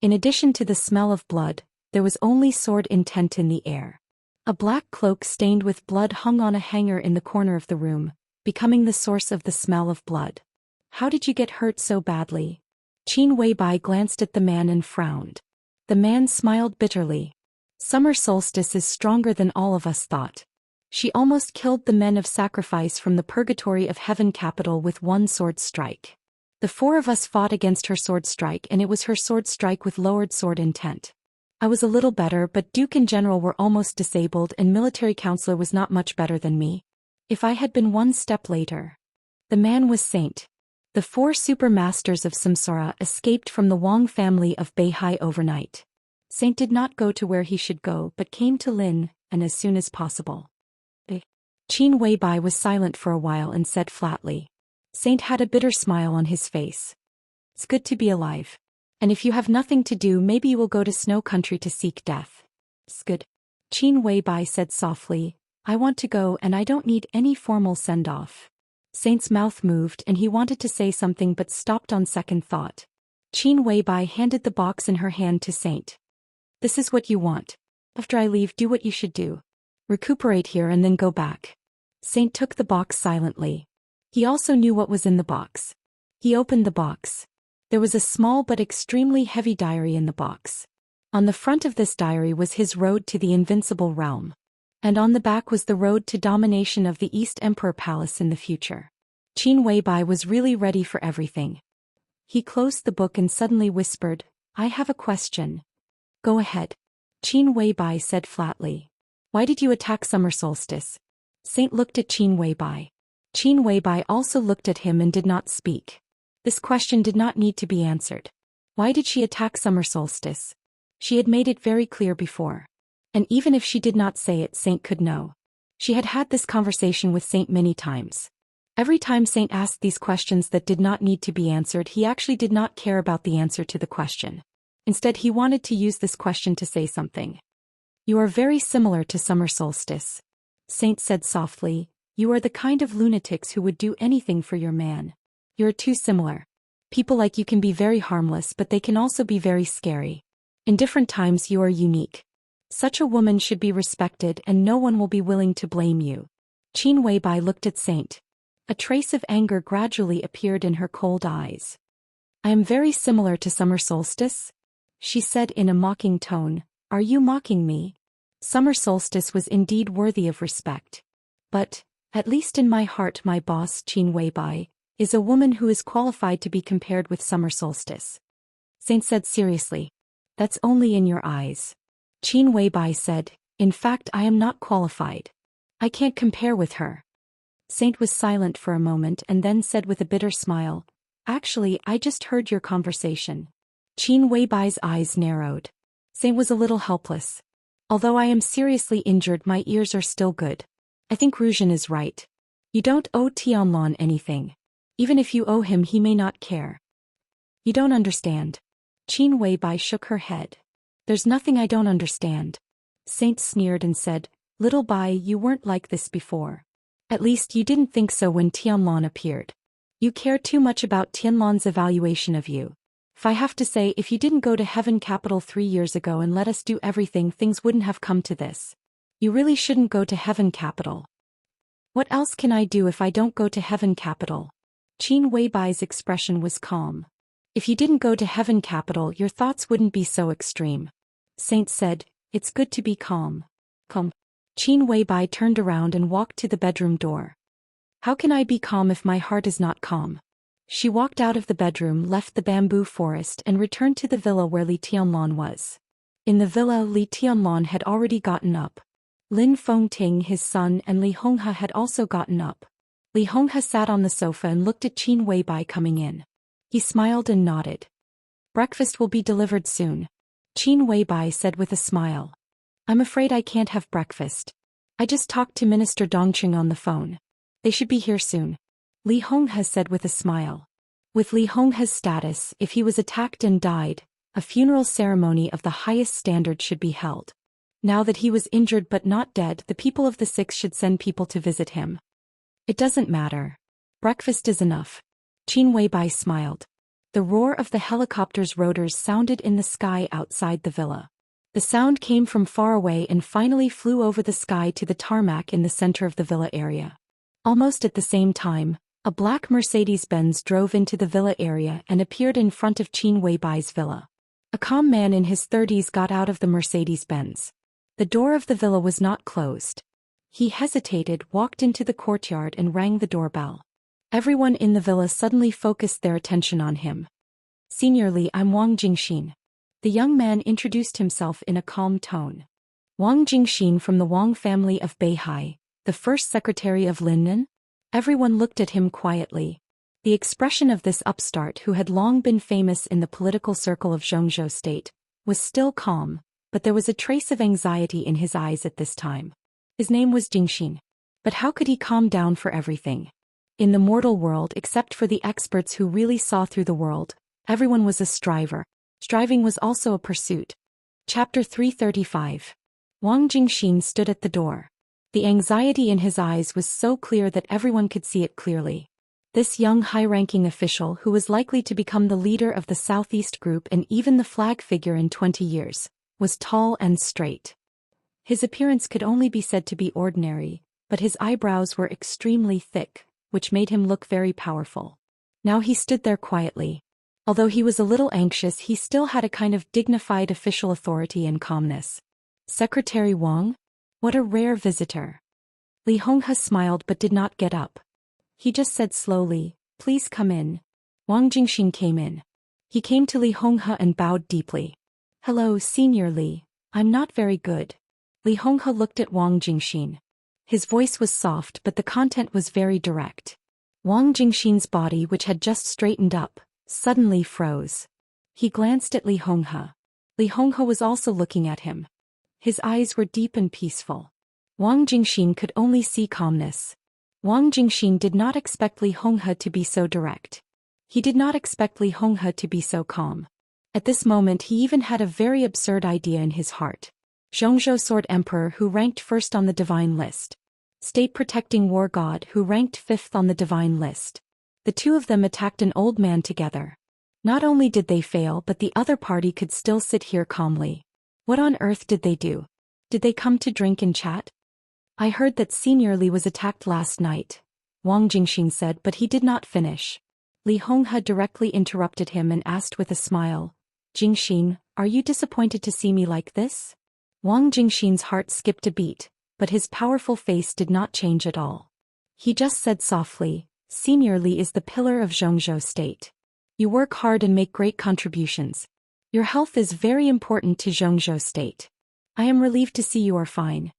In addition to the smell of blood, there was only sword intent in the air. A black cloak stained with blood hung on a hanger in the corner of the room, becoming the source of the smell of blood. How did you get hurt so badly? Qin Weibai glanced at the man and frowned. The man smiled bitterly. Summer solstice is stronger than all of us thought. She almost killed the men of sacrifice from the purgatory of heaven capital with one sword strike. The four of us fought against her sword strike, and it was her sword strike with lowered sword intent. I was a little better, but Duke and General were almost disabled and Military Counselor was not much better than me. If I had been one step later. The man was Saint. The four super masters of Samsara escaped from the Wang family of Beihai overnight. Saint did not go to where he should go but came to Lin, and as soon as possible. Qin Weibai was silent for a while and said flatly. Saint had a bitter smile on his face. It's good to be alive. And if you have nothing to do, maybe you will go to Snow Country to seek death. It's good. Qin Weibai said softly, I want to go and I don't need any formal send-off. Saint's mouth moved and he wanted to say something but stopped on second thought. Qin Weibai handed the box in her hand to Saint. This is what you want. After I leave, do what you should do. Recuperate here and then go back. Saint took the box silently. He also knew what was in the box. He opened the box. There was a small but extremely heavy diary in the box. On the front of this diary was his road to the Invincible Realm. And on the back was the road to domination of the East Emperor Palace in the future. Qin Weibai was really ready for everything. He closed the book and suddenly whispered, I have a question. Go ahead. Qin Weibai said flatly. Why did you attack summer solstice? Saint looked at Qin Weibai. Qin Weibai also looked at him and did not speak. This question did not need to be answered. Why did she attack summer solstice? She had made it very clear before. And even if she did not say it, Saint could know. She had had this conversation with Saint many times. Every time Saint asked these questions that did not need to be answered, he actually did not care about the answer to the question. Instead, he wanted to use this question to say something. You are very similar to summer solstice. Saint said softly, you are the kind of lunatics who would do anything for your man. You're too similar. People like you can be very harmless, but they can also be very scary. In different times you are unique. Such a woman should be respected and no one will be willing to blame you. Qin Weibai looked at Saint. A trace of anger gradually appeared in her cold eyes. I am very similar to summer solstice? She said in a mocking tone, are you mocking me? Summer solstice was indeed worthy of respect. But, at least in my heart, my boss, Qin Weibai, is a woman who is qualified to be compared with summer solstice. Saint said seriously. That's only in your eyes. Qin Weibai said, in fact I am not qualified. I can't compare with her. Saint was silent for a moment and then said with a bitter smile, actually I just heard your conversation. Qin Weibai's eyes narrowed. Saint was a little helpless. Although I am seriously injured, my ears are still good. I think Ruzhen is right. You don't owe Tianlong anything. Even if you owe him, he may not care. You don't understand. Qin Weibai shook her head. There's nothing I don't understand. Saint sneered and said, Little Bai, you weren't like this before. At least you didn't think so when Tianlong appeared. You care too much about Tianlong's evaluation of you. If I have to say, if you didn't go to Heaven Capital 3 years ago and let us do everything, things wouldn't have come to this. You really shouldn't go to Heaven Capital. What else can I do if I don't go to Heaven Capital? Qin Weibai's expression was calm. If you didn't go to Heaven Capital, your thoughts wouldn't be so extreme. Saint said, it's good to be calm. Calm. Qin Weibai turned around and walked to the bedroom door. How can I be calm if my heart is not calm? She walked out of the bedroom, left the bamboo forest and returned to the villa where Li Tianlong was. In the villa, Li Tianlong had already gotten up. Lin Fengting, his son, and Li Honghe had also gotten up. Li Honghe sat on the sofa and looked at Qin Weibai coming in. He smiled and nodded. Breakfast will be delivered soon. Qin Weibai said with a smile. I'm afraid I can't have breakfast. I just talked to Minister Dongqing on the phone. They should be here soon. Li Honghe said with a smile. With Li Honghe's status, if he was attacked and died, a funeral ceremony of the highest standard should be held. Now that he was injured but not dead, the people of the Six should send people to visit him. It doesn't matter. Breakfast is enough. Qin Weibai smiled. The roar of the helicopter's rotors sounded in the sky outside the villa. The sound came from far away and finally flew over the sky to the tarmac in the center of the villa area. Almost at the same time, a black Mercedes-Benz drove into the villa area and appeared in front of Qin Weibai's villa. A calm man in his 30s got out of the Mercedes-Benz. The door of the villa was not closed. He hesitated, walked into the courtyard and rang the doorbell. Everyone in the villa suddenly focused their attention on him. Senior Li, I'm Wang Jingxin. The young man introduced himself in a calm tone. Wang Jingxin from the Wang family of Beihai, the first secretary of Linnan? Everyone looked at him quietly. The expression of this upstart who had long been famous in the political circle of Zhou state was still calm, but there was a trace of anxiety in his eyes at this time. His name was Jingxin. But how could he calm down for everything? In the mortal world, except for the experts who really saw through the world, everyone was a striver. Striving was also a pursuit. Chapter 335. Wang Jingxin stood at the door. The anxiety in his eyes was so clear that everyone could see it clearly. This young high-ranking official who was likely to become the leader of the Southeast Group and even the flag figure in 20 years, was tall and straight. His appearance could only be said to be ordinary, but his eyebrows were extremely thick, which made him look very powerful. Now he stood there quietly. Although he was a little anxious, he still had a kind of dignified official authority and calmness. Secretary Wang? What a rare visitor. Li Honghe smiled but did not get up. He just said slowly, please come in. Wang Jingxin came in. He came to Li Honghe and bowed deeply. Hello, Senior Li. I'm not very good. Li Honghe looked at Wang Jingxin. His voice was soft but the content was very direct. Wang Jingxin's body, which had just straightened up, suddenly froze. He glanced at Li Honghe. Li Honghe was also looking at him. His eyes were deep and peaceful. Wang Jingxin could only see calmness. Wang Jingxin did not expect Li Honghe to be so direct. He did not expect Li Honghe to be so calm. At this moment he even had a very absurd idea in his heart. Zhongzhou Sword Emperor who ranked first on the divine list. State Protecting War God who ranked fifth on the divine list. The two of them attacked an old man together. Not only did they fail, but the other party could still sit here calmly. What on earth did they do? Did they come to drink and chat? I heard that Senior Li was attacked last night, Wang Jingxin said, but he did not finish. Li Honghe directly interrupted him and asked with a smile, Jingxin, are you disappointed to see me like this? Wang Jingxin's heart skipped a beat, but his powerful face did not change at all. He just said softly, Senior Li is the pillar of Zhou state. You work hard and make great contributions. Your health is very important to Zhou state. I am relieved to see you are fine.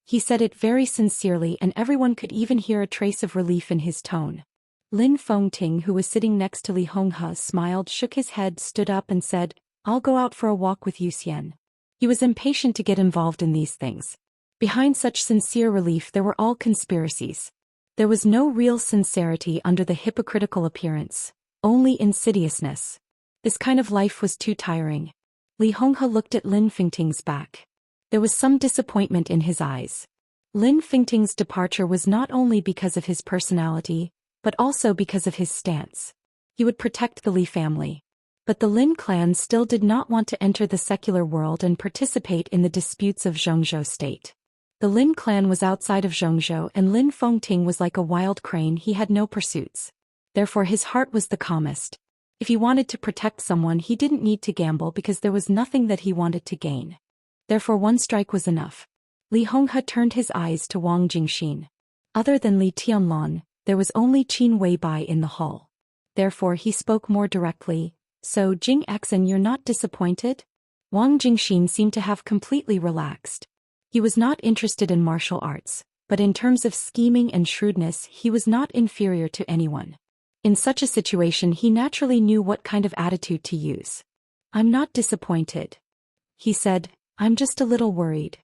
He said it very sincerely and everyone could even hear a trace of relief in his tone. Lin Fengting, who was sitting next to Li Honghe, smiled, shook his head, stood up and said, I'll go out for a walk with Zhou Xian. He was impatient to get involved in these things. Behind such sincere relief there were all conspiracies. There was no real sincerity under the hypocritical appearance, only insidiousness. This kind of life was too tiring. Li Honghe looked at Lin Fengting's back. There was some disappointment in his eyes. Lin Fengting's departure was not only because of his personality, but also because of his stance. He would protect the Li family. But the Lin clan still did not want to enter the secular world and participate in the disputes of Zhou state. The Lin clan was outside of Zhongzhou and Lin Fengting was like a wild crane, he had no pursuits. Therefore his heart was the calmest. If he wanted to protect someone he didn't need to gamble because there was nothing that he wanted to gain. Therefore one strike was enough. Li Honghe turned his eyes to Wang Jingxin. Other than Li Tianlan, there was only Qin Weibai in the hall. Therefore he spoke more directly, so Jing Xen, you're not disappointed? Wang Jingxin seemed to have completely relaxed. He was not interested in martial arts, but in terms of scheming and shrewdness he was not inferior to anyone. In such a situation he naturally knew what kind of attitude to use. I'm not disappointed. He said, I'm just a little worried.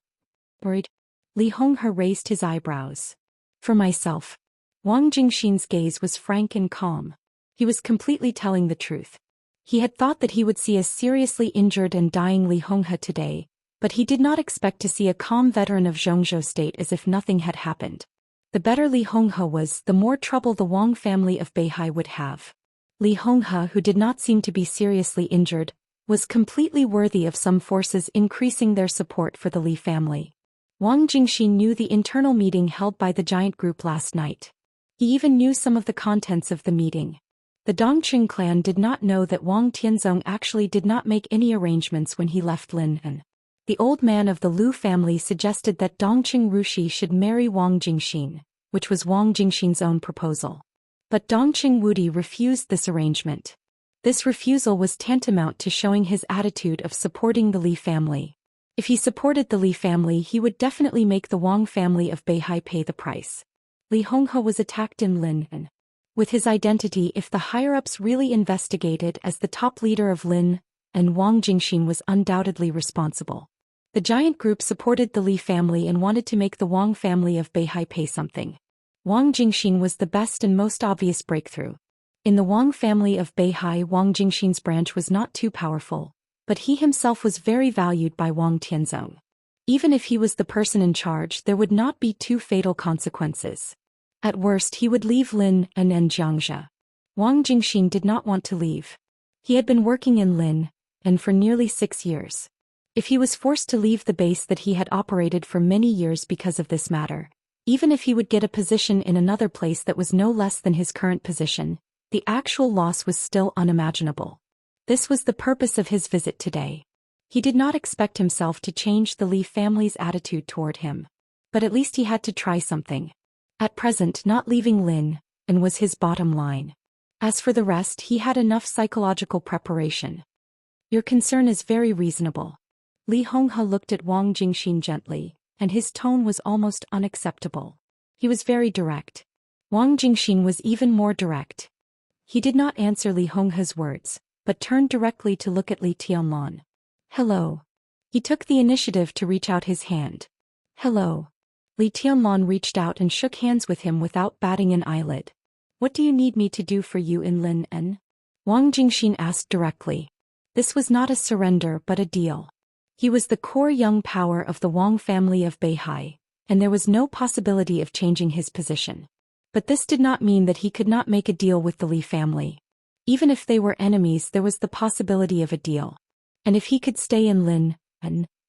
Worried? Li Honghe raised his eyebrows. For myself. Wang Jingxin's gaze was frank and calm. He was completely telling the truth. He had thought that he would see a seriously injured and dying Li Honghe today, but he did not expect to see a calm veteran of Zhou state as if nothing had happened. The better Li Honghe was, the more trouble the Wang family of Beihai would have. Li Honghe, who did not seem to be seriously injured, was completely worthy of some forces increasing their support for the Li family. Wang Jingxin knew the internal meeting held by the giant group last night. He even knew some of the contents of the meeting. The Dongqing clan did not know that Wang Tianzong actually did not make any arrangements when he left Linnan. The old man of the Lu family suggested that Dongqing Rushi should marry Wang Jingxin, which was Wang Jingxin's own proposal. But Dongqing Wudi refused this arrangement. This refusal was tantamount to showing his attitude of supporting the Li family. If he supported the Li family, he would definitely make the Wang family of Beihai pay the price. Li Honghe was attacked in Lin. With his identity, if the higher-ups really investigated, as the top leader of Lin, and Wang Jingxin was undoubtedly responsible. The giant group supported the Li family and wanted to make the Wang family of Beihai pay something. Wang Jingxin was the best and most obvious breakthrough. In the Wang family of Beihai, Wang Jingxin's branch was not too powerful, but he himself was very valued by Wang Tianzong. Even if he was the person in charge, there would not be too fatal consequences. At worst, he would leave Lin and Xianxia. Wang Jingxin did not want to leave. He had been working in Lin, and for nearly 6 years. If he was forced to leave the base that he had operated for many years because of this matter, even if he would get a position in another place that was no less than his current position, the actual loss was still unimaginable. This was the purpose of his visit today. He did not expect himself to change the Li family's attitude toward him. But at least he had to try something. At present, not leaving Lin, and was his bottom line. As for the rest, he had enough psychological preparation. Your concern is very reasonable. Li Honghe looked at Wang Jingxin gently, and his tone was almost unacceptable. He was very direct. Wang Jingxin was even more direct. He did not answer Li Honghe's words, but turned directly to look at Li Tianlan. Hello. He took the initiative to reach out his hand. Hello. Li Tianlan reached out and shook hands with him without batting an eyelid. What do you need me to do for you in Lin? Wang Jingxin asked directly. This was not a surrender but a deal. He was the core young power of the Wang family of Beihai, and there was no possibility of changing his position. But this did not mean that he could not make a deal with the Li family. Even if they were enemies, there was the possibility of a deal. And if he could stay in Lin,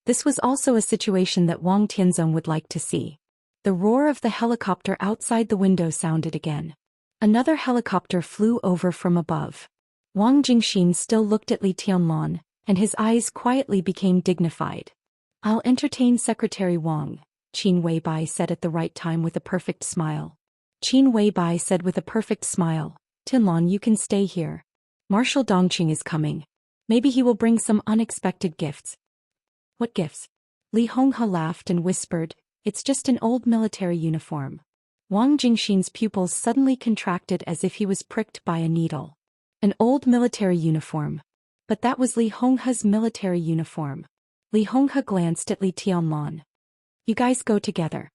this was also a situation that Wang Tianzong would like to see. The roar of the helicopter outside the window sounded again. Another helicopter flew over from above. Wang Jingxin still looked at Li Tianlan, and his eyes quietly became dignified. I'll entertain Secretary Wang, Qin Weibai said at the right time with a perfect smile. Qin Weibai said with a perfect smile, Tianlan, you can stay here. Marshal Dongqing is coming. Maybe he will bring some unexpected gifts. What gifts? Li Honghe laughed and whispered, it's just an old military uniform. Wang Jingxin's pupils suddenly contracted as if he was pricked by a needle. An old military uniform. But that was Li Honghe's military uniform. Li Honghe glanced at Li Tianlan. You guys go together.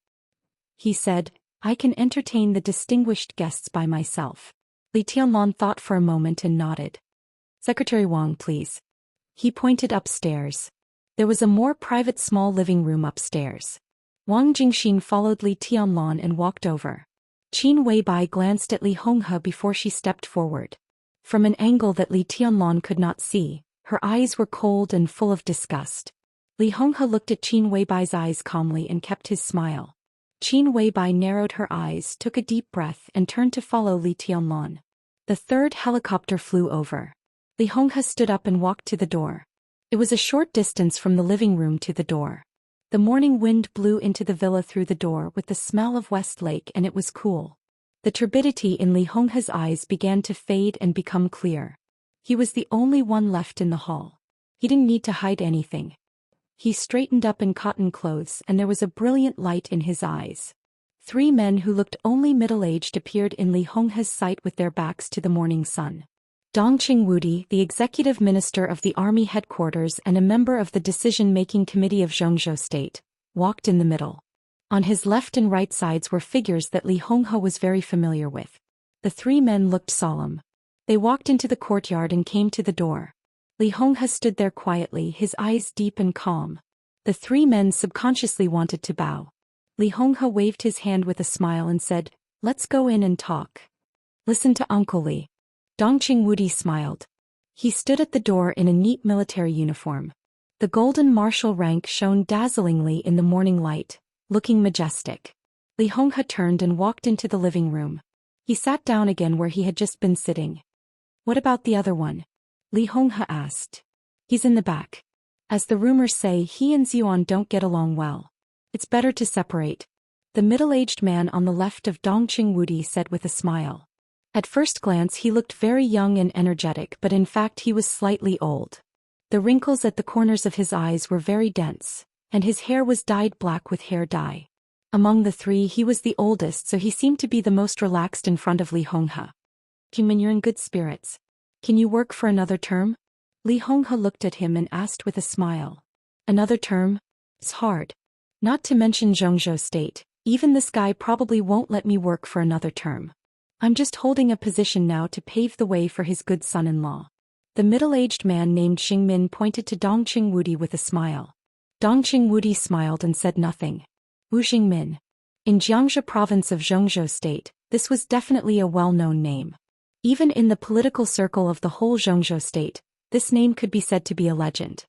He said, I can entertain the distinguished guests by myself. Li Tianlan thought for a moment and nodded. Secretary Wang, please. He pointed upstairs. There was a more private small living room upstairs. Wang Jingxin followed Li Tianlan and walked over. Qin Weibai glanced at Li Honghe before she stepped forward. From an angle that Li Tianlan could not see, her eyes were cold and full of disgust. Li Honghe looked at Qin Weibai's eyes calmly and kept his smile. Qin Weibai narrowed her eyes, took a deep breath and turned to follow Li Tianlan. The third helicopter flew over. Li Honghe stood up and walked to the door. It was a short distance from the living room to the door. The morning wind blew into the villa through the door with the smell of West Lake, and it was cool. The turbidity in Li Honghe's eyes began to fade and become clear. He was the only one left in the hall. He didn't need to hide anything. He straightened up in cotton clothes and there was a brilliant light in his eyes. 3 men who looked only middle-aged appeared in Li Honghe's sight with their backs to the morning sun. Dongqing Wudi, the executive minister of the army headquarters and a member of the decision-making committee of Zhongzhou State, walked in the middle. On his left and right sides were figures that Li Honghe was very familiar with. The 3 men looked solemn. They walked into the courtyard and came to the door. Li Honghe stood there quietly, his eyes deep and calm. The 3 men subconsciously wanted to bow. Li Honghe waved his hand with a smile and said, let's go in and talk. Listen to Uncle Li. Dongqing Wudi smiled. He stood at the door in a neat military uniform. The golden marshal rank shone dazzlingly in the morning light, looking majestic. Li Honghe turned and walked into the living room. He sat down again where he had just been sitting. What about the other one? Li Honghe asked. He's in the back. As the rumors say, he and Xuan don't get along well. It's better to separate. The middle-aged man on the left of Dongqing Wudi said with a smile. At first glance he looked very young and energetic, but in fact he was slightly old. The wrinkles at the corners of his eyes were very dense, and his hair was dyed black with hair dye. Among the three he was the oldest, so he seemed to be the most relaxed in front of Li Honghe. "Human, you're in good spirits. Can you work for another term?" Li Honghe looked at him and asked with a smile. "Another term? It's hard. Not to mention Zhongzhou State, even this guy probably won't let me work for another term. I'm just holding a position now to pave the way for his good son-in-law." The middle-aged man named Xingmin pointed to Dongqing Wudi with a smile. Dongqing Wudi smiled and said nothing. Wu Xingmin. In Xianxia province of Zhongzhou State, this was definitely a well-known name. Even in the political circle of the whole Zhongzhou State, this name could be said to be a legend.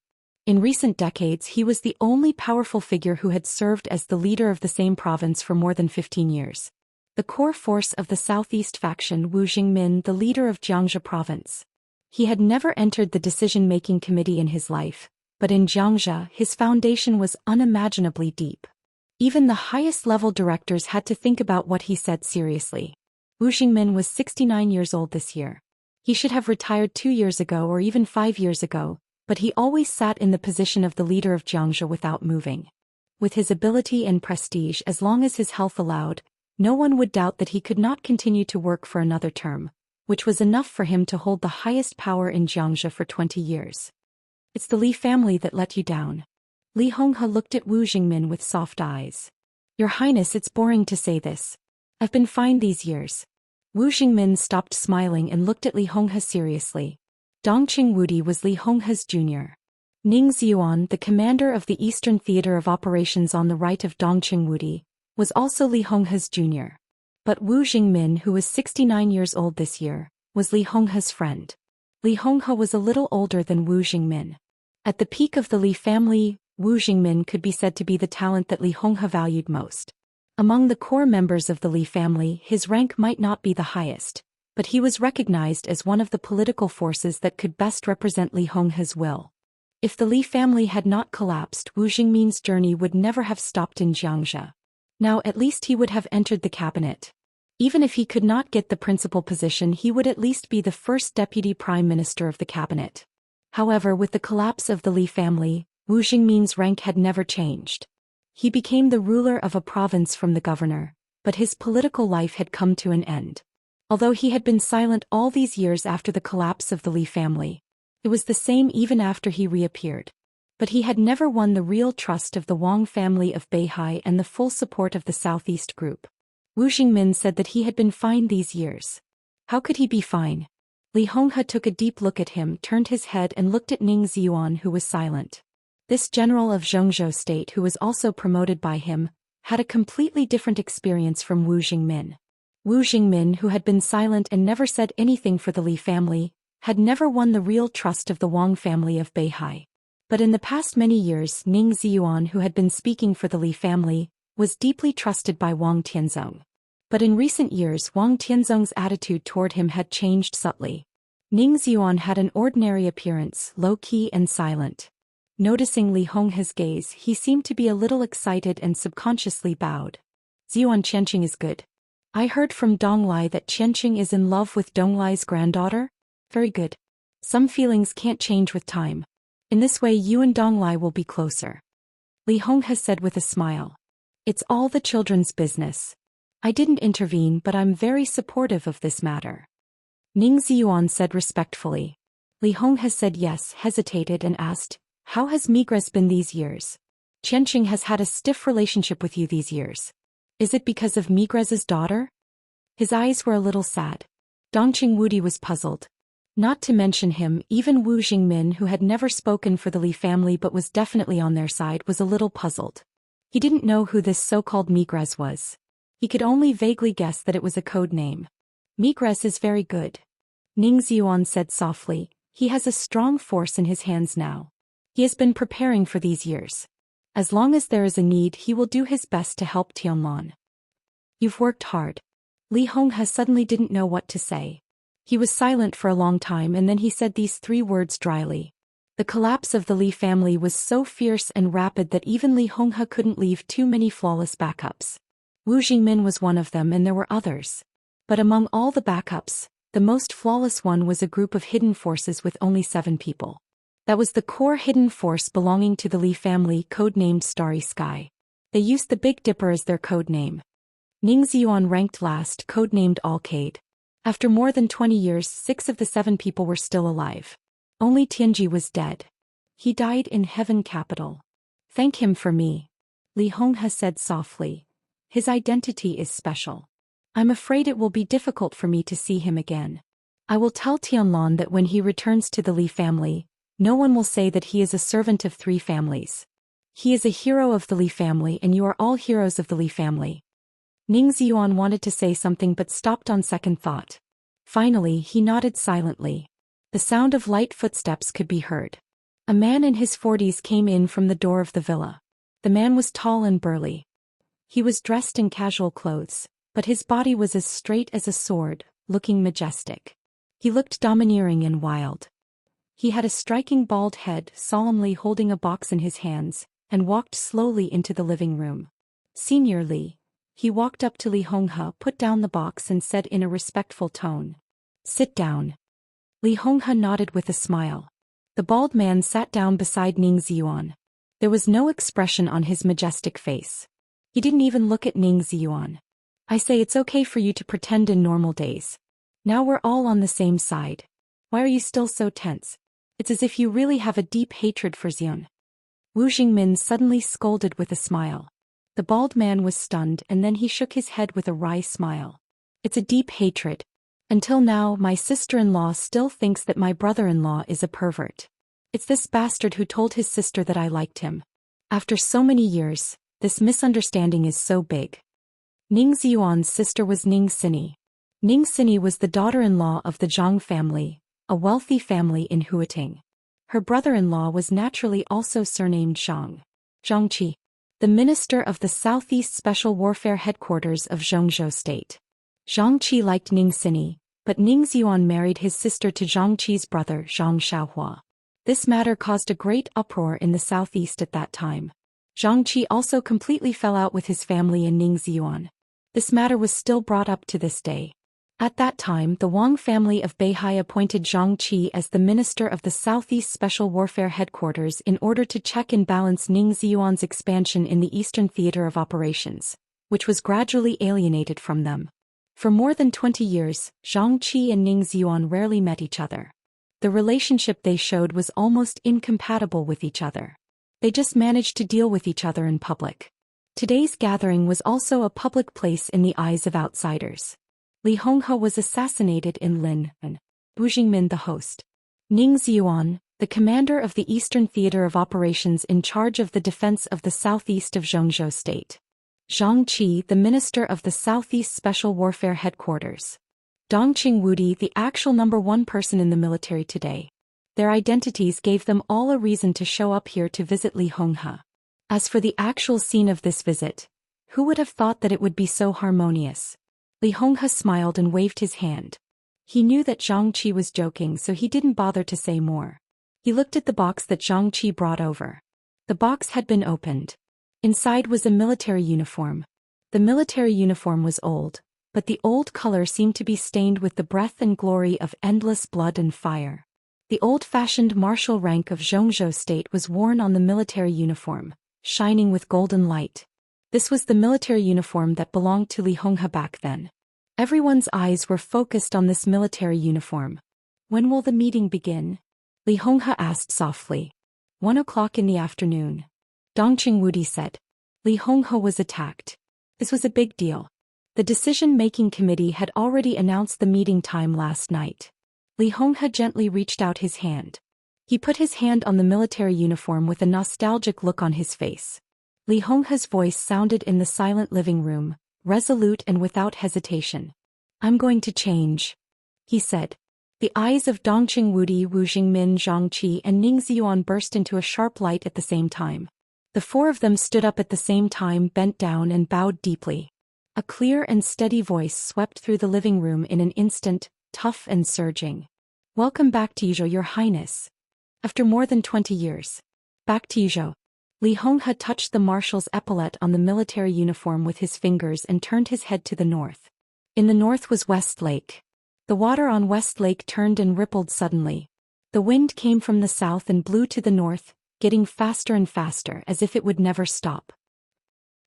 In recent decades he was the only powerful figure who had served as the leader of the same province for more than 15 years. The core force of the southeast faction, Wu Xingmin, the leader of Jiangxia province. He had never entered the decision-making committee in his life, but in Jiangxia his foundation was unimaginably deep. Even the highest-level directors had to think about what he said seriously. Wu Xingmin was 69 years old this year. He should have retired 2 years ago or even 5 years ago, but he always sat in the position of the leader of Jiangxia without moving. With his ability and prestige, as long as his health allowed, no one would doubt that he could not continue to work for another term, which was enough for him to hold the highest power in Jiangxia for 20 years. "It's the Li family that let you down." Li Honghe looked at Wu Xingmin with soft eyes. "Your Highness, it's boring to say this. I've been fine these years." Wu Xingmin stopped smiling and looked at Li Honghe seriously. Dongqing Wudi was Li Honghe's junior. Ning Ziyuan, the commander of the Eastern Theater of Operations on the right of Dongqing Wudi, was also Li Honghe's junior. But Wu Xingmin, who was 69 years old this year, was Li Honghe's friend. Li Honghe was a little older than Wu Xingmin. At the peak of the Li family, Wu Xingmin could be said to be the talent that Li Honghe valued most. Among the core members of the Li family, his rank might not be the highest, but he was recognized as one of the political forces that could best represent Li Honghe's will. If the Li family had not collapsed, Wu Xingmin's journey would never have stopped in Jiangxia. Now at least he would have entered the cabinet. Even if he could not get the principal position, he would at least be the first deputy prime minister of the cabinet. However, with the collapse of the Li family, Wu Xingmin's rank had never changed. He became the ruler of a province from the governor, but his political life had come to an end. Although he had been silent all these years after the collapse of the Li family, it was the same even after he reappeared. But he had never won the real trust of the Wang family of Beihai and the full support of the Southeast group. Wu Xingmin said that he had been fine these years. How could he be fine? Li Honghe took a deep look at him, turned his head and looked at Ning Ziyuan, who was silent. This general of Zhongzhou State, who was also promoted by him, had a completely different experience from Wu Xingmin. Wu Xingmin, who had been silent and never said anything for the Li family, had never won the real trust of the Wang family of Beihai. But in the past many years, Ning Ziyuan, who had been speaking for the Li family, was deeply trusted by Wang Tianzong. But in recent years, Wang Tianzong's attitude toward him had changed subtly. Ning Ziyuan had an ordinary appearance, low-key and silent. Noticing Li Honghe's gaze, he seemed to be a little excited and subconsciously bowed. "Ziyuan, Qianqing is good. I heard from Donglai that Qianqing is in love with Donglai's granddaughter? Very good. Some feelings can't change with time. In this way you and Donglai will be closer." Li Honghe said with a smile. "It's all the children's business. I didn't intervene, but I'm very supportive of this matter." Ning Ziyuan said respectfully. Li Honghe said yes, hesitated and asked, "How has Migres been these years? Qianqing has had a stiff relationship with you these years. Is it because of Migres's daughter?" His eyes were a little sad. Dongqing Wudi was puzzled. Not to mention him, even Wu Xingmin, who had never spoken for the Li family but was definitely on their side, was a little puzzled. He didn't know who this so-called Migres was. He could only vaguely guess that it was a code name. "Migres is very good," Ning Ziyuan said softly. "He has a strong force in his hands now. He has been preparing for these years. As long as there is a need, he will do his best to help Tianlan." "You've worked hard." Li Honghe suddenly didn't know what to say. He was silent for a long time and then he said these 3 words dryly. The collapse of the Li family was so fierce and rapid that even Li Honghe couldn't leave too many flawless backups. Wu Xingmin was one of them and there were others. But among all the backups, the most flawless one was a group of hidden forces with only 7 people. That was the core hidden force belonging to the Li family, codenamed Starry Sky. They used the Big Dipper as their code name. Ning Ziyuan ranked last, codenamed Alcade. After more than 20 years, 6 of the 7 people were still alive. Only Tianji was dead. He died in Heaven Capital. Thank him for me. Li Honghe said softly. His identity is special. I'm afraid it will be difficult for me to see him again. I will tell Tianlong that when he returns to the Li family, no one will say that he is a servant of 3 families. He is a hero of the Li family and you are all heroes of the Li family. Ning Ziyuan wanted to say something but stopped on second thought. Finally, he nodded silently. The sound of light footsteps could be heard. A man in his 40s came in from the door of the villa. The man was tall and burly. He was dressed in casual clothes, but his body was as straight as a sword, looking majestic. He looked domineering and wild. He had a striking bald head, solemnly holding a box in his hands, and walked slowly into the living room. Senior Li. He walked up to Li Honghe, put down the box and said in a respectful tone. Sit down. Li Honghe nodded with a smile. The bald man sat down beside Ning Ziyuan. There was no expression on his majestic face. He didn't even look at Ning Ziyuan. I say it's okay for you to pretend in normal days. Now we're all on the same side. Why are you still so tense? It's as if you really have a deep hatred for Xian. Wu Jingmin suddenly scolded with a smile. The bald man was stunned and then he shook his head with a wry smile. It's a deep hatred. Until now, my sister-in-law still thinks that my brother-in-law is a pervert. It's this bastard who told his sister that I liked him. After so many years, this misunderstanding is so big. Ning Ziyuan's sister was Ning Sini. Ning Sini was the daughter-in-law of the Zhang family, a wealthy family in Huating. Her brother-in-law was naturally also surnamed Zhang. Zhangqi, the minister of the Southeast Special Warfare Headquarters of Zhengzhou State. Zhangqi liked Ning Sini, but Ning Ziyuan married his sister to Zhangqi's brother Zhang Xiaohua. This matter caused a great uproar in the southeast at that time. Zhangqi also completely fell out with his family and Ning Ziyuan. This matter was still brought up to this day. At that time, the Wang family of Beihai appointed Zhangqi as the minister of the Southeast Special Warfare Headquarters in order to check and balance Ning Ziyuan's expansion in the Eastern Theater of Operations, which was gradually alienated from them. For more than 20 years, Zhangqi and Ning Ziyuan rarely met each other. The relationship they showed was almost incompatible with each other. They just managed to deal with each other in public. Today's gathering was also a public place in the eyes of outsiders. Li Honghe was assassinated in Lin, and Wu Jingmin the host. Ning Ziyuan, the commander of the Eastern Theater of Operations in charge of the defense of the southeast of Zhengzhou State. Zhangqi, the minister of the Southeast Special Warfare Headquarters. Dongqing Wudi, the actual #1 person in the military today. Their identities gave them all a reason to show up here to visit Li Honghe. As for the actual scene of this visit, who would have thought that it would be so harmonious? Li Honghe smiled and waved his hand. He knew that Zhangqi was joking, so he didn't bother to say more. He looked at the box that Zhangqi brought over. The box had been opened. Inside was a military uniform. The military uniform was old, but the old color seemed to be stained with the breath and glory of endless blood and fire. The old-fashioned martial rank of Zhengzhou State was worn on the military uniform, shining with golden light. This was the military uniform that belonged to Li Honghe back then. Everyone's eyes were focused on this military uniform. When will the meeting begin? Li Honghe asked softly. 1 o'clock in the afternoon. Dongqing Wudi said. Li Honghe was attacked. This was a big deal. The decision-making committee had already announced the meeting time last night. Li Honghe gently reached out his hand. He put his hand on the military uniform with a nostalgic look on his face. Li Honghe's voice sounded in the silent living room, resolute and without hesitation. I'm going to change, he said. The eyes of Dongqing Wudi, Wu Jingmin, Zhangqi and Ning Ziyuan burst into a sharp light at the same time. The 4 of them stood up at the same time, bent down and bowed deeply. A clear and steady voice swept through the living room in an instant, tough and surging. Welcome back to Yizhou, Your Highness. After more than 20 years. Back to Yizhou. Li Honghe touched the marshal's epaulette on the military uniform with his fingers and turned his head to the north. In the north was West Lake. The water on West Lake turned and rippled suddenly. The wind came from the south and blew to the north, getting faster and faster as if it would never stop.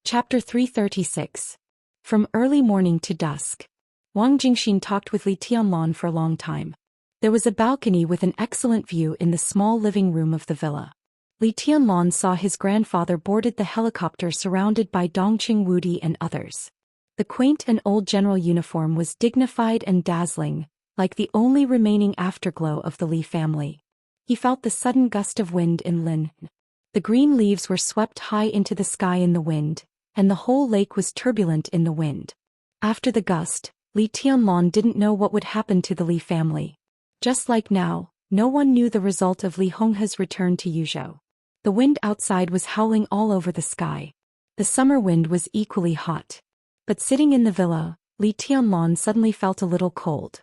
Chapter 336. From early morning to dusk. Wang Jingxin talked with Li Tianlan for a long time. There was a balcony with an excellent view in the small living room of the villa. Li Tianlan saw his grandfather boarded the helicopter surrounded by Dongqing Wudi and others. The quaint and old general uniform was dignified and dazzling, like the only remaining afterglow of the Li family. He felt the sudden gust of wind in Lin. The green leaves were swept high into the sky in the wind, and the whole lake was turbulent in the wind. After the gust, Li Tianlan didn't know what would happen to the Li family. Just like now, no one knew the result of Li Honghe's return to Yuzhou. The wind outside was howling all over the sky. The summer wind was equally hot. But sitting in the villa, Li Tianlan suddenly felt a little cold.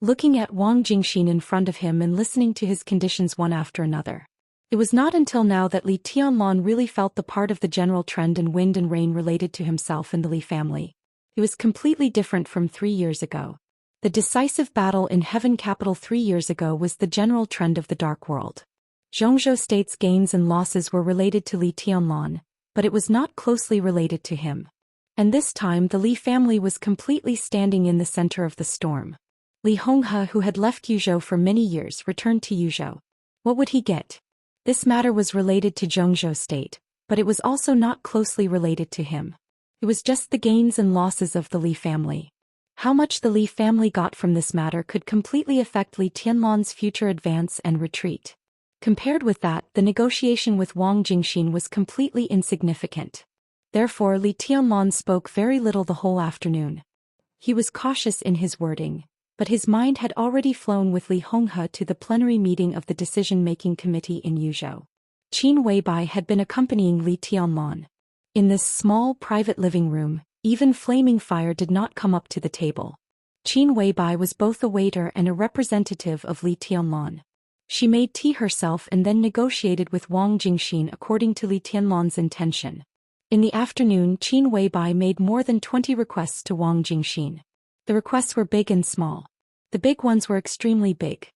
Looking at Wang Jingxin in front of him and listening to his conditions one after another. It was not until now that Li Tianlan really felt the part of the general trend in wind and rain related to himself and the Li family. It was completely different from 3 years ago. The decisive battle in Heaven Capital 3 years ago was the general trend of the Dark World. Zhongzhou State's gains and losses were related to Li Tianlan, but it was not closely related to him. And this time the Li family was completely standing in the center of the storm. Li Honghe, who had left Yuzhou for many years, returned to Yuzhou. What would he get? This matter was related to Zhongzhou State, but it was also not closely related to him. It was just the gains and losses of the Li family. How much the Li family got from this matter could completely affect Li Tianlan's future advance and retreat. Compared with that, the negotiation with Wang Jingxin was completely insignificant. Therefore Li Tianlan spoke very little the whole afternoon. He was cautious in his wording, but his mind had already flown with Li Honghe to the plenary meeting of the decision-making committee in Yuzhou. Qin Weibai had been accompanying Li Tianlan. In this small private living room, even flaming fire did not come up to the table. Qin Weibai was both a waiter and a representative of Li Tianlan. She made tea herself and then negotiated with Wang Jingxin according to Li Tianlan's intention. In the afternoon, Qin Weibai made more than 20 requests to Wang Jingxin. The requests were big and small. The big ones were extremely big.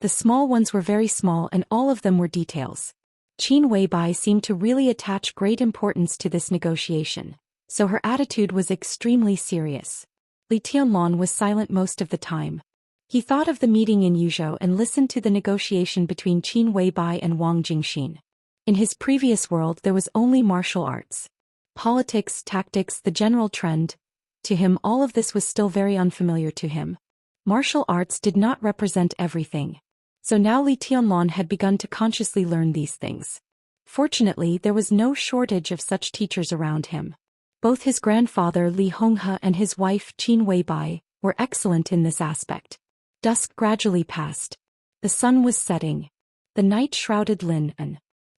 The small ones were very small, and all of them were details. Qin Weibai seemed to really attach great importance to this negotiation, so her attitude was extremely serious. Li Tianlan was silent most of the time. He thought of the meeting in Yuzhou and listened to the negotiation between Qin Weibai and Wang Jingxin. In his previous world there was only martial arts. Politics, tactics, the general trend. To him all of this was still very unfamiliar to him. Martial arts did not represent everything. So now Li Tianlan had begun to consciously learn these things. Fortunately, there was no shortage of such teachers around him. Both his grandfather Li Honghe and his wife Qin Weibai were excellent in this aspect. Dusk gradually passed. The sun was setting. The night shrouded Lin.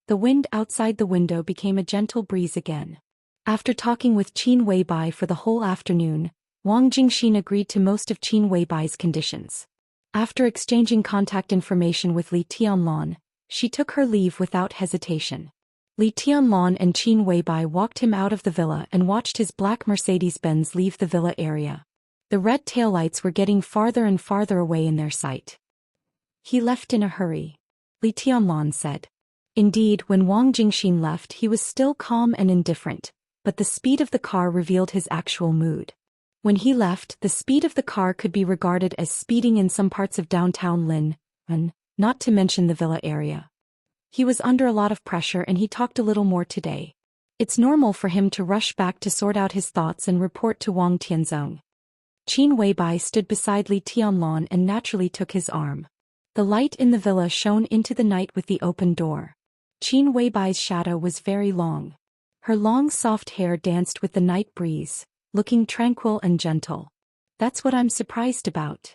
The wind outside the window became a gentle breeze again. After talking with Qin Weibai for the whole afternoon, Wang Jingxin agreed to most of Qin Weibai's conditions. After exchanging contact information with Li Tianlan, she took her leave without hesitation. Li Tianlan and Qin Weibai walked him out of the villa and watched his black Mercedes-Benz leave the villa area. The red taillights were getting farther and farther away in their sight. He left in a hurry, Li Tianlan said. Indeed, when Wang Jingxin left he was still calm and indifferent, but the speed of the car revealed his actual mood. When he left, the speed of the car could be regarded as speeding in some parts of downtown Lin, not to mention the villa area. He was under a lot of pressure and he talked a little more today. It's normal for him to rush back to sort out his thoughts and report to Wang Tianzong. Qin Weibai stood beside Li Tianlan and naturally took his arm. The light in the villa shone into the night with the open door. Qin Weibai's shadow was very long. Her long soft hair danced with the night breeze, looking tranquil and gentle. That's what I'm surprised about.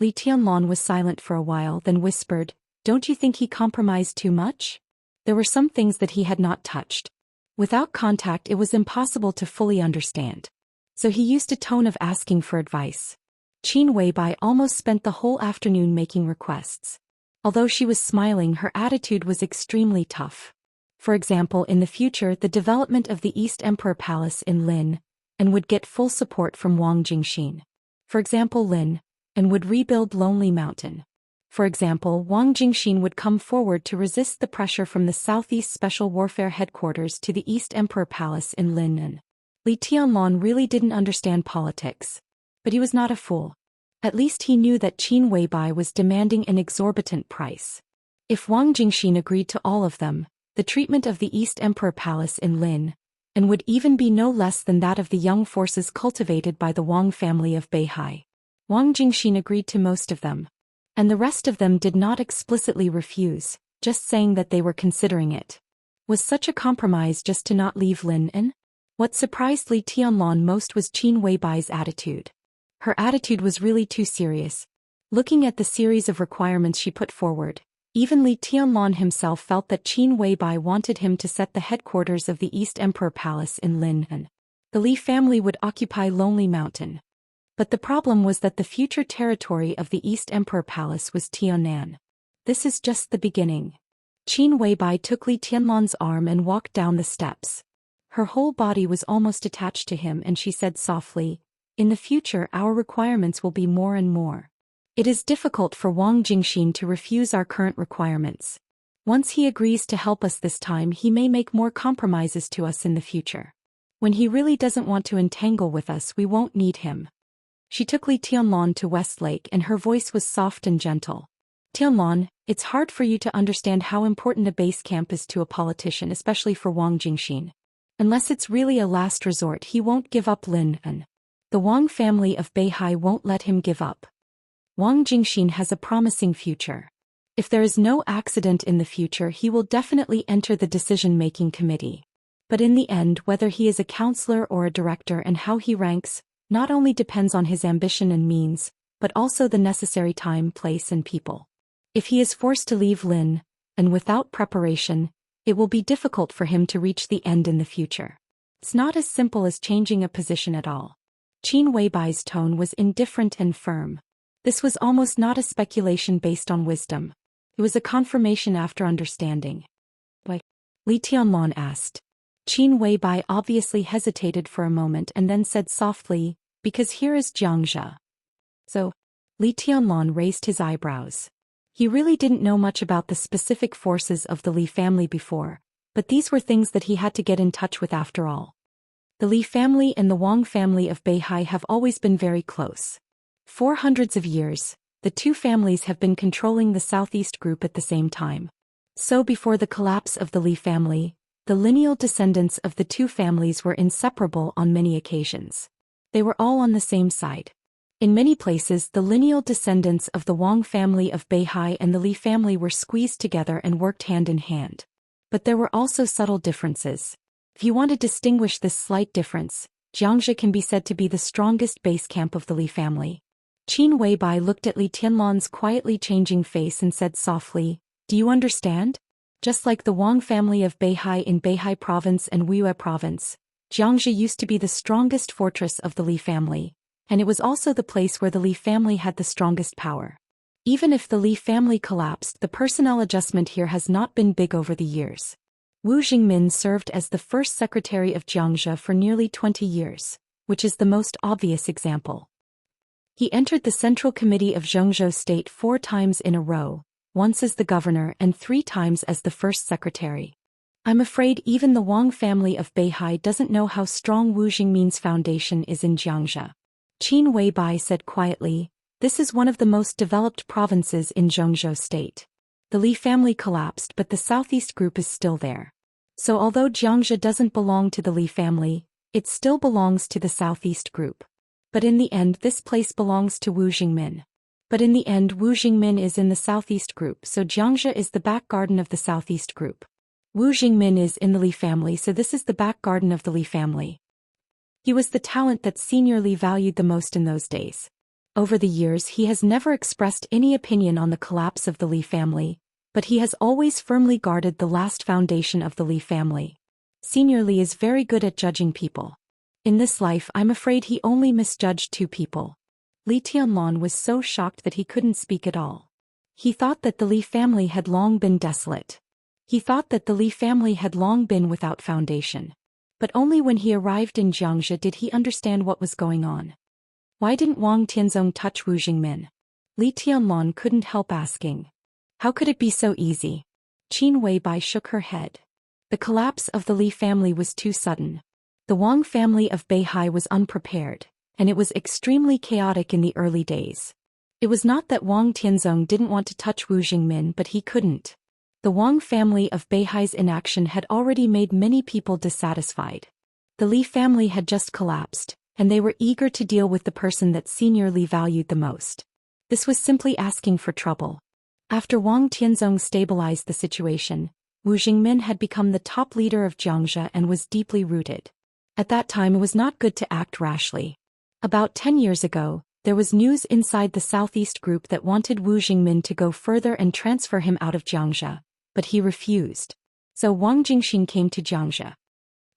Li Tianlan was silent for a while, then whispered, "Don't you think he compromised too much?" There were some things that he had not touched. Without contact it was impossible to fully understand. So he used a tone of asking for advice. Qin Weibai almost spent the whole afternoon making requests. Although she was smiling, her attitude was extremely tough. For example, in the future the development of the East Emperor Palace in Lin, and would get full support from Wang Jingxin. For example Lin, and would rebuild Lonely Mountain. For example, Wang Jingxin would come forward to resist the pressure from the Southeast Special Warfare Headquarters to the East Emperor Palace in Linnan. Li Tianlan really didn't understand politics. But he was not a fool. At least he knew that Qin Weibai was demanding an exorbitant price. If Wang Jingxin agreed to all of them, the treatment of the East Emperor Palace in Lin, and would even be no less than that of the young forces cultivated by the Wang family of Beihai. Wang Jingxin agreed to most of them. And the rest of them did not explicitly refuse, just saying that they were considering it. Was such a compromise just to not leave Lin in? What surprised Li Tianlan most was Qin Weibai's attitude. Her attitude was really too serious. Looking at the series of requirements she put forward, even Li Tianlan himself felt that Qin Weibai wanted him to set the headquarters of the East Emperor Palace in Linnan. The Li family would occupy Lonely Mountain. But the problem was that the future territory of the East Emperor Palace was Tiannan. This is just the beginning. Qin Weibai took Li Tianlan's arm and walked down the steps. Her whole body was almost attached to him and she said softly, "In the future our requirements will be more and more. It is difficult for Wang Jingxin to refuse our current requirements. Once he agrees to help us this time he may make more compromises to us in the future. When he really doesn't want to entangle with us we won't need him." She took Li Tianlan to Westlake and her voice was soft and gentle. "Tianlan, it's hard for you to understand how important a base camp is to a politician, especially for Wang Jingxin. Unless it's really a last resort he won't give up Linnan. The Wang family of Beihai won't let him give up. Wang Jingxin has a promising future. If there is no accident in the future he will definitely enter the decision-making committee. But in the end whether he is a counselor or a director and how he ranks, not only depends on his ambition and means, but also the necessary time, place and people. If he is forced to leave Lin, and without preparation, it will be difficult for him to reach the end in the future. It's not as simple as changing a position at all." Qin Weibai's tone was indifferent and firm. This was almost not a speculation based on wisdom. It was a confirmation after understanding. "Why?" Li Tianlan asked. Qin Weibai obviously hesitated for a moment and then said softly, "Because here is Xianxia." "So?" Li Tianlan raised his eyebrows. He really didn't know much about the specific forces of the Li family before, but these were things that he had to get in touch with after all. The Li family and the Wang family of Beihai have always been very close. For hundreds of years, the two families have been controlling the Southeast group at the same time. So before the collapse of the Li family, the lineal descendants of the two families were inseparable on many occasions. They were all on the same side. In many places the lineal descendants of the Wang family of Beihai and the Li family were squeezed together and worked hand in hand. But there were also subtle differences. If you want to distinguish this slight difference, Xianxia can be said to be the strongest base camp of the Li family. Qin Weibai looked at Li Tianlan's quietly changing face and said softly, "Do you understand? Just like the Wang family of Beihai in Beihai province and Wuxia province, Xianxia used to be the strongest fortress of the Li family, and it was also the place where the Li family had the strongest power. Even if the Li family collapsed, the personnel adjustment here has not been big over the years." Wu Jingmin served as the first secretary of Xianxia for nearly 20 years, which is the most obvious example. He entered the Central Committee of Zhengzhou State 4 times in a row, once as the governor and 3 times as the first secretary. I'm afraid even the Wang family of Beihai doesn't know how strong Wu Jingmin's foundation is in Xianxia. Qin Weibai said quietly, "This is one of the most developed provinces in Zhengzhou State. The Li family collapsed but the Southeast group is still there. So although Xianxia doesn't belong to the Li family, it still belongs to the Southeast group. But in the end this place belongs to Wu Jingmin. But in the end Wu Jingmin is in the Southeast group, so Xianxia is the back garden of the Southeast group. Wu Jingmin is in the Li family, so this is the back garden of the Li family." He was the talent that Senior Li valued the most in those days. Over the years he has never expressed any opinion on the collapse of the Li family, but he has always firmly guarded the last foundation of the Li family. Senior Li is very good at judging people. In this life I'm afraid he only misjudged 2 people. Li Tianlan was so shocked that he couldn't speak at all. He thought that the Li family had long been desolate. He thought that the Li family had long been without foundation. But only when he arrived in Xianxia did he understand what was going on. Why didn't Wang Tianzong touch Wu Jingmin? Li Tianlong couldn't help asking. How could it be so easy? Qin Weibai shook her head. The collapse of the Li family was too sudden. The Wang family of Beihai was unprepared, and it was extremely chaotic in the early days. It was not that Wang Tianzong didn't want to touch Wu Jingmin, but he couldn't. The Wang family of Beihai's inaction had already made many people dissatisfied. The Li family had just collapsed, and they were eager to deal with the person that Senior Li valued the most. This was simply asking for trouble. After Wang Tianzong stabilized the situation, Wu Jingmin had become the top leader of Xianxia and was deeply rooted. At that time it was not good to act rashly. About 10 years ago, there was news inside the Southeast group that wanted Wu Jingmin to go further and transfer him out of Xianxia, but he refused. So Wang Jingxin came to Xianxia.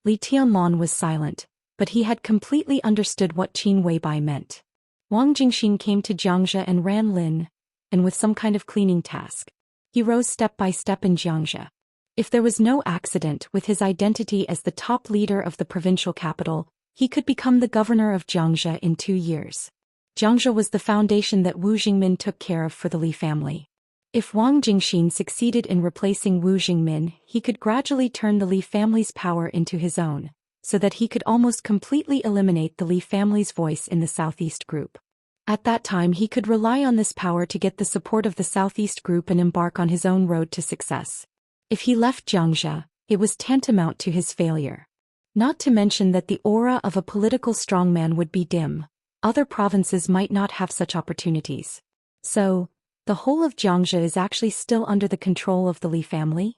Li Tianlong was silent, but he had completely understood what Qin Weibai meant. Wang Jingxin came to Xianxia and ran Lin, and with some kind of cleaning task. He rose step by step in Xianxia. If there was no accident with his identity as the top leader of the provincial capital, he could become the governor of Xianxia in 2 years. Xianxia was the foundation that Wu Jingmin took care of for the Li family. If Wang Jingxin succeeded in replacing Wu Jingmin, he could gradually turn the Li family's power into his own, so that he could almost completely eliminate the Li family's voice in the Southeast group. At that time he could rely on this power to get the support of the Southeast group and embark on his own road to success. If he left Xianxia, it was tantamount to his failure. Not to mention that the aura of a political strongman would be dim. Other provinces might not have such opportunities. So, the whole of Xianxia is actually still under the control of the Li family?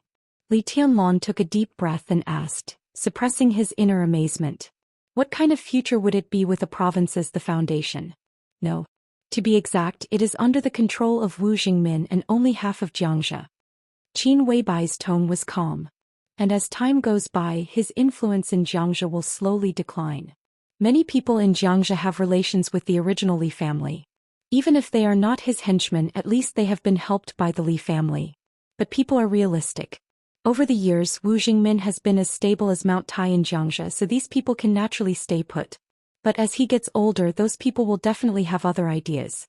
Li Tianlong took a deep breath and asked, suppressing his inner amazement. What kind of future would it be with a province as the foundation? No. To be exact, it is under the control of Wu Jingmin and only half of Xianxia. Qin Weibai's tone was calm. And as time goes by, his influence in Xianxia will slowly decline. Many people in Xianxia have relations with the original Li family. Even if they are not his henchmen, at least they have been helped by the Li family. But people are realistic. Over the years, Wu Jingmin has been as stable as Mount Tai in Xianxia, so these people can naturally stay put. But as he gets older, those people will definitely have other ideas.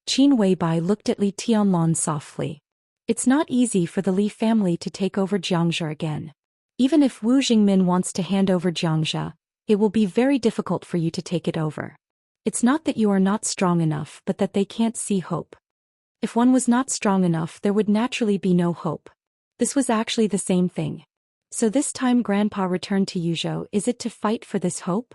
Qin Weibai looked at Li Tianlong softly. It's not easy for the Li family to take over Xianxia again. Even if Wu Jingmin wants to hand over Xianxia, it will be very difficult for you to take it over. It's not that you are not strong enough, but that they can't see hope. If one was not strong enough, there would naturally be no hope. This was actually the same thing. So this time Grandpa returned to Yuzhou, is it to fight for this hope?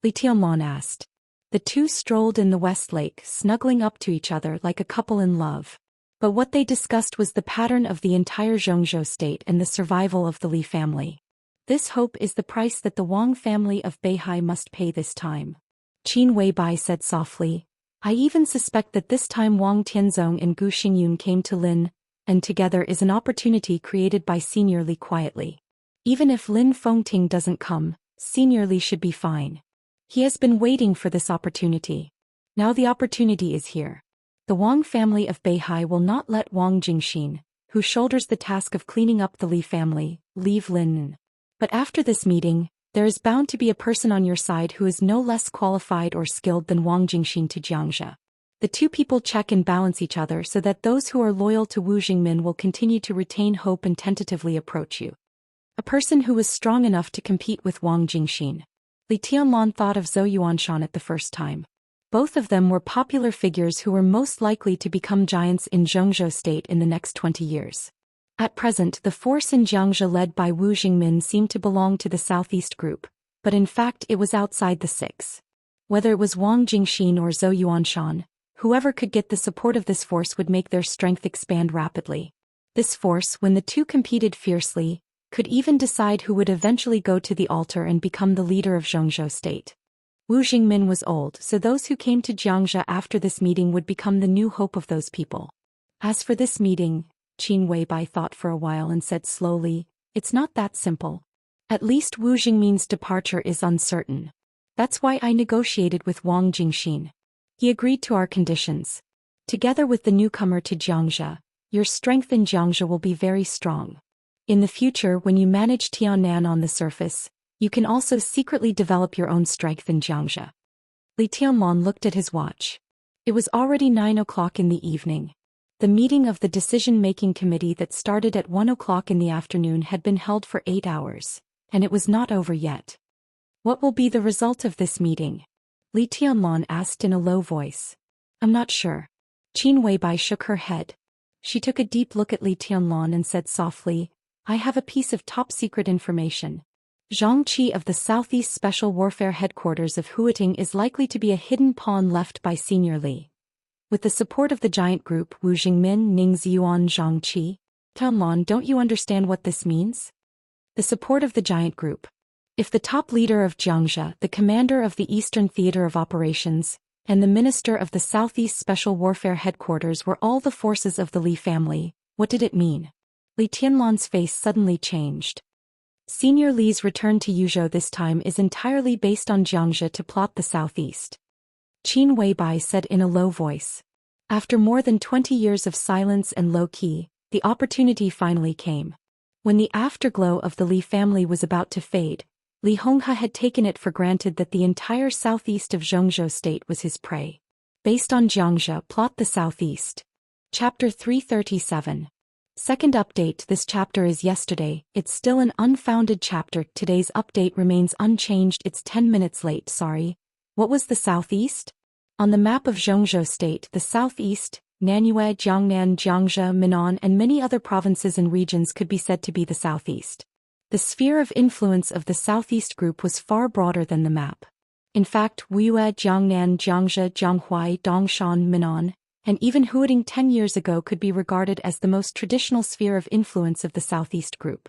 Li Tianlong asked. The two strolled in the West Lake, snuggling up to each other like a couple in love. But what they discussed was the pattern of the entire Zhongzhou state and the survival of the Li family. This hope is the price that the Wang family of Beihai must pay this time. Qin Weibai said softly, I even suspect that this time Wang Tianzong and Gu Xingyun came to Lin, and together is an opportunity created by Senior Li quietly. Even if Lin Fengting doesn't come, Senior Li should be fine. He has been waiting for this opportunity. Now the opportunity is here. The Wang family of Beihai will not let Wang Jingxin, who shoulders the task of cleaning up the Li family, leave Lin. But after this meeting, there is bound to be a person on your side who is no less qualified or skilled than Wang Jingxin to Xianxia. The two people check and balance each other so that those who are loyal to Wu Jingmin will continue to retain hope and tentatively approach you. A person who was strong enough to compete with Wang Jingxin. Li Tianlong thought of Zhou Xian at the first time. Both of them were popular figures who were most likely to become giants in Zhongzhou state in the next 20 years. At present, the force in Xianxia led by Wu Jingmin seemed to belong to the Southeast group, but in fact it was outside the six. Whether it was Wang Jingxin or Zhou Xian, whoever could get the support of this force would make their strength expand rapidly. This force, when the two competed fiercely, could even decide who would eventually go to the altar and become the leader of Zhongzhou state. Wu Jingmin was old, so those who came to Xianxia after this meeting would become the new hope of those people. As for this meeting, Qin Weibai thought for a while and said slowly, it's not that simple. At least Wu Jingmin's departure is uncertain. That's why I negotiated with Wang Jingxin. He agreed to our conditions. Together with the newcomer to Xianxia, your strength in Xianxia will be very strong. In the future, when you manage Tianan on the surface, you can also secretly develop your own strength in Xianxia. Li Tianlong looked at his watch. It was already 9 o'clock in the evening. The meeting of the decision-making committee that started at 1 o'clock in the afternoon had been held for 8 hours, and it was not over yet. What will be the result of this meeting? Li Tianlong asked in a low voice. I'm not sure. Qin Weibai shook her head. She took a deep look at Li Tianlong and said softly, I have a piece of top-secret information. Xianxia of the Southeast Special Warfare Headquarters of Huiting is likely to be a hidden pawn left by Senior Li. With the support of the giant group Wu Jingmin Ningziyuan Zhangqi. Tianlong, don't you understand what this means? The support of the giant group. If the top leader of Xianxia, the commander of the Eastern Theater of Operations, and the minister of the Southeast Special Warfare Headquarters were all the forces of the Li family, what did it mean? Li Tianlong's face suddenly changed. Senior Li's return to Yuzhou this time is entirely based on Xianxia to plot the southeast. Qin Weibai said in a low voice. After more than 20 years of silence and low-key, the opportunity finally came. When the afterglow of the Li family was about to fade, Li Honghe had taken it for granted that the entire southeast of Zhongzhou state was his prey. Based on Xianxia, plot the southeast. Chapter 337. Second update. This chapter is yesterday. It's still an unfounded chapter. Today's update remains unchanged. It's 10 minutes late, sorry. What was the southeast? On the map of Zhongzhou state, the southeast, Nanyue, Jiangnan, Jiangxia, Minnan and many other provinces and regions could be said to be the southeast. The sphere of influence of the southeast group was far broader than the map. In fact, Wuyue, Jiangnan, Jiangxia, Jianghuai, Dongshan, Minnan, and even Huiting 10 years ago could be regarded as the most traditional sphere of influence of the southeast group.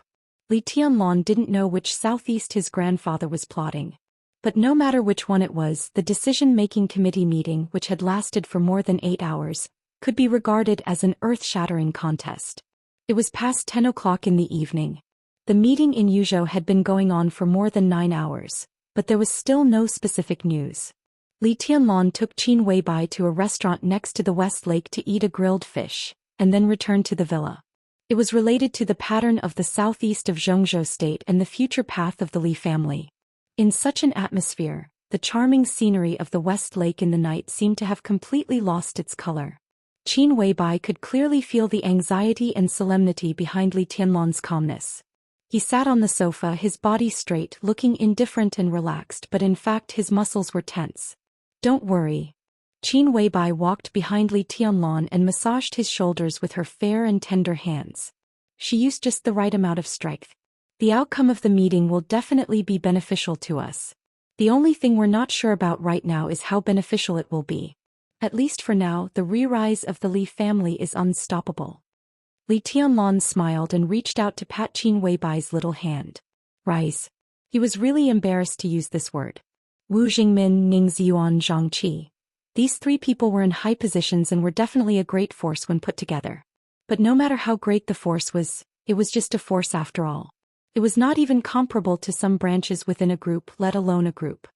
Li Tianlong didn't know which southeast his grandfather was plotting. But no matter which one it was, the decision-making committee meeting, which had lasted for more than 8 hours, could be regarded as an earth-shattering contest. It was past 10 o'clock in the evening. The meeting in Yuzhou had been going on for more than 9 hours, but there was still no specific news. Li Tianlong took Qin Weibai to a restaurant next to the West Lake to eat a grilled fish, and then returned to the villa. It was related to the pattern of the southeast of Zhongzhou state and the future path of the Li family. In such an atmosphere, the charming scenery of the West Lake in the night seemed to have completely lost its color. Qin Weibai could clearly feel the anxiety and solemnity behind Li Tianlong's calmness. He sat on the sofa, his body straight, looking indifferent and relaxed, but in fact his muscles were tense. Don't worry. Qin Weibai walked behind Li Tianlong and massaged his shoulders with her fair and tender hands. She used just the right amount of strength. The outcome of the meeting will definitely be beneficial to us. The only thing we're not sure about right now is how beneficial it will be. At least for now, the re-rise of the Li family is unstoppable. Li Tianlong smiled and reached out to pat Qin Weibai's little hand. Rise. He was really embarrassed to use this word. Wu Jingmin, Ningziyuan, Zhangqi. These three people were in high positions and were definitely a great force when put together. But no matter how great the force was, it was just a force after all. It was not even comparable to some branches within a group, let alone a group.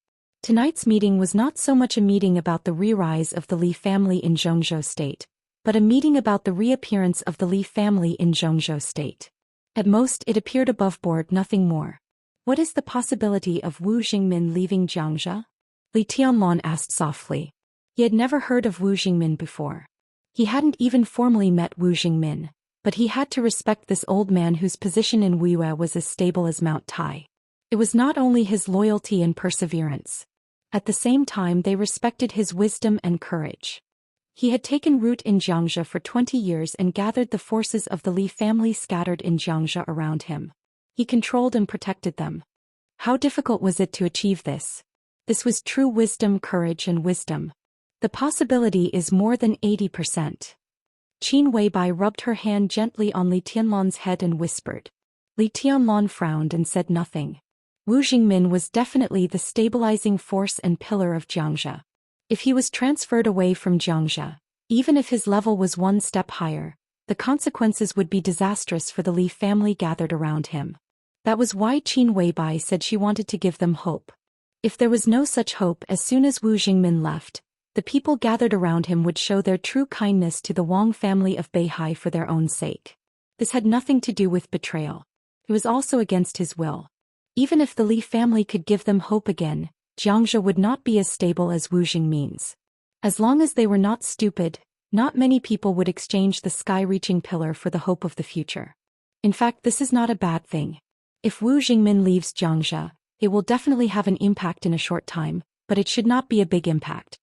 Tonight's meeting was not so much a meeting about the re-rise of the Li family in Zhongzhou state, but a meeting about the reappearance of the Li family in Zhongzhou state. At most it appeared above board, nothing more. What is the possibility of Wu Jingmin leaving Xianxia? Li Tianlong asked softly. He had never heard of Wu Jingmin before. He hadn't even formally met Wu Jingmin, but he had to respect this old man whose position in Wuyue was as stable as Mount Tai. It was not only his loyalty and perseverance. At the same time they respected his wisdom and courage. He had taken root in Xianxia for 20 years and gathered the forces of the Li family scattered in Xianxia around him. He controlled and protected them. How difficult was it to achieve this? This was true wisdom, courage and wisdom. The possibility is more than 80%. Qin Weibai rubbed her hand gently on Li Tianlong's head and whispered. Li Tianlong frowned and said nothing. Wu Jingmin was definitely the stabilizing force and pillar of Xianxia. If he was transferred away from Xianxia, even if his level was one step higher, the consequences would be disastrous for the Li family gathered around him. That was why Qin Weibai said she wanted to give them hope. If there was no such hope, as soon as Wu Jingmin left, the people gathered around him would show their true kindness to the Wang family of Beihai for their own sake. This had nothing to do with betrayal. It was also against his will. Even if the Li family could give them hope again, Xianxia would not be as stable as Wu Jingmin's. As long as they were not stupid, not many people would exchange the sky-reaching pillar for the hope of the future. In fact, this is not a bad thing. If Wu Jingmin leaves Xianxia, it will definitely have an impact in a short time, but it should not be a big impact.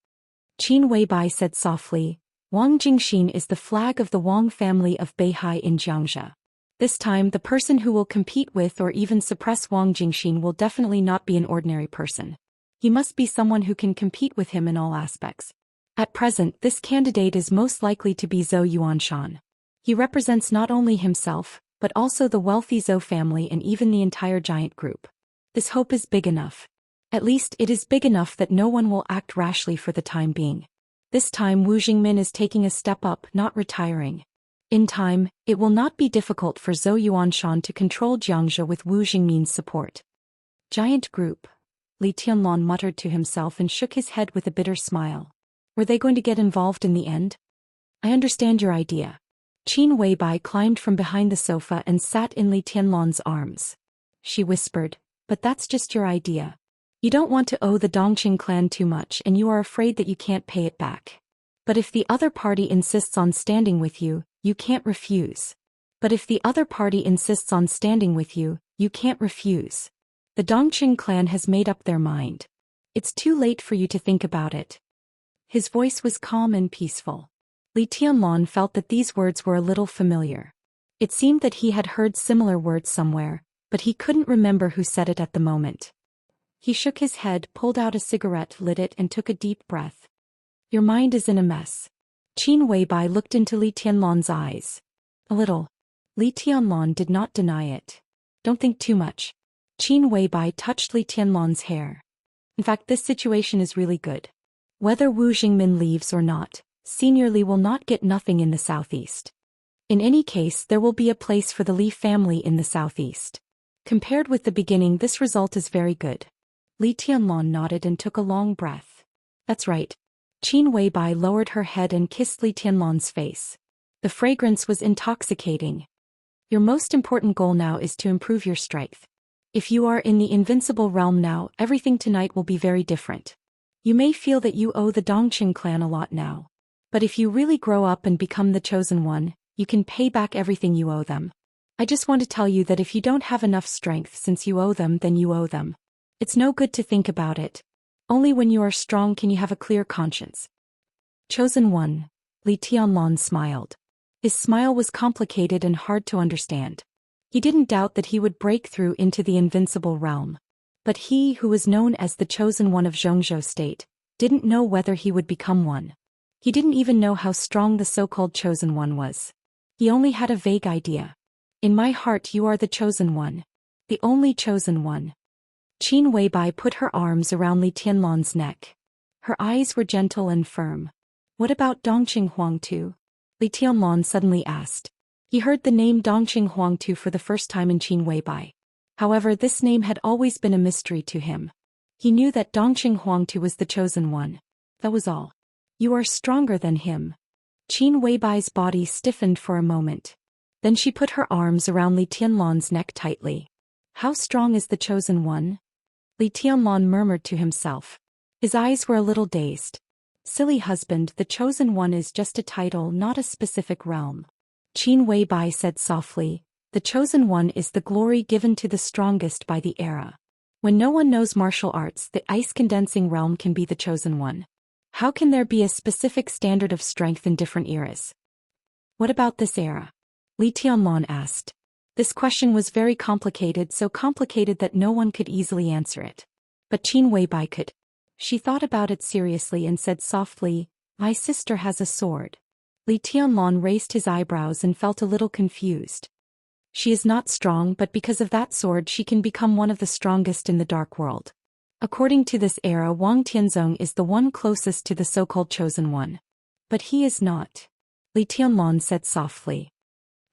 Qin Weibai said softly, Wang Jingxin is the flag of the Wang family of Beihai in Xianxia. This time the person who will compete with or even suppress Wang Jingxin will definitely not be an ordinary person. He must be someone who can compete with him in all aspects. At present, this candidate is most likely to be Zhou Xian. He represents not only himself, but also the wealthy Zhou family and even the entire giant group. This hope is big enough. At least it is big enough that no one will act rashly for the time being. This time Wu Jingmin is taking a step up, not retiring. In time, it will not be difficult for Zhou Yuanshan to control Xianxia with Wu Jingmin's support. Giant group. Li Tianlong muttered to himself and shook his head with a bitter smile. Were they going to get involved in the end? I understand your idea. Qin Weibai climbed from behind the sofa and sat in Li Tianlong's arms. She whispered, but that's just your idea. You don't want to owe the Dongqing clan too much and you are afraid that you can't pay it back. But if the other party insists on standing with you, you can't refuse. The Dongqing clan has made up their mind. It's too late for you to think about it. His voice was calm and peaceful. Li Tianlong felt that these words were a little familiar. It seemed that he had heard similar words somewhere, but he couldn't remember who said it at the moment. He shook his head, pulled out a cigarette, lit it and took a deep breath. Your mind is in a mess. Qin Weibai looked into Li Tianlong's eyes. A little. Li Tianlong did not deny it. Don't think too much. Qin Weibai touched Li Tianlong's hair. In fact, this situation is really good. Whether Wu Jingmin leaves or not, Senior Li will not get nothing in the southeast. In any case, there will be a place for the Li family in the southeast. Compared with the beginning, this result is very good. Li Tianlong nodded and took a long breath. That's right. Qin Weibai lowered her head and kissed Li Tianlong's face. The fragrance was intoxicating. Your most important goal now is to improve your strength. If you are in the invincible realm now, everything tonight will be very different. You may feel that you owe the Dongqing clan a lot now. But if you really grow up and become the chosen one, you can pay back everything you owe them. I just want to tell you that if you don't have enough strength since you owe them, then you owe them. It's no good to think about it. Only when you are strong can you have a clear conscience. Chosen one. Li Tianlong smiled. His smile was complicated and hard to understand. He didn't doubt that he would break through into the invincible realm. But he who was known as the chosen one of Zhongzhou state, didn't know whether he would become one. He didn't even know how strong the so-called chosen one was. He only had a vague idea. In my heart you are the chosen one. The only chosen one. Qin Weibai put her arms around Li Tianlong's neck. Her eyes were gentle and firm. What about Dongqing Huangtu? Li Tianlong suddenly asked. He heard the name Dongqing Huangtu for the first time in Qin Weibai. However, this name had always been a mystery to him. He knew that Dongqing Huangtu was the chosen one. That was all. You are stronger than him. Qin Weibai's body stiffened for a moment. Then she put her arms around Li Tianlong's neck tightly. How strong is the chosen one? Li Tianlong murmured to himself. His eyes were a little dazed. Silly husband, the chosen one is just a title, not a specific realm. Qin Weibai said softly, the chosen one is the glory given to the strongest by the era. When no one knows martial arts, the ice-condensing realm can be the chosen one. How can there be a specific standard of strength in different eras? What about this era? Li Tianlong asked. This question was very complicated, so complicated that no one could easily answer it. But Qin Weibai could. She thought about it seriously and said softly, my sister has a sword. Li Tianlong raised his eyebrows and felt a little confused. She is not strong, but because of that sword she can become one of the strongest in the dark world. According to this era, Wang Tianzong is the one closest to the so-called chosen one. But he is not. Li Tianlong said softly.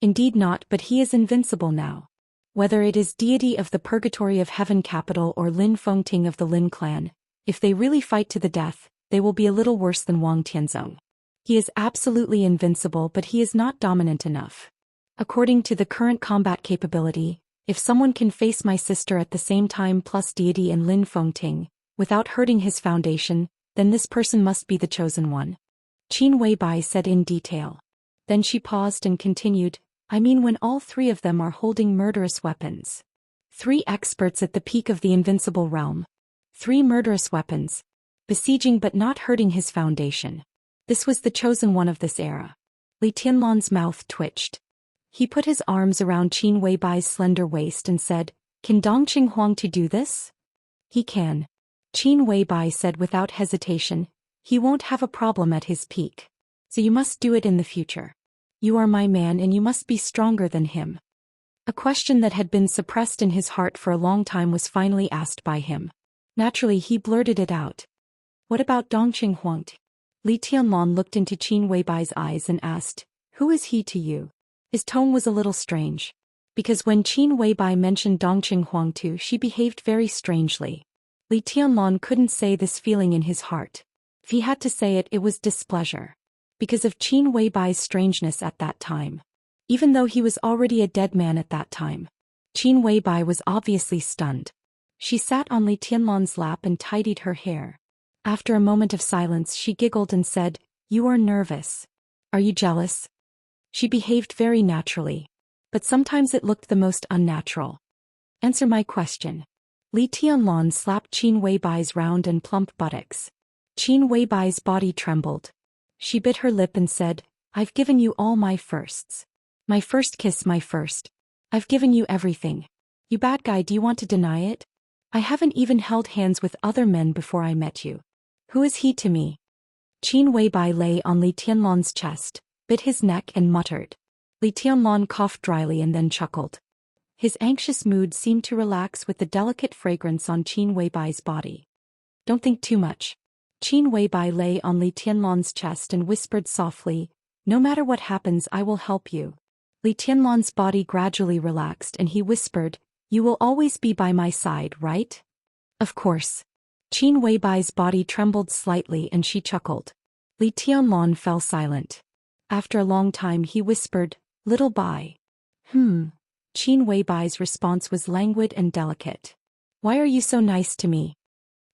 Indeed not, but he is invincible now. Whether it is deity of the purgatory of heaven capital or Lin Fengting of the Lin clan, if they really fight to the death, they will be a little worse than Wang Tianzong. He is absolutely invincible, but he is not dominant enough. According to the current combat capability, if someone can face my sister at the same time plus deity and Lin Fengting, without hurting his foundation, then this person must be the chosen one. Qin Weibai said in detail. Then she paused and continued, I mean when all three of them are holding murderous weapons. 3 experts at the peak of the invincible realm. 3 murderous weapons. Besieging but not hurting his foundation. This was the chosen one of this era. Li Tianlan's mouth twitched. He put his arms around Qin Weibai's slender waist and said, Can Dongqing Huangtu do this? He can. Qin Weibai said without hesitation, he won't have a problem at his peak. So you must do it in the future. You are my man and you must be stronger than him. A question that had been suppressed in his heart for a long time was finally asked by him. Naturally he blurted it out. What about Dongqing Huangtu? Li Tianlan looked into Qin Weibai's eyes and asked, Who is he to you? His tone was a little strange. Because when Qin Weibai mentioned Dongqing Huangtu she behaved very strangely. Li Tianlan couldn't say this feeling in his heart. If he had to say it, it was displeasure. Because of Qin Weibai's strangeness at that time. Even though he was already a dead man at that time. Qin Weibai was obviously stunned. She sat on Li Tianlan's lap and tidied her hair. After a moment of silence she giggled and said, You are nervous. Are you jealous? She behaved very naturally. But sometimes it looked the most unnatural. Answer my question. Li Tianlan slapped Qin Weibai's round and plump buttocks. Qin Weibai's body trembled. She bit her lip and said, I've given you all my firsts. My first kiss, my first. I've given you everything. You bad guy, do you want to deny it? I haven't even held hands with other men before I met you. Who is he to me? Qin Weibai lay on Li Tianlan's chest, bit his neck and muttered. Li Tianlan coughed dryly and then chuckled. His anxious mood seemed to relax with the delicate fragrance on Qin Weibai's body. Don't think too much. Qin Weibai lay on Li Tianlan's chest and whispered softly, No matter what happens I will help you. Li Tianlan's body gradually relaxed and he whispered, You will always be by my side, right? Of course. Qin Weibai's body trembled slightly and she chuckled. Li Tianlan fell silent. After a long time he whispered, Little Bai. Qin Weibai's response was languid and delicate. Why are you so nice to me?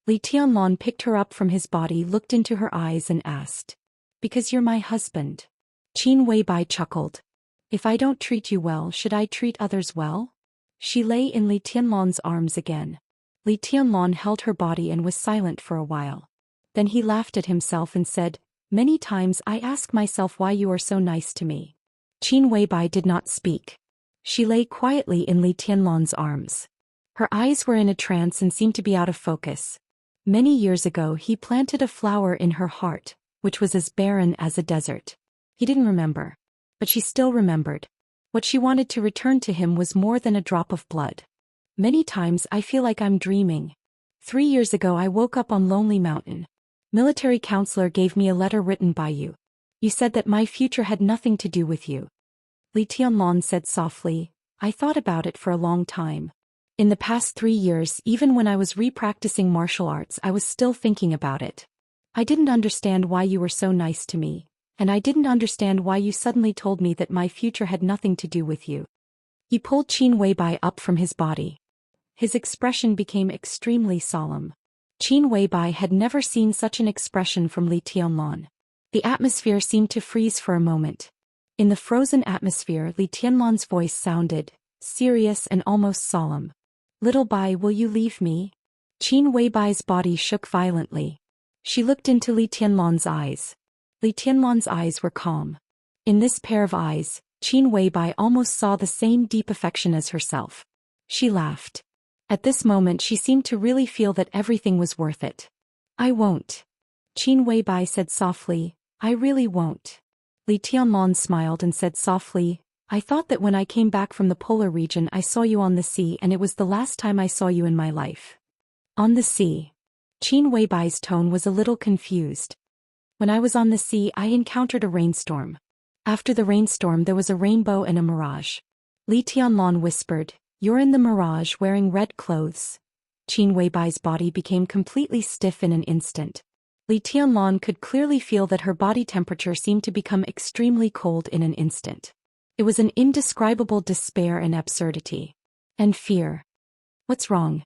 Li Tianlan picked her up from his body, looked into her eyes and asked. Because you're my husband. Qin Weibai chuckled. If I don't treat you well, should I treat others well? She lay in Li Tianlan's arms again. Li Tianlan held her body and was silent for a while. Then he laughed at himself and said, Many times I ask myself why you are so nice to me. Qin Weibai did not speak. She lay quietly in Li Tianlan's arms. Her eyes were in a trance and seemed to be out of focus. Many years ago he planted a flower in her heart, which was as barren as a desert. He didn't remember. But she still remembered. What she wanted to return to him was more than a drop of blood. Many times I feel like I'm dreaming. 3 years ago I woke up on Lonely Mountain. Military counselor gave me a letter written by you. You said that my future had nothing to do with you. Li Tianlan said softly, I thought about it for a long time. In the past 3 years, even when I was repracticing martial arts, I was still thinking about it. I didn't understand why you were so nice to me, and I didn't understand why you suddenly told me that my future had nothing to do with you. He pulled Qin Weibai up from his body. His expression became extremely solemn. Qin Weibai had never seen such an expression from Li Tianlan. The atmosphere seemed to freeze for a moment. In the frozen atmosphere, Li Tianlan's voice sounded serious and almost solemn. Little Bai, will you leave me? Qin Weibai's body shook violently. She looked into Li Tianlan's eyes. Li Tianlan's eyes were calm. In this pair of eyes, Qin Weibai almost saw the same deep affection as herself. She laughed. At this moment she seemed to really feel that everything was worth it. I won't. Qin Weibai said softly, I really won't. Li Tianlan smiled and said softly, I thought that when I came back from the polar region I saw you on the sea and it was the last time I saw you in my life. On the sea. Qin Weibai's tone was a little confused. When I was on the sea I encountered a rainstorm. After the rainstorm there was a rainbow and a mirage. Li Tianlan whispered, You're in the mirage wearing red clothes. Qin Weibai's body became completely stiff in an instant. Li Tianlan could clearly feel that her body temperature seemed to become extremely cold in an instant. It was an indescribable despair and absurdity. And fear. What's wrong?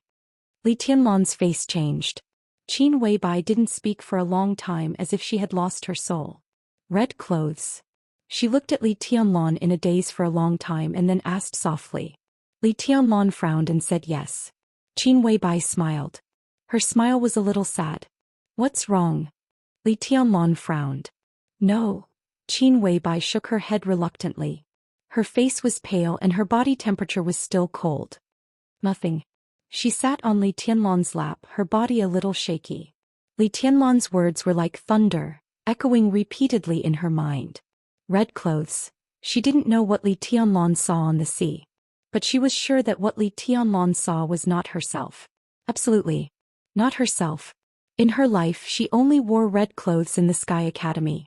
Li Tianlan's face changed. Qin Weibai didn't speak for a long time as if she had lost her soul. Red clothes. She looked at Li Tianlong in a daze for a long time and then asked softly. Li Tianlong frowned and said yes. Qin Weibai smiled. Her smile was a little sad. What's wrong? Li Tianlong frowned. No. Qin Weibai shook her head reluctantly. Her face was pale and her body temperature was still cold. Nothing. She sat on Li Tianlong's lap, her body a little shaky. Li Tianlong's words were like thunder, echoing repeatedly in her mind. Red clothes. She didn't know what Li Tianlong saw on the sea. But she was sure that what Li Tianlong saw was not herself. Absolutely. Not herself. In her life she only wore red clothes in the Sky Academy.